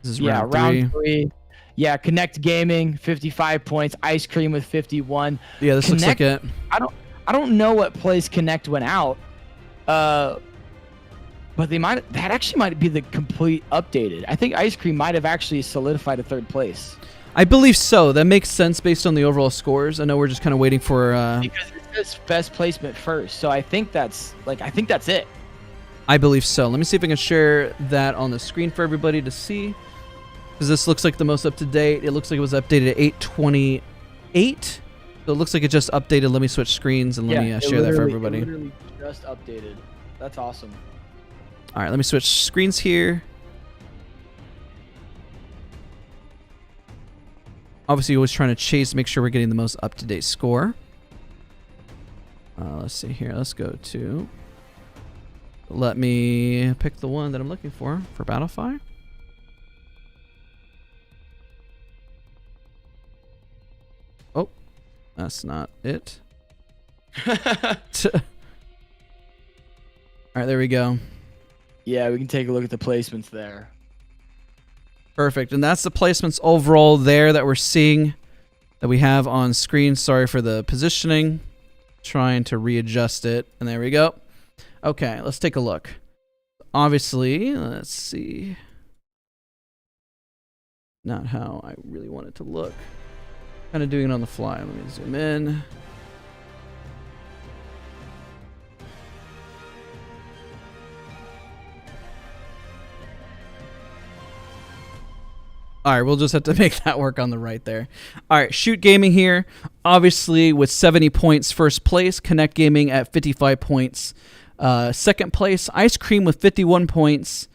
Speaker 1: This is round
Speaker 2: 3. Yeah, Connect Gaming 55 points, Ice Cream with 51.
Speaker 1: Yeah, this looks like it.
Speaker 2: I don't know what place Connect went out. But that actually might be the complete updated. I think Ice Cream might have actually solidified a third place.
Speaker 1: I believe so. That makes sense based on the overall scores. I know we're just kind of waiting for
Speaker 2: because it says best placement first. So I think that's it.
Speaker 1: I believe so. Let me see if I can share that on the screen for everybody to see. Because this looks like the most up to date. It looks like it was updated at 8:28. So it looks like it just updated. Let me switch screens and let me share that for everybody.
Speaker 2: It literally just updated. That's awesome.
Speaker 1: All right, let me switch screens here. Obviously, always trying to chase, make sure we're getting the most up-to-date score. Let's see here. Let's go to. Let me pick the one that I'm looking for Battlefy. Oh, that's not it. All right, there we go.
Speaker 2: Yeah, we can take a look at the placements there.
Speaker 1: Perfect. And that's the placements overall there that we're seeing that we have on screen. Sorry for the positioning. Trying to readjust it. And there we go. Okay, let's take a look. Obviously, let's see. Not how I really want it to look. Kind of doing it on the fly. Let me zoom in. All right, we'll just have to make that work on the right there. All right, Shoot Gaming here, obviously with 70 points, first place. Connect Gaming at 55 points, second place. Ice Cream with 51 points,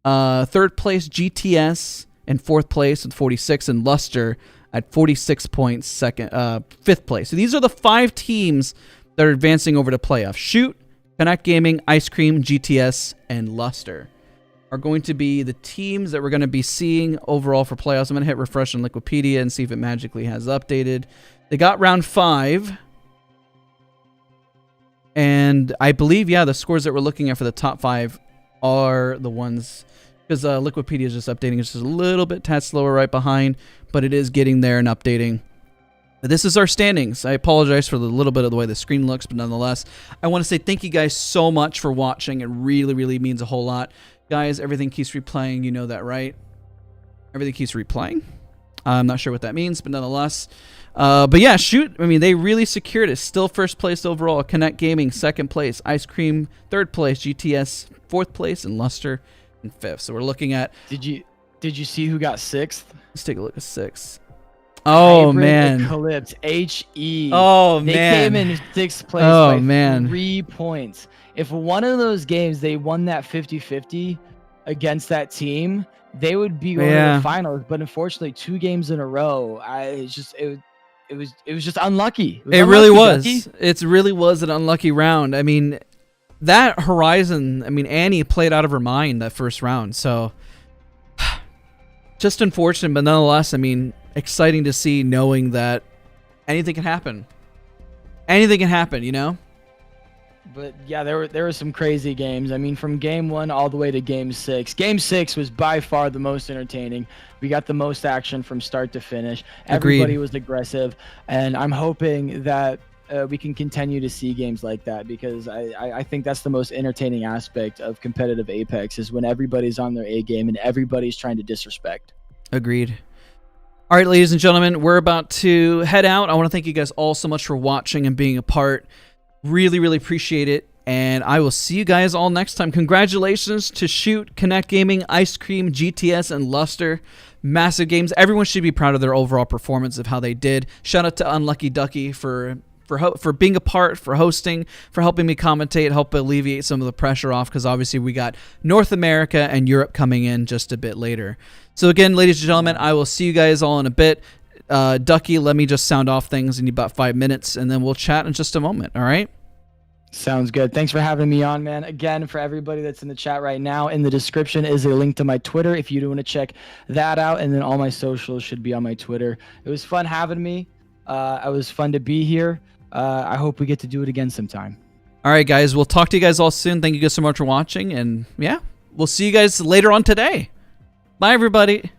Speaker 1: third place. GTS in fourth place with 46, and Luster at 46 points, fifth place. So these are the 5 teams that are advancing over to playoffs. Shoot, Connect Gaming, Ice Cream, GTS, and Luster are going to be the teams that we're going to be seeing overall for playoffs. I'm going to hit refresh on Liquipedia and see if it magically has updated. They got round 5. And I believe, yeah, the scores that we're looking at for the top 5 are the ones, because Liquipedia is just updating. It's just a little bit tad slower right behind, but it is getting there and updating. But this is our standings. I apologize for the little bit of the way the screen looks, but nonetheless, I want to say thank you guys so much for watching. It really, really means a whole lot. Guys, everything keeps replaying. You know that, right? Everything keeps replaying. I'm not sure what that means, but nonetheless. But yeah, Shoot. I mean, they really secured it. Still first place overall. Connect Gaming, second place. Ice Cream, third place. GTS, fourth place. And Luster in fifth. So we're looking at...
Speaker 2: Did you see who got 6th?
Speaker 1: Let's take a look at 6th. Oh,
Speaker 2: Hybrid
Speaker 1: man.
Speaker 2: Eclipse, HE.
Speaker 1: Oh,
Speaker 2: they
Speaker 1: man.
Speaker 2: They came in 6th place by
Speaker 1: man.
Speaker 2: 3 points. If one of those games they won that 50-50 against that team, they would be going to the finals. But unfortunately, 2 games in a row, it was just unlucky.
Speaker 1: It really was.
Speaker 2: Ducky.
Speaker 1: It really was an unlucky round. I mean, that Horizon, I mean, Annie played out of her mind that first round. So just unfortunate, but nonetheless, I mean, exciting to see, knowing that anything can happen. Anything can happen, you know?
Speaker 2: But yeah, there were some crazy games. I mean, from game 1 all the way to game 6. Game 6 was by far the most entertaining. We got the most action from start to finish. Everybody was aggressive, and I'm hoping that we can continue to see games like that, because I think that's the most entertaining aspect of competitive Apex, is when everybody's on their A game and everybody's trying to disrespect.
Speaker 1: Agreed. All right, ladies and gentlemen, we're about to head out. I want to thank you guys all so much for watching and being a part. Really, really appreciate it. And I will see you guys all next time. Congratulations to Shoot, Connect Gaming, Ice Cream, GTS, and Luster. Massive games. Everyone should be proud of their overall performance of how they did. Shout out to Unlucky Ducky for being a part, for hosting, for helping me commentate, help alleviate some of the pressure off, because obviously we got North America and Europe coming in just a bit later. So again, ladies and gentlemen, I will see you guys all in a bit. Ducky, let me just sound off things in about 5 minutes, and then we'll chat in just a moment, all right?
Speaker 2: Sounds good. Thanks for having me on, man. Again, for everybody that's in the chat right now, in the description is a link to my Twitter if you do want to check that out, and then all my socials should be on my Twitter. It was fun having me. It was fun to be here. I hope we get to do it again sometime.
Speaker 1: All right, guys. We'll talk to you guys all soon. Thank you guys so much for watching, and yeah, we'll see you guys later on today. Bye, everybody.